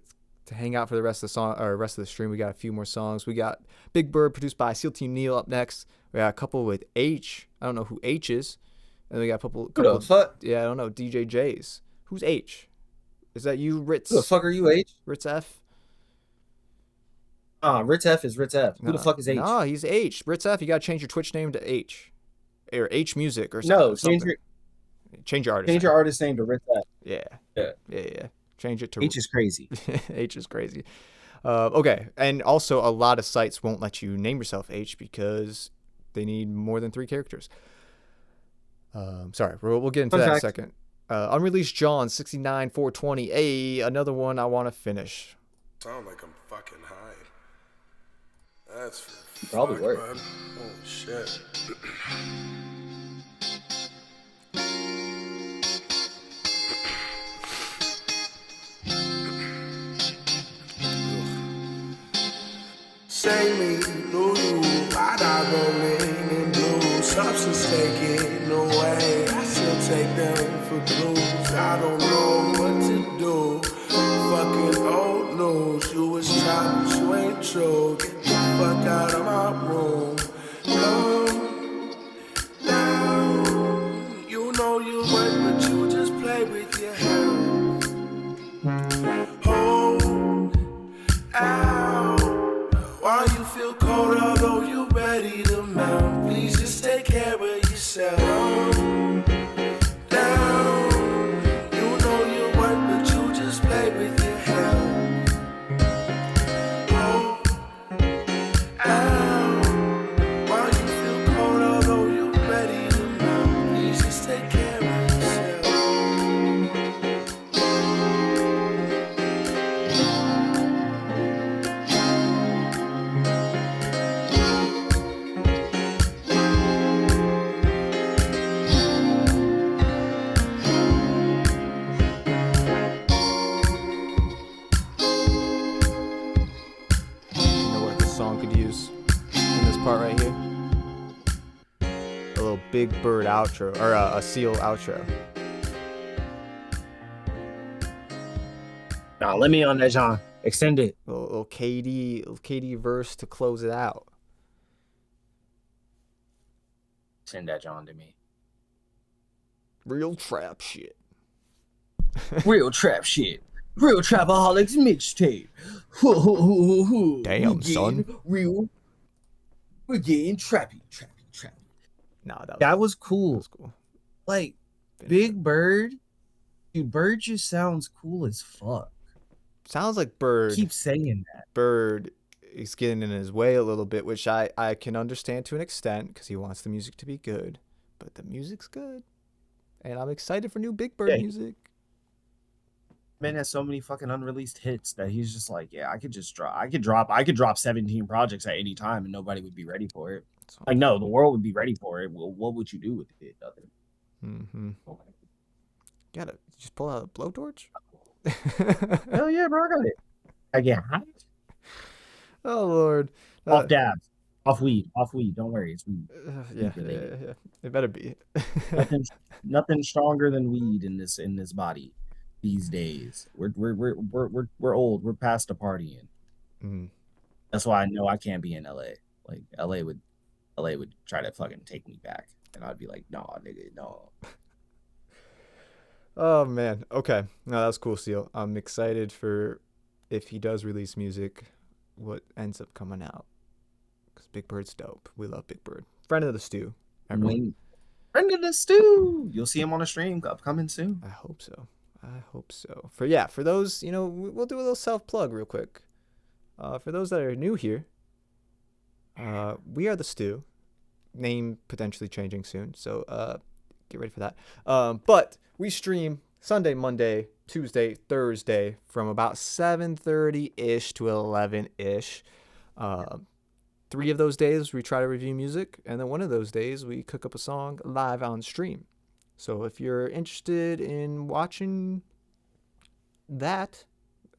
hang out for the rest of the song or rest of the stream. We got a few more songs. We got Big Bird produced by SEAL Team Neil up next. We got a couple with H. I don't know who H is. And we got a couple.
Who the fuck?
Yeah, I don't know. DJ J's. Who's H? Is that you, Ritz?
Who the fuck are you, H?
Ritz F?
Ritz F is Ritz F. Who the fuck is H?
No, he's H. Ritz F. You gotta change your Twitch name to H, or H Music or something.
No,
change your artist.
Change your artist name to Ritz F.
Yeah. Change it to
H is crazy.
H is crazy. Okay, and also a lot of sites won't let you name yourself H because they need more than 3 characters. Sorry, we'll get into that in a second. Unreleased John 69420. Another one I want to finish.
Sound like I'm fucking high. That's
You probably were.
man. Oh shit. Say me, know you, I die rolling in blue. Substance taking away, I still take them for blues. I don't know what to do. Fucking old news, you was trying, but you ain't true. Get the fuck out of my room. Come down. You know you work, but you just play with your health. Hold out. Why you feel cold, although you ready to melt? Please just take care of yourself. Down. You know you work, but you just play with your health. Hold out. Why you feel cold, although you ready to melt? Please just take care of yourself.
song could use in this part right here. A little Big Bird outro, or a Seal outro.
Nah, let me on that, John. Extend it.
Little Katie verse to close it out.
Send that, John, to me.
Real trap shit.
Real trap shit. Real Trapaholics mixtape.
Damn, son.
We're getting trappy.
Nah,
that was cool.
That was cool.
Like, Big Bird, dude, Bird just sounds cool as fuck.
Sounds like Bird.
Keep saying that.
Bird is getting in his way a little bit, which I can understand to an extent because he wants the music to be good. But the music's good. And I'm excited for new Big Bird music.
Man has so many fucking unreleased hits that he's just like, yeah, I could drop 17 projects at any time and nobody would be ready for it. Like, no, the world would be ready for it. Well, what would you do with it?
Mm-hmm. Gotta just pull out a blowtorch?
Hell yeah, bro, I got it. I get high.
Oh, Lord.
Off dabs. Off weed. Don't worry, it's weed.
Yeah. It better be.
nothing stronger than weed in this body these days. We're old. We're past the partying.
Mm.
That's why I know I can't be in LA. Like LA would try to fucking take me back, and I'd be like, nah, nigga, no.
Oh man. Okay. No, that was cool, Seal. I'm excited for if he does release music, what ends up coming out. Because Big Bird's dope. We love Big Bird. Friend of the stew.
Friend of the stew. You'll see him on a stream upcoming soon.
I hope so. For those, we'll do a little self-plug real quick. For those that are new here, we are the stew. Name potentially changing soon, so get ready for that. But we stream Sunday, Monday, Tuesday, Thursday from about 7:30-ish to 11-ish. 3 of those days we try to review music, and then one of those days we cook up a song live on stream. So if you're interested in watching that,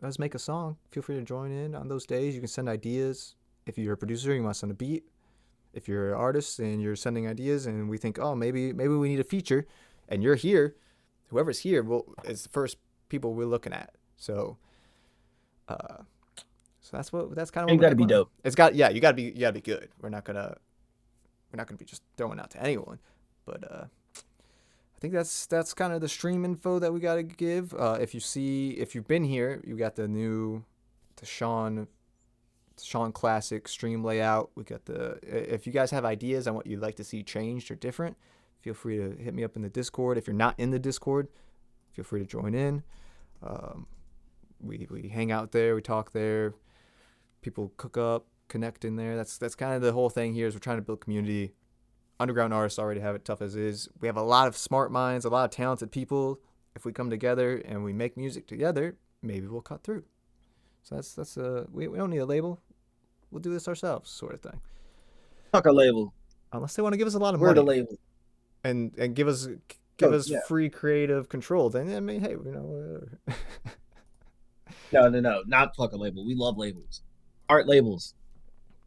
us make a song, feel free to join in on those days. You can send ideas. If you're a producer, you want to send a beat. If you're an artist and you're sending ideas and we think, oh, maybe we need a feature, and you're here, whoever's here is the first people we're looking at. So that's kind of.
You got to be dope.
You gotta be good. We're not gonna be just throwing out to anyone, but I think that's kind of the stream info that we gotta give. If you've been here, you got the Sean Classic stream layout. We got if you guys have ideas on what you'd like to see changed or different, feel free to hit me up in the Discord. If you're not in the Discord, feel free to join in. We hang out there, we talk there. People cook up, connect in there. That's kind of the whole thing here. Is we're trying to build community. Underground artists already have it tough as is. We have a lot of smart minds, a lot of talented people. If we come together and we make music together, maybe we'll cut through. So that's we don't need a label. We'll do this ourselves, sort of thing.
Fuck a label.
Unless they want to give us a lot of
We're
money.
the label.
And give us free creative control. Then I mean, hey, whatever.
No, not fuck a label. We love labels. Art labels.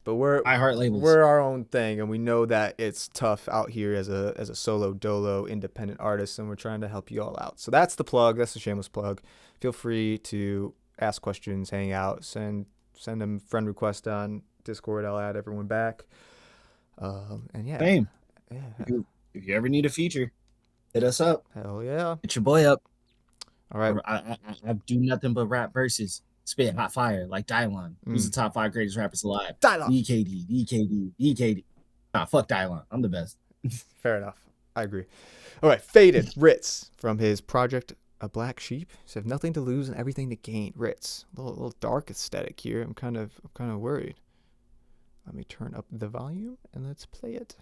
But I
heart labels.
We're our own thing, and we know that it's tough out here as a solo dolo independent artist, and we're trying to help you all out. So that's the plug. That's the shameless plug. Feel free to ask questions, hang out, send them friend request on Discord. I'll add everyone back. And yeah.
Same.
Yeah.
If you ever need a feature, hit us up.
Hell yeah.
Hit your boy up.
All right.
I do nothing but rap verses. Spit hot fire like Dylon. Who's the top 5 greatest rappers alive?
Dylon.
DKD. Nah, fuck Dylon. I'm the best.
Fair enough. I agree. All right. Faded. Ritz from his project A Black Sheep. So have nothing to lose and everything to gain. Ritz. A little dark aesthetic here. I'm kind of worried. Let me turn up the volume and let's play it.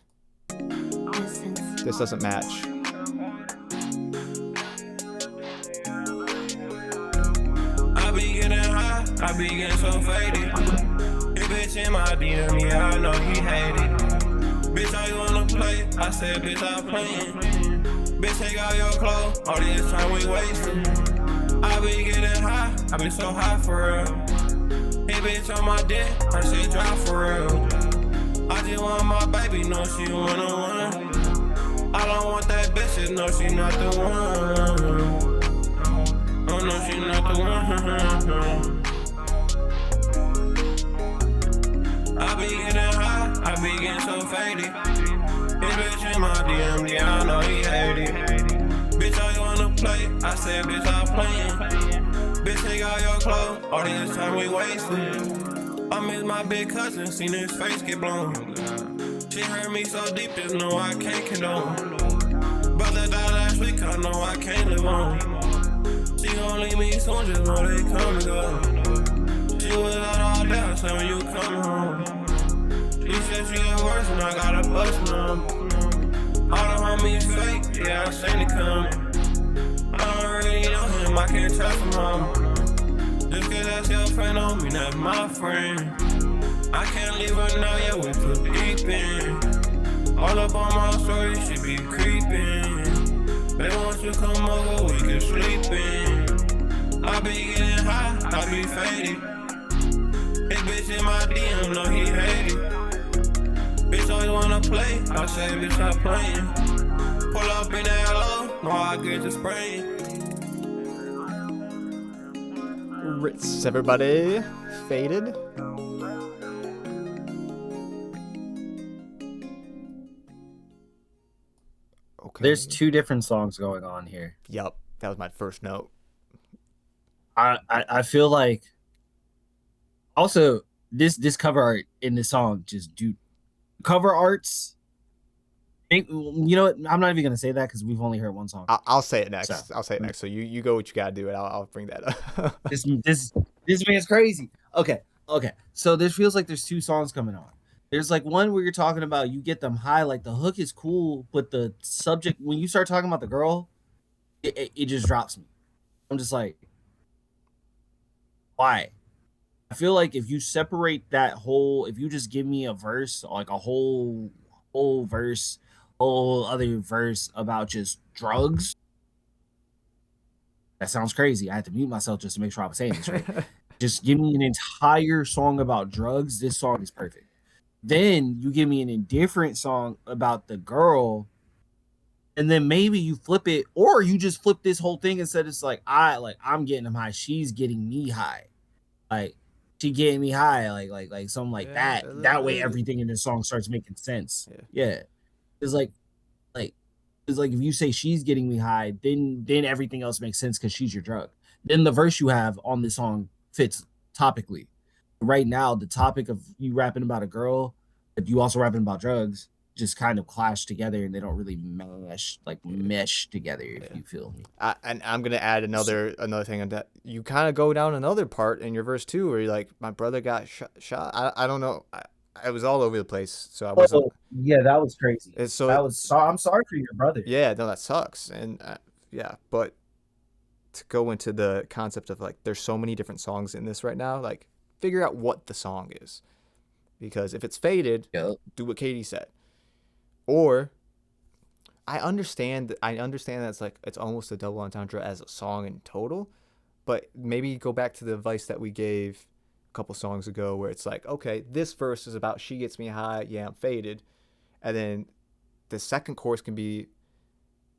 This doesn't match.
I be getting high, I be getting so faded. Your bitch in my DM, yeah, I know he hate it. Bitch, how you wanna play? I said, bitch, I'm playing. Bitch, take out your clothes, all this time we wasting. I be getting high, I be so high for real. He Hit bitch on my dick, her shit drop for real. I just want my baby, know she one-on-one. I don't want that bitch, just know she not the one. Oh no, she not the one. I be getting high, I be getting so faded. His bitch in my DM, yeah, I know he hate it. Bitch, all you wanna play? I said, bitch, I'm playing. Bitch, take all your clothes, all this time we wasted. I miss my big cousin, seen his face get blown. She hurt me so deep, just know I can't condone. Brother died last week, I know I can't live on. She gon' leave me soon, just know they come and go. She was out all day, so when you come home. She said she at work and I got a bus number. All the homies fake, yeah, I seen it coming. I don't really know him, I can't trust him, mama. Just cause that's your friend on me, that's my friend. I can't leave her now, yeah, we too deep in. All up on my story, she be creeping. Baby, once you come over, we can sleep in. I be getting high, I be faded. Hey, bitch in my DM, know he hate it. Bitch always wanna play, I say, bitch, stop playing. Pull up in that low, know I get to spraying.
Ritz, everybody. Faded. Okay.
There's two different songs going on here.
Yup, that was my first note.
I feel like also this cover art in this song, just dude, cover arts. You know what? I'm not even gonna say that because we've only heard one song.
I'll say it next.
So,
I'll say it next. So you go what you gotta do, and I'll bring that up.
this man's crazy. Okay. So there feels like there's two songs coming on. There's like one where you're talking about you get them high, like the hook is cool, but the subject when you start talking about the girl, it just drops me. I'm just like, why? I feel like if you separate that whole, if you just give me a verse, like a whole verse, whole other verse about just drugs, that sounds crazy. I had to mute myself just to make sure I was saying this right. Just give me an entire song about drugs. This song is perfect. Then you give me an indifferent song about the girl, and then maybe you flip it, or you just flip this whole thing and said it's like I'm getting him high, she's getting me high, like she getting me high, like something like that. That way, everything in this song starts making sense. Yeah. It's like if you say she's getting me high, then everything else makes sense because she's your drug. Then the verse you have on this song fits topically. Right now, the topic of you rapping about a girl, but you also rapping about drugs, just kind of clash together, and they don't really mesh together. If you feel me.
And I'm gonna add another thing on that. You kind of go down another part in your verse too, where you're like, my brother got shot. I don't know. I was all over the place, so I wasn't.
Oh, yeah, that was crazy. I'm sorry for your brother.
Yeah, no, that sucks, and yeah, but to go into the concept of like, there's so many different songs in this right now, like. Figure out what the song is, because if it's faded, do what Katie said. Or I understand that it's like it's almost a double entendre as a song in total, but maybe go back to the advice that we gave a couple songs ago, where it's like, okay, this verse is about she gets me high, yeah, I'm faded, and then the second chorus can be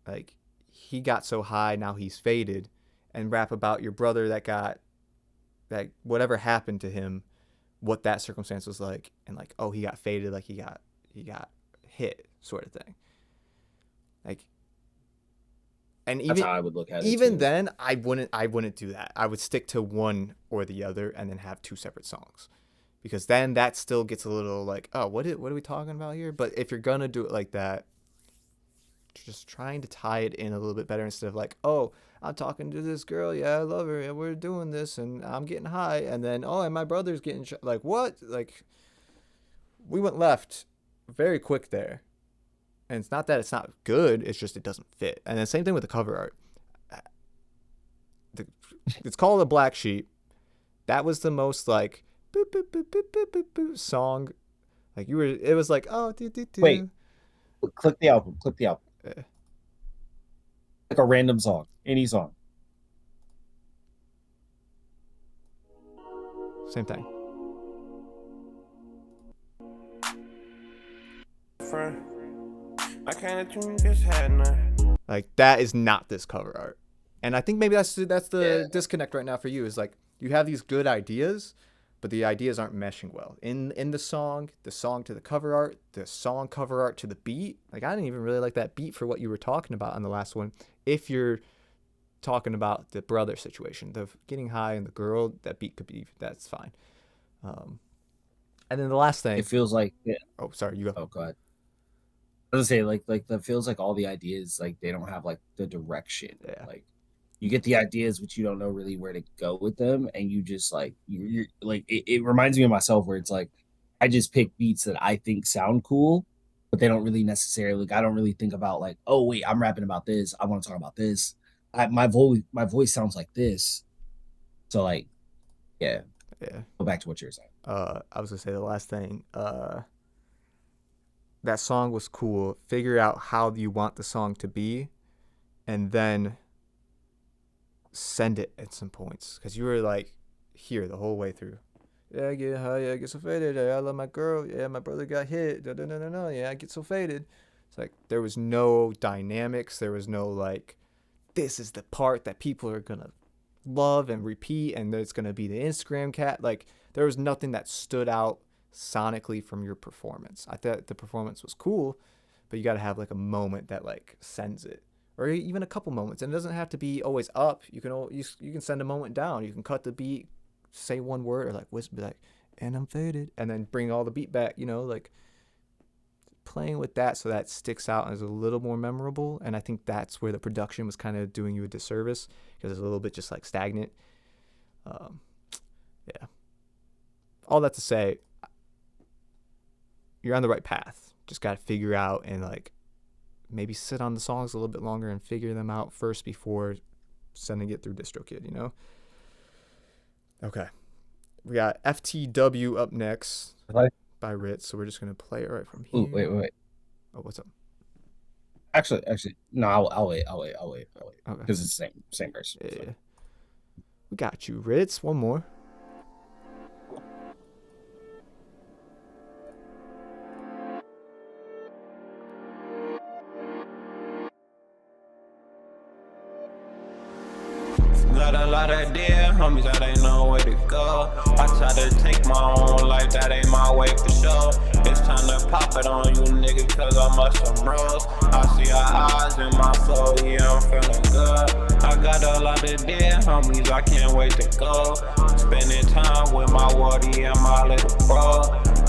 like he got so high, now he's faded, and rap about your brother that whatever happened to him, what that circumstance was like, and like, oh, he got faded, like he got hit, sort of thing. Like, and
That's how I would look at it.
Even then, I wouldn't do that. I would stick to one or the other, and then have two separate songs, because then that still gets a little like, oh, what are we talking about here? But if you're gonna do it like that, just trying to tie it in a little bit better instead of like, oh, I'm talking to this girl, yeah, I love her, and we're doing this, and I'm getting high, and then, oh, and my brother's getting shot. Like, what? Like, we went left very quick there. And it's not that it's not good, it's just it doesn't fit. And then same thing with the cover art. It's called A Black Sheep. That was the most, like, boop, boop, boop, boop, boop, boop, boop song. Like, it was like, oh, do, do, do.
Wait, click the album. Like a random song. Any song.
Same thing.
friend. I can't let you just had none.
Like that is not this cover art. And I think maybe that's the disconnect right now for you is like you have these good ideas, but the ideas aren't meshing well. In the song to the cover art, the song cover art to the beat. Like I didn't even really like that beat for what you were talking about on the last one. If you're talking about the brother situation, the getting high and the girl, that beat could be, that's fine. And then the last thing,
It feels like
oh sorry, you go.
oh god. I was gonna say like that feels like all the ideas like they don't have like the direction.
Yeah.
Like you get the ideas but you don't know really where to go with them, and you just like you're like it reminds me of myself where it's like I just pick beats that I think sound cool, but they don't really necessarily like I don't really think about like, oh wait, I'm rapping about this, I want to talk about this. My voice sounds like this. So like yeah. Go back to what you were saying.
I was gonna say the last thing, that song was cool. Figure out how you want the song to be and then send it at some points, because you were like here the whole way through. Yeah, I get high, yeah, I get so faded. Yeah, I love my girl. Yeah, my brother got hit. No. Yeah, I get so faded. It's like there was no dynamics. There was no like, this is the part that people are gonna love and repeat, and it's gonna be the Instagram cat. Like there was nothing that stood out sonically from your performance. I thought the performance was cool, but you got to have like a moment that like sends it, or even a couple moments. And it doesn't have to be always up. You can send a moment down. You can cut the beat, say one word, or like whisper like, and I'm faded, and then bring all the beat back. You know, like playing with that so that sticks out and is a little more memorable. And I think that's where the production was kind of doing you a disservice, because it's a little bit just like stagnant. Yeah. All that to say, you're on the right path. Just got to figure out and like maybe sit on the songs a little bit longer and figure them out first before sending it through DistroKid, you know? Okay. We got FTW up next by Ritz, so we're just going to play it right from here.
Ooh, wait.
Oh, what's up?
Actually, no, I'll wait. Okay. Because it's the same person.
Yeah. We got you, Ritz. One more.
Got a lot of dear homies that ain't know where to go. I try to take my own life, that ain't my way for sure. It's time to pop it on you niggas, cause I'm up some bros. I see your eyes in my soul, yeah, I'm feeling good. I got a lot of dear homies, I can't wait to go. Spending time with my wardy and my little bro.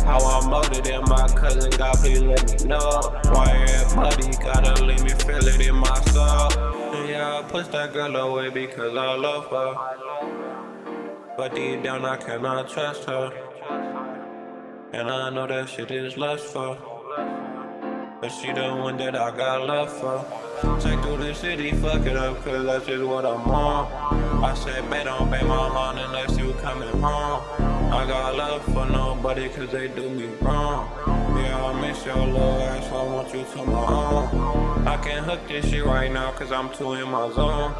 How I'm loaded in my cousin, God please let me know. Why everybody gotta let me feel it in my soul. Yeah, I push that girl away because I love her. But deep down I cannot trust her. And I know that shit is lustful. But she the one that I got love for. Take through the city, fuck it up, cause that's just what I'm on. I said, bet don't pay my line unless you coming home. I got love for nobody cause they do me wrong. Yeah, I miss your little ass, I want you to my own. I can't hook this shit right now cause I'm too in my zone.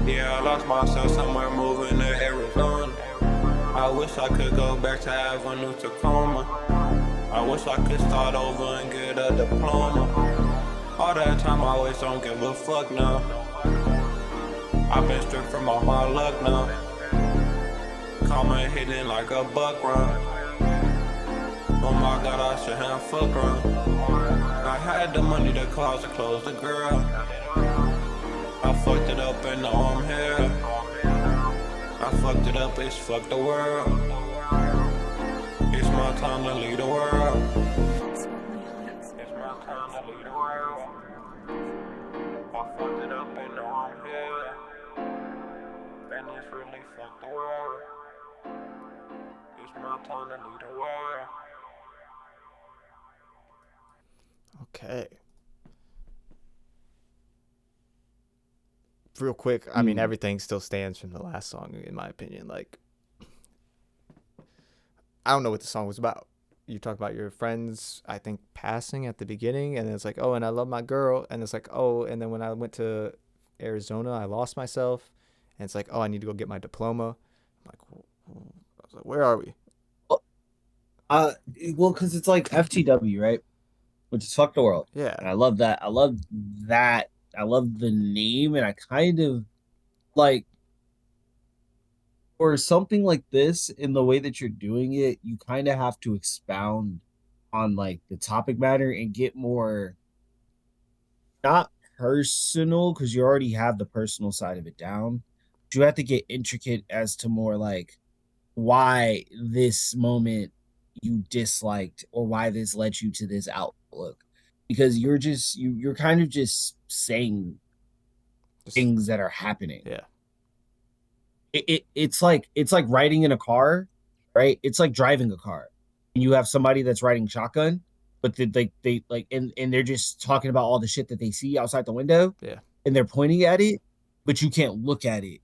Yeah, I lost myself somewhere moving to Arizona. I wish I could go back to Avenue Tacoma. I wish I could start over and get a diploma. All that time I always don't give a fuck now. I've been stripped from all my luck now. Karma hitting like a buck run. Oh my god, I should have fuck run. I had the money to cause the girl. I fucked it up and now I'm here. I fucked it up, it's fuck the world. It's my time to lead the world. It's my time to lead the world. I fucked it up and now I'm here. And it's really fuck the world. It's my time to lead the world.
Okay. Real quick, I mean, everything still stands from the last song, in my opinion. Like, I don't know what the song was about. You talk about your friends, I think, passing at the beginning, and it's like, oh, and I love my girl, and it's like, oh, and then when I went to Arizona, I lost myself, and it's like, oh, I need to go get my diploma. I'm like, I was like, where are we?
Well, because it's like FTW, right? which is Fuck the World.
Yeah.
And I love that. I love that. I love the name, and I kind of like for something like this in the way that you're doing it, you kind of have to expound on like the topic matter and get more not personal because you already have the personal side of it down. But you have to get intricate as to more like why this moment you disliked or why this led you to this outlook because you're kind of just saying things that are happening.
Yeah.
It's like riding in a car, right? It's like driving a car and you have somebody that's riding shotgun, but they like and they're just talking about all the shit that they see outside the window.
Yeah.
And they're pointing at it, but you can't look at it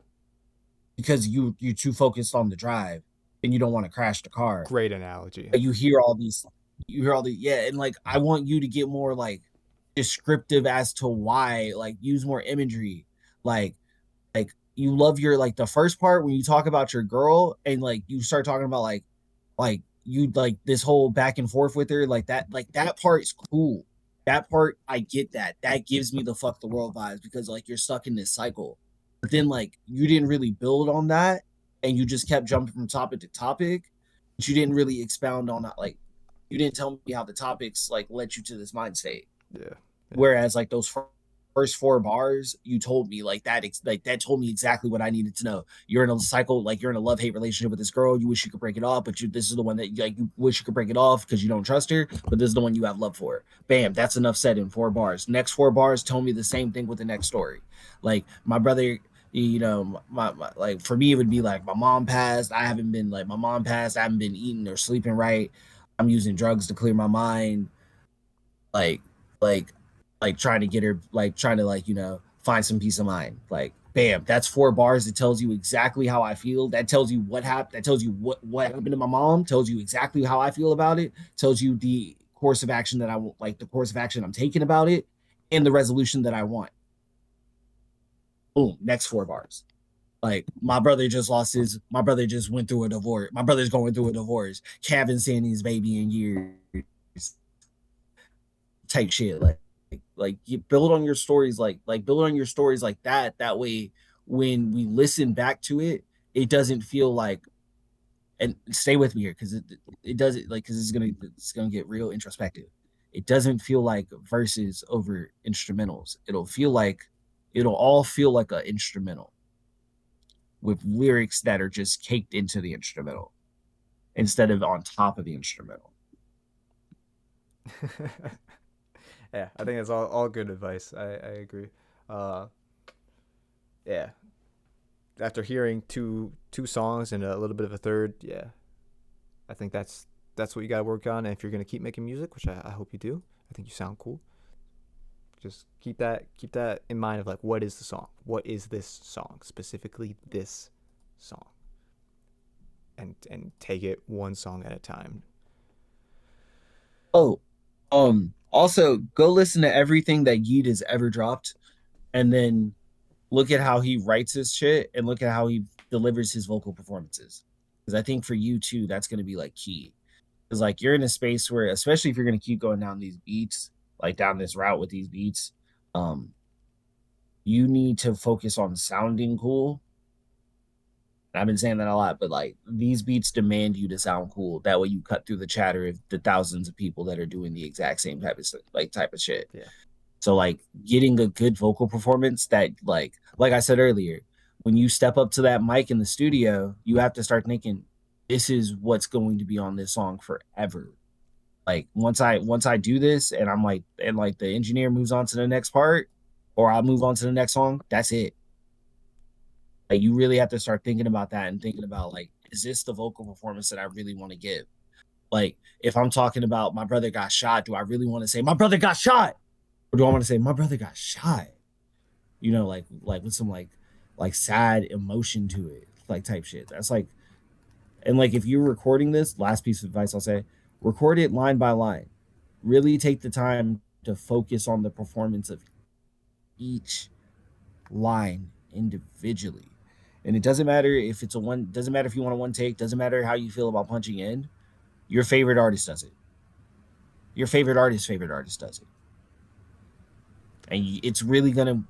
because you're too focused on the drive and you don't want to crash the car.
Great analogy.
You hear all the and like I want you to get more like descriptive as to why, like use more imagery, like you love your like the first part when you talk about your girl and like you start talking about like you like this whole back and forth with her like that part is cool. That part I get that gives me the fuck the world vibes because like you're stuck in this cycle. But then like you didn't really build on that and you just kept jumping from topic to topic, but you didn't really expound on that. Like you didn't tell me how the topics like led you to this mind state.
Yeah.
Whereas like those first 4 bars, you told me like that told me exactly what I needed to know. You're in a cycle, like you're in a love-hate relationship with this girl. You wish you could break it off, but this is the one that you wish you could break it off because you don't trust her. But this is the one you have love for. Bam, that's enough said in 4 bars. Next 4 bars tell me the same thing with the next story. Like my brother, you know, my like for me it would be like my mom passed. I haven't been eating or sleeping right. I'm using drugs to clear my mind. Like trying to get her, like trying to like, you know, find some peace of mind. Like, bam, that's 4 bars. It tells you exactly how I feel. That tells you what happened. That tells you what happened to my mom, tells you exactly how I feel about it, tells you the course of action that I want, like the course of action I'm taking about it, and the resolution that I want. Boom, next 4 bars. Like my brother just went through a divorce. My brother's going through a divorce. Kevin seen his baby in years. Type shit. Like you build on your stories like that. That way when we listen back to it, it doesn't feel like, and stay with me here because it doesn't like because it's gonna get real introspective. It doesn't feel like verses over instrumentals. It'll all feel like an instrumental with lyrics that are just caked into the instrumental instead of on top of the instrumental.
Yeah, I think that's all good advice. I agree. Yeah. After hearing two songs and a little bit of a third, yeah, I think that's what you gotta work on. And if you're gonna keep making music, which I hope you do, I think you sound cool. Just keep that in mind of like, what is the song? What is this song? Specifically this song. And take it one song at a time.
Oh, also go listen to everything that Yeet has ever dropped and then look at how he writes his shit and look at how he delivers his vocal performances. Because I think for you too, that's going to be like key. Because like you're in a space where, especially if you're going to keep going down these beats, like down this route with these beats, you need to focus on sounding cool. I've been saying that a lot, but like these beats demand you to sound cool. That way you cut through the chatter of the thousands of people that are doing the exact same type of shit.
Yeah.
So like getting a good vocal performance that like I said earlier, when you step up to that mic in the studio, you have to start thinking, this is what's going to be on this song forever. Like once I do this and I'm like, and like the engineer moves on to the next part or I'll move on to the next song, that's it. Like you really have to start thinking about that and thinking about like, is this the vocal performance that I really want to give? Like if I'm talking about my brother got shot, do I really want to say my brother got shot? Or do I want to say my brother got shot? You know, like with some like sad emotion to it, like type shit. That's like, and like if you're recording this, last piece of advice I'll say, record it line by line. Really take the time to focus on the performance of each line individually. And it doesn't matter if it's doesn't matter if you want a one take, doesn't matter how you feel about punching in. Your favorite artist does it. your favorite artist does it. And it's really going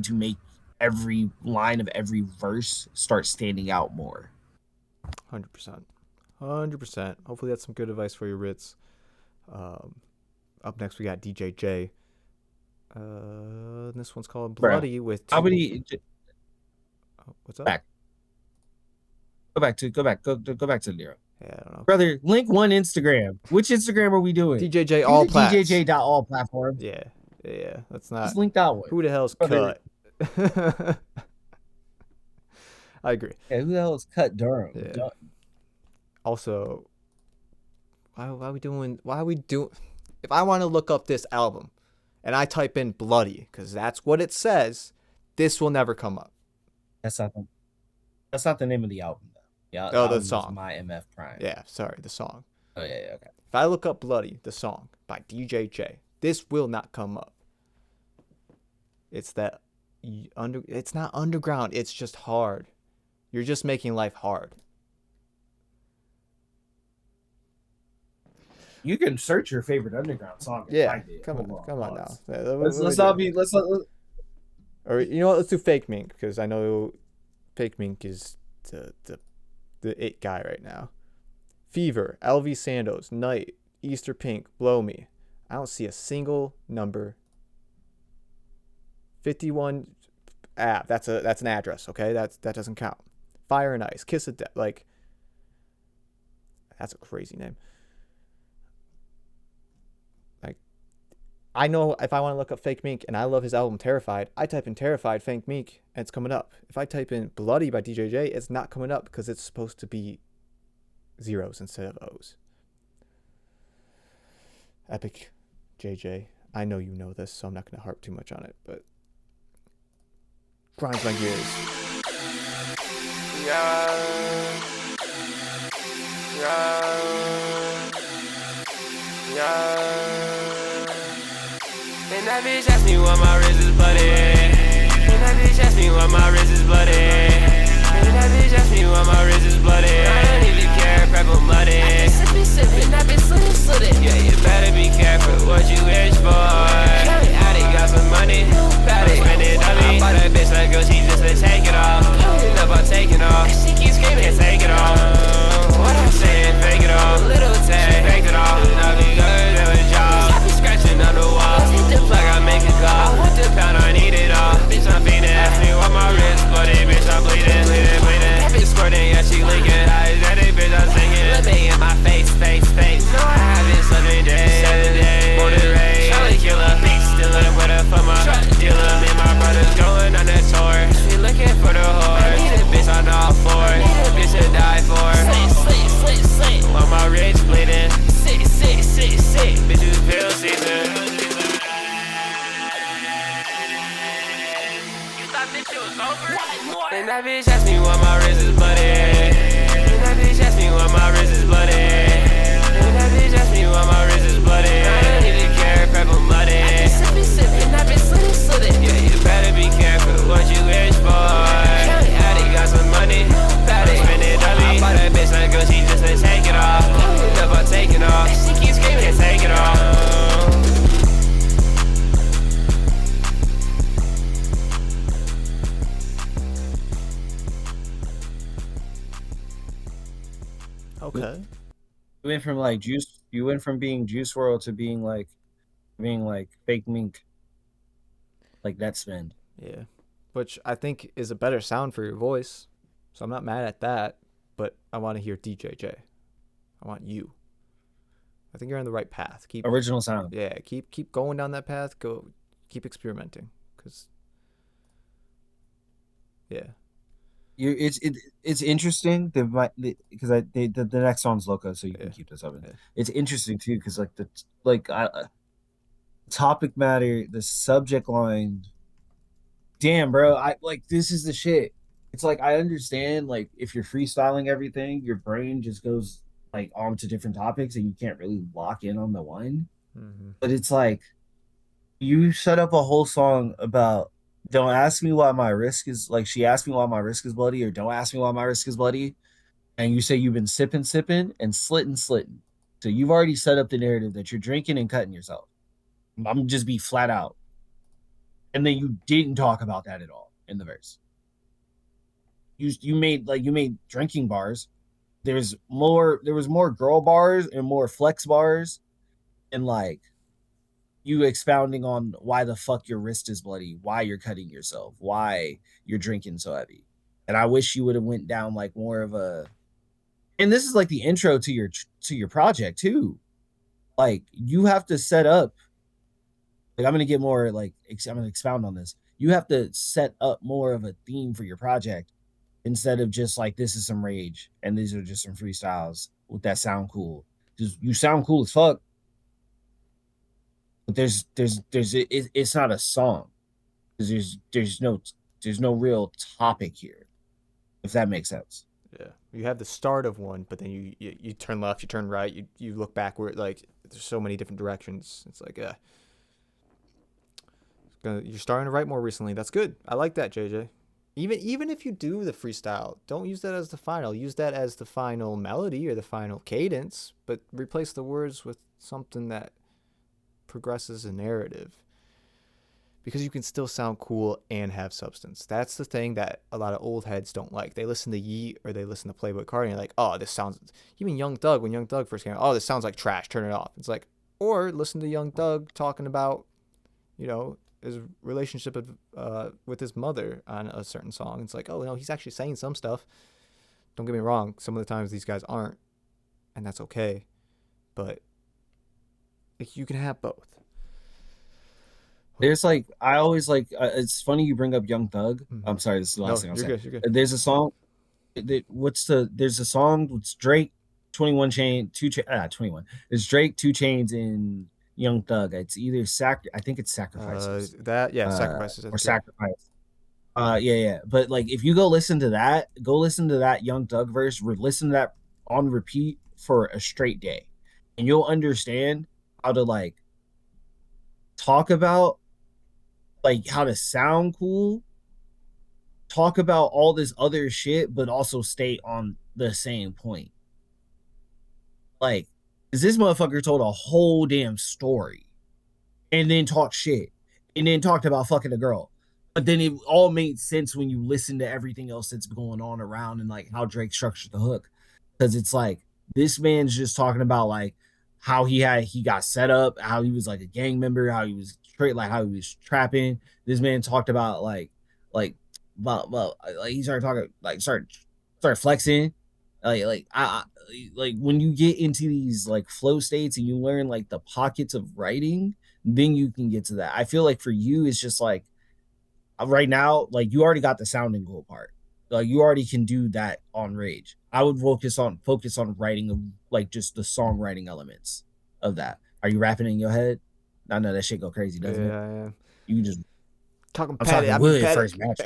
to make every line of every verse start standing out more.
100%. 100%. Hopefully that's some good advice for you, Ritz. Up next we got DJ J. This one's called Bloody with
how many
what's up?
Go back to the Nero.
Yeah, I don't know.
Brother, link one Instagram. Which Instagram are we doing?
DJJ all plats.
DJJ.all platform.
Yeah. That's not.
Just link that one.
Who the hell's
Brother.
Cut? I agree.
Yeah, who the hell is Cut Durham?
Yeah. Also, why are we doing? If I want to look up this album, and I type in Bloody, because that's what it says, this will never come up.
That's not the name of the album, though. Yeah.
Oh, the song.
My MF Prime.
Yeah, sorry, the song.
Oh yeah, okay.
If I look up Bloody, the song by DJ J, this will not come up. It's not underground. It's just hard. You're just making life hard.
You can search your favorite underground song.
Yeah, come on now.
Let's not be.
Or you know what? Let's do Fake Mink, because I know Fake Mink is the it guy right now. Fever, LV Sandoz, Night, Easter Pink, Blow Me. I don't see a single number. 51. That's an address. Okay, that doesn't count. Fire and Ice, Kiss of Death. Like, that's a crazy name. I know if I want to look up Fake Mink and I love his album Terrified, I type in Terrified Fake Mink and it's coming up. If I type in Bloody by DJ J, it's not coming up because it's supposed to be zeros instead of O's. Epic JJ. I know you know this, so I'm not going to harp too much on it, but grinds my gears.
And that bitch asked me why my wrist is bloody. And that bitch asked me why my wrist is bloody. And that bitch asked me why my wrist is bloody. I don't even care, crap, I'm muddy. I been sippin', I been slittin'. Yeah, you better be careful what you wish for. Addy got some money, Patty spend it on me. I bought that bitch like girl, she just said take it off. End up on taking off. She keeps screaming, can't take it off. What I'm saying, fake it off. Little Tay, faked it off. Now we good at a job. I be scratching on the wall. Like I make a call. I want the pound, I need it all. Bitch, I'm feeding. Ask me why my wrist bloody. Bitch, I'm bleeding. That bitch squirting, yeah, she leaking. That bitch, I'm singing. Let me in my face. No, I haven't 7 days. Born and raised. Charlie killer. Big stiller with a for my truck dealer. Me and my brothers going on that tour. We looking for the whore. I need a bitch on all fours. Need a bitch to die for. Sleep. While my wrist bleeding. Sick. Bitches pill season. And that bitch asked me why my wrist is bloody. And that bitch asked me why my wrist is bloody. And that bitch asked me why my wrist is bloody. I don't even care, crap, I'm muddy. I been sippin', I been slittin'. Yeah, you better be careful what you wish for. Addy got some money, Patty spend it on me. I bought that bitch like girl, she just said take it off. End up on taking off. She keeps screaming, can't take it off.
Okay.
You went from being Juice WRLD to being like Fake Mink. Like that spend.
Yeah. Which I think is a better sound for your voice. So I'm not mad at that, but I want to hear DJ J. I want you. I think you're on the right path. Keep
original sound.
Yeah, keep going down that path. Keep experimenting, cuz yeah.
It's interesting because the next song's Loco, so you can keep this up. Yeah. It's interesting too because topic matter, the subject line. Damn, bro, this is the shit. It's like I understand like if you're freestyling everything, your brain just goes like onto different topics and you can't really lock in on the one.
Mm-hmm.
But it's like you set up a whole song about. Don't ask me why my wrist is like she asked me why my wrist is bloody, or don't ask me why my wrist is bloody. And you say you've been sipping and slitting. So you've already set up the narrative that you're drinking and cutting yourself. I'm just be flat out. And then you didn't talk about that at all in the verse. You made drinking bars. There was more girl bars and more flex bars, and like you expounding on why the fuck your wrist is bloody, why you're cutting yourself, why you're drinking so heavy. And I wish you would have went down like more of a, and this is like the intro to your project too. Like you have to set up, like I'm going to get more like, I'm going to expound on this. You have to set up more of a theme for your project instead of just like, this is some rage and these are just some freestyles with that sound cool. Just, you sound cool as fuck. But it's not a song. There's no real topic here, if that makes sense.
Yeah, you have the start of one, but then you turn left, you turn right, you look backward. Like there's so many different directions. It's like you're starting to write more recently. That's good. I like that, JJ. Even if you do the freestyle, don't use that as the final. Use that as the final melody or the final cadence, but replace the words with something that progresses a narrative. Because you can still sound cool and have substance. That's the thing that a lot of old heads don't like. They listen to Yeet or they listen to Playboi Carti and they're like, oh, this sounds... Even Young Thug, when Young Thug first came out, oh, this sounds like trash, turn it off. It's like... Or listen to Young Thug talking about, his relationship with his mother on a certain song. It's like, oh, no, he's actually saying some stuff. Don't get me wrong. Some of the times these guys aren't. And that's okay. But you can have both.
There's like, I always like, it's funny you bring up Young Thug. Mm-hmm. I'm sorry, this is the last thing I'll say.
You're good.
There's a song, there's a song with Drake, 21 Chain, 21. There's Drake, 2 Chainz, and Young Thug. It's either I think it's Sacrifices.
Sacrifices.
Or Sacrifice. Yeah. But like, if you go listen to that Young Thug verse, listen to that on repeat for a straight day. And you'll understand how to like talk about like how to sound cool, talk about all this other shit, but also stay on the same point. Like, this motherfucker told a whole damn story and then talked shit and then talked about fucking a girl. But then it all made sense when you listen to everything else that's going on around and like how Drake structured the hook. Because it's like, this man's just talking about like how he got set up, how he was like a gang member, how he was how he was trapping. This man talked about he started talking, like started flexing, like when you get into these like flow states and you learn like the pockets of writing, then you can get to that. I feel like for you, it's just like right now, like you already got the sounding cool part. Like you already can do that on Rage. I would focus on writing like just the songwriting elements of that. Are you rapping in your head? I know that shit go crazy, doesn't it?
Yeah.
You just
talking
I'm
petty.
talking wood first match.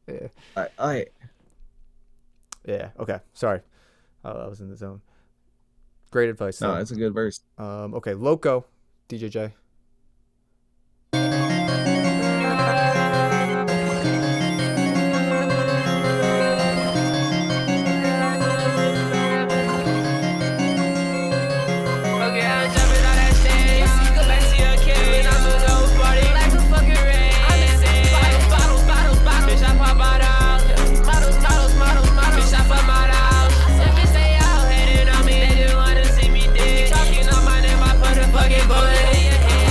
Yeah.
All right.
Yeah. Okay. Sorry, I was in the zone. Great advice.
No, it's a good verse.
Okay, Loco, DJJ.
Fucking bullet in your hand.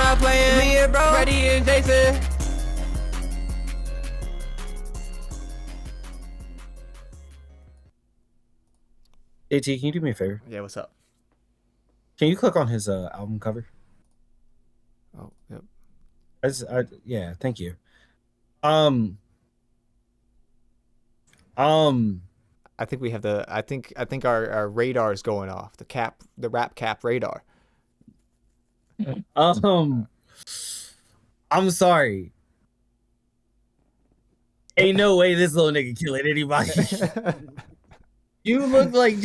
not playing. Me and bro, Freddie and Jason.
AT, can you do me a favor?
Yeah, what's up?
Can you click on his album cover?
Oh, yep.
Yeah, thank you.
I think we have the. I think our radar is going off. The rap cap radar.
I'm sorry. Ain't no way this little nigga killing anybody. You look like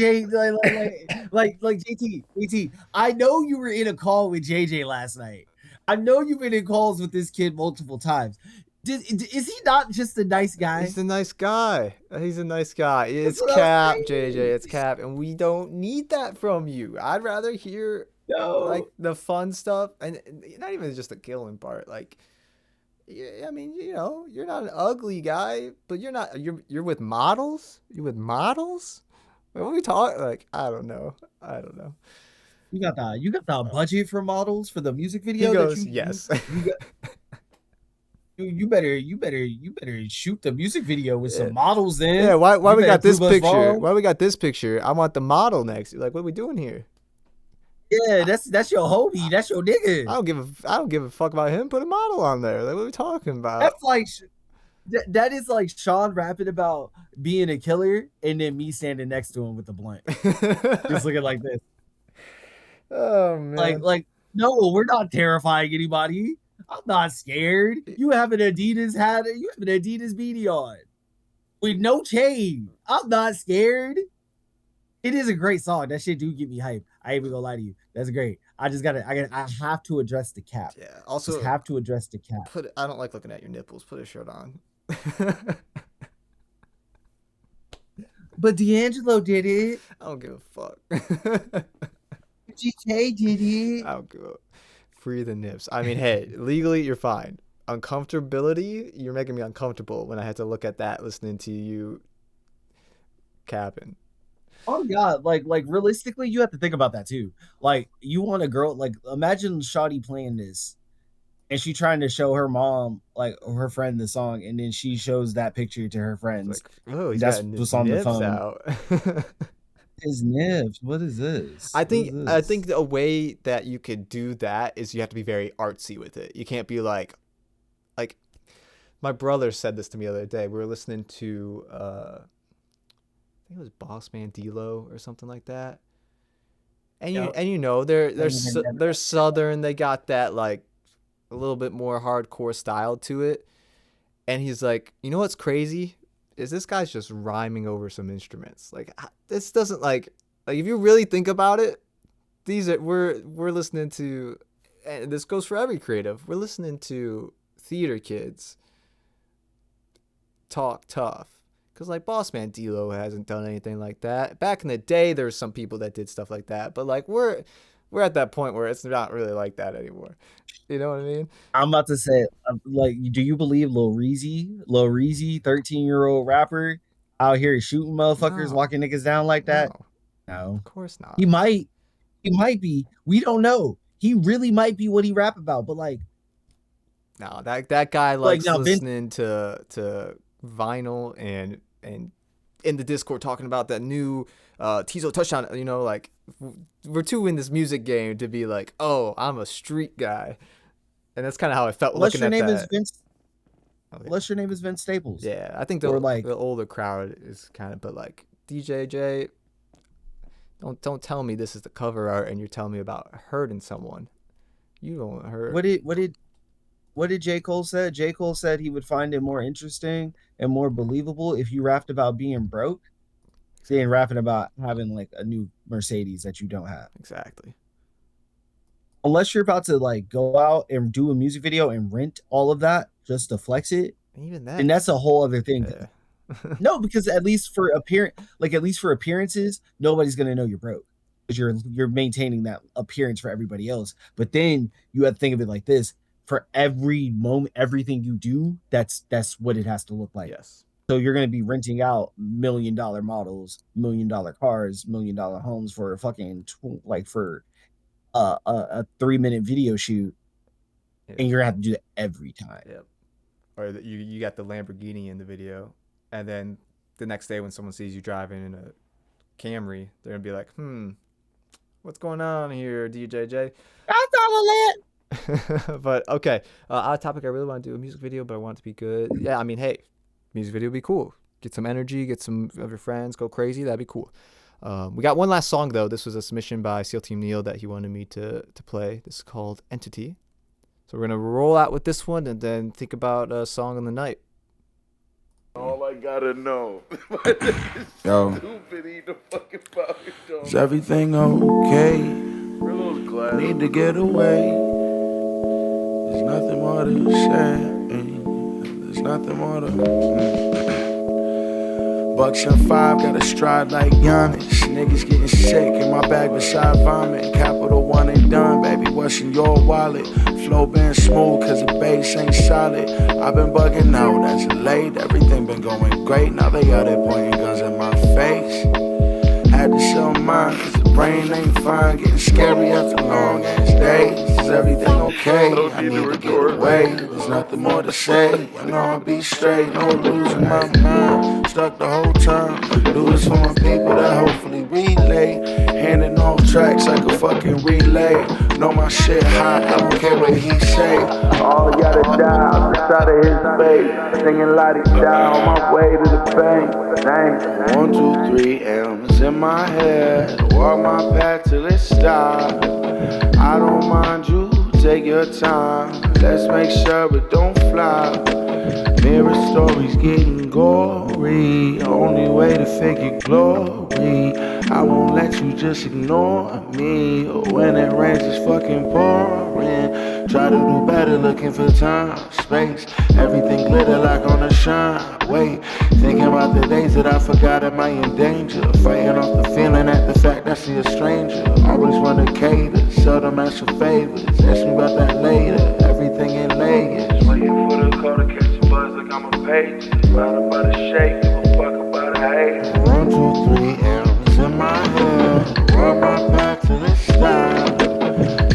like JT. I know you were in a call with JJ last night. I know you've been in calls with this kid multiple times. Is he not just a nice guy?
He's a nice guy. He's a nice guy. It's
what I'm
cap,
saying.
JJ. It's cap, and we don't need that from you. I'd rather hear like the fun stuff, and not even just the killing part. Like, I mean, you know, you're not an ugly guy, but you're not. You're with models. You with models? When we talk, like, I don't know.
You got the budget for models for the music
He
video.
goes, yes.
You better shoot the music video with some models in.
Yeah, why
You
we
better
got this
prove us
picture?
wrong.
Why we got this picture? I want the model next. Like, what are we doing here?
Yeah, that's your homie. That's your nigga.
I don't give a fuck about him. Put a model on there. Like, what are we talking about?
That's like that is like Sean rapping about being a killer, and then me standing next to him with the blunt, just looking like this.
Oh man.
Like no, we're not terrifying anybody. I'm not scared. You have an Adidas hat. You have an Adidas beanie on with no chain. I'm not scared. It is a great song. That shit do get me hype. I ain't even gonna lie to you. That's great. I have to address the cap.
Yeah. Also,
just have to address the cap.
I don't like looking at your nipples. Put a shirt on.
But D'Angelo did it.
I don't give a fuck.
GK did it.
I don't give a. Free the nips. I mean, hey, legally you're fine. Uncomfortability, you're making me uncomfortable when I had to look at that listening to you capping.
Oh God, like realistically, you have to think about that too. Like, you want a girl, like, imagine Shawty playing this and she trying to show her mom, like, or her friend the song, and then she shows that picture to her friends.
Like, oh, he's
that's
got
what's on the
nips
phone.
out.
His nips. What is this?
I think a way that you could do that is you have to be very artsy with it. You can't be like my brother said this to me the other day. We were listening to I think it was Boss Man D-Lo or something like that. And you know they're southern. They got that like a little bit more hardcore style to it. And he's like, you know what's crazy? Is this guy's just rhyming over some instruments. Like, this doesn't like if you really think about it, we're listening to, and this goes for every creative, we're listening to theater kids talk tough. Because like Boss Man D-Lo hasn't done anything like that. Back in the day, there were some people that did stuff like that, but like we're at that point where it's not really like that anymore. You know what I mean?
I'm about to say, like, do you believe Lil Reezy, 13-year-old rapper, out here shooting motherfuckers, walking niggas down like that? No,
of course not.
He might be. We don't know. He really might be what he rap about, but like,
no, that guy likes
now,
listening to vinyl and in the Discord talking about that new Tizo touchdown. You know, like we're too in this music game to be like, oh, I'm a street guy, and that's kind of how I felt
unless
looking
your
at
name
that.
is Vince. Unless your name is Vince Staples.
Yeah, I think the older crowd is kind of, but like DJJ, don't tell me this is the cover art and you're telling me about hurting someone. You don't hurt.
What did J. Cole say? J. Cole said he would find it more interesting and more believable if you rapped about being broke than rapping about having like a new Mercedes that you don't have.
Exactly.
Unless you're about to like go out and do a music video and rent all of that just to flex it.
Even that.
And that's a whole other thing.
Yeah.
No, because at least for appearances, nobody's gonna know you're broke. Because you're maintaining that appearance for everybody else. But then you have to think of it like this. For every moment, everything you do, that's what it has to look like.
Yes.
So you're going to be renting out $1 million models, $1 million cars, $1 million homes for a fucking for a 3-minute video shoot. and you're gonna have to do that every time.
Yep. Or you got the Lamborghini in the video, and then the next day when someone sees you driving in a Camry, they're gonna be like, what's going on here, DJJ?
That's all lit.
But okay, odd topic. I really want to do a music video, but I want it to be good. Yeah, I mean, hey, music video would be cool. Get some energy, get some of your friends, go crazy. That'd be cool. We got one last song though. This was a submission by SEAL Team Neil that he wanted me to play. This is called Entity. So we're gonna roll out with this one and then think about a song of the night.
All I gotta know.
Yo.
Stupid, eat the fucking fucking dog.
Is everything okay?
Where those glasses?
Need to get away. There's nothing more to say. There's nothing more to. Bucks and 5, got a stride like Giannis. Niggas getting sick in my bag beside vomit. Capital One ain't done, baby. What's in your wallet? Flow been smooth, cause the bass ain't solid. I've been bugging out, that's late. Everything been going great. Now they out there pointing guns at my face. Had to sell mine, cause the brain ain't fine. Getting scary after long ass days. Is everything okay? I need to get away. There's nothing more to say. I know I'll be straight, no losing my mind. Stuck the whole time. Do this for my people that hopefully relay. Handing off tracks like a fucking relay. Know my shit hot, I don't care what he say. All gotta die outside of his face. Singing la-di-da on my way to the bank. Thanks. 1, 2, 3 M's in my head. Walk my path till it stops. I don't mind you, take your time. Let's make sure it don't fly. Mirror stories getting gory. Only way to figure glory. I won't let you just ignore me. When it rains it's fucking pouring. Try to do better looking for time, space. Everything glitter like on a shine. Wait, thinking about the days that I forgot am I in danger. Fighting off the feeling at the fact I see a stranger. Always wanna cater, seldom ask for favors. Ask me about that later, everything in layers. Waiting for the call to catch a buzz like I'm a page. Round about a shake, give a fuck about a hate. 1, 2, 3 M's in my head. Rub my back to the style.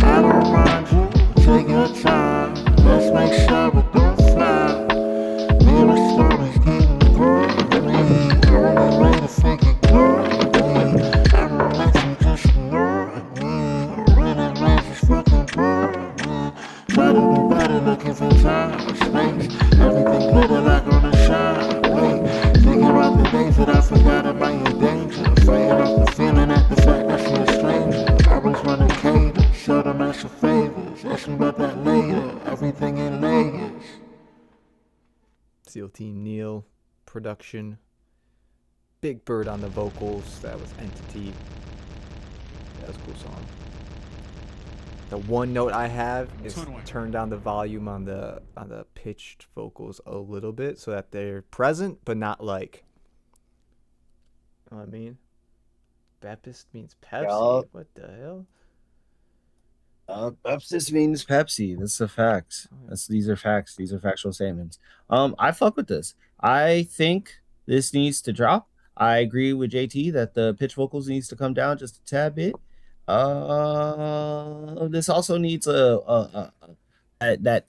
I don't mind you, take your time. Let's make sure it don't fly. Mirror stories getting gory. Only way to figure glory. I won't let you just ignore me. When it rains it's fucking pouring. Try to do better looking for time, space. Everything glitter like on a shine. Wait, thinking about the days that I forgot am I in danger. Fighting off the feeling at the fact I see a stranger. Always wanna cater, seldom ask for favors. Ask me about that later, everything in layers.
SEAL Team Neil, production. Big Bird on the vocals. That was Entity. That was a cool song. The one note I have is turn down the volume on the pitched vocals a little bit so that they're present but not like. You know what I mean? Baptist means Pepsi.
Yup.
What the hell?
Pepsi means Pepsi. That's the facts. These are facts. These are factual statements. I fuck with this. I think this needs to drop. I agree with JT that the pitch vocals needs to come down just a tad bit. This also needs that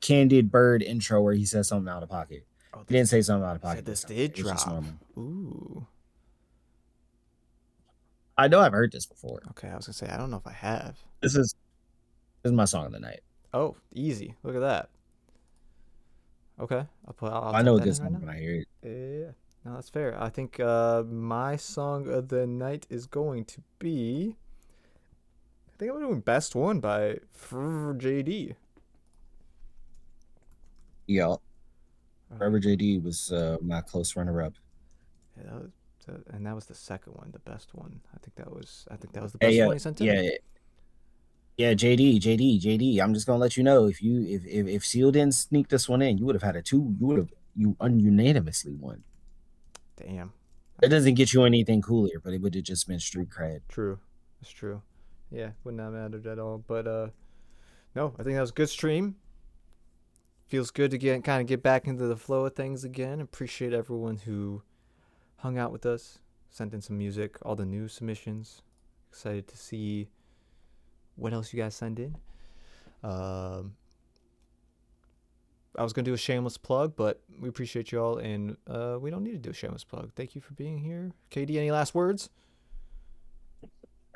Candid Bird intro where he says something out of pocket. He didn't say something out of pocket.
This did
It's just
drop.
normal.
Ooh.
I know I've heard this before.
Okay, I was gonna say I don't know if I have.
This is my song of the night.
Oh, easy. Look at that. Okay, I'll
I know
type that
this
in right
one
now.
when I hear it.
Yeah, no, that's fair. I think my song of the night is going to be. I think I'm doing Best One by JD.
Yeah. Forever JD was my close runner-up.
Yeah, that was the second one, the best one. I think that was the best
Yeah,
one he sent to
yeah,
me.
yeah. JD. I'm just gonna let you know if Seal didn't sneak this one in, you would have had a 2. You ununanimously won.
Damn.
It doesn't get you anything cooler, but it would have just been street cred.
True, that's true. Yeah, wouldn't have mattered at all. But no, I think that was a good stream. Feels good to get back into the flow of things again. Appreciate everyone who hung out with us, sent in some music, all the new submissions. Excited to see what else you guys send in. I was gonna do a shameless plug, but we appreciate y'all, and we don't need to do a shameless plug. Thank you for being here. KD, any last words?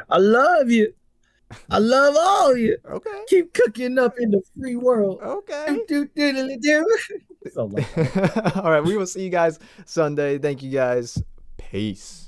I love you. I love all of you.
Okay.
Keep cooking up in the free world.
Okay.
So
All right, we will see you guys Sunday. Thank you guys. Peace.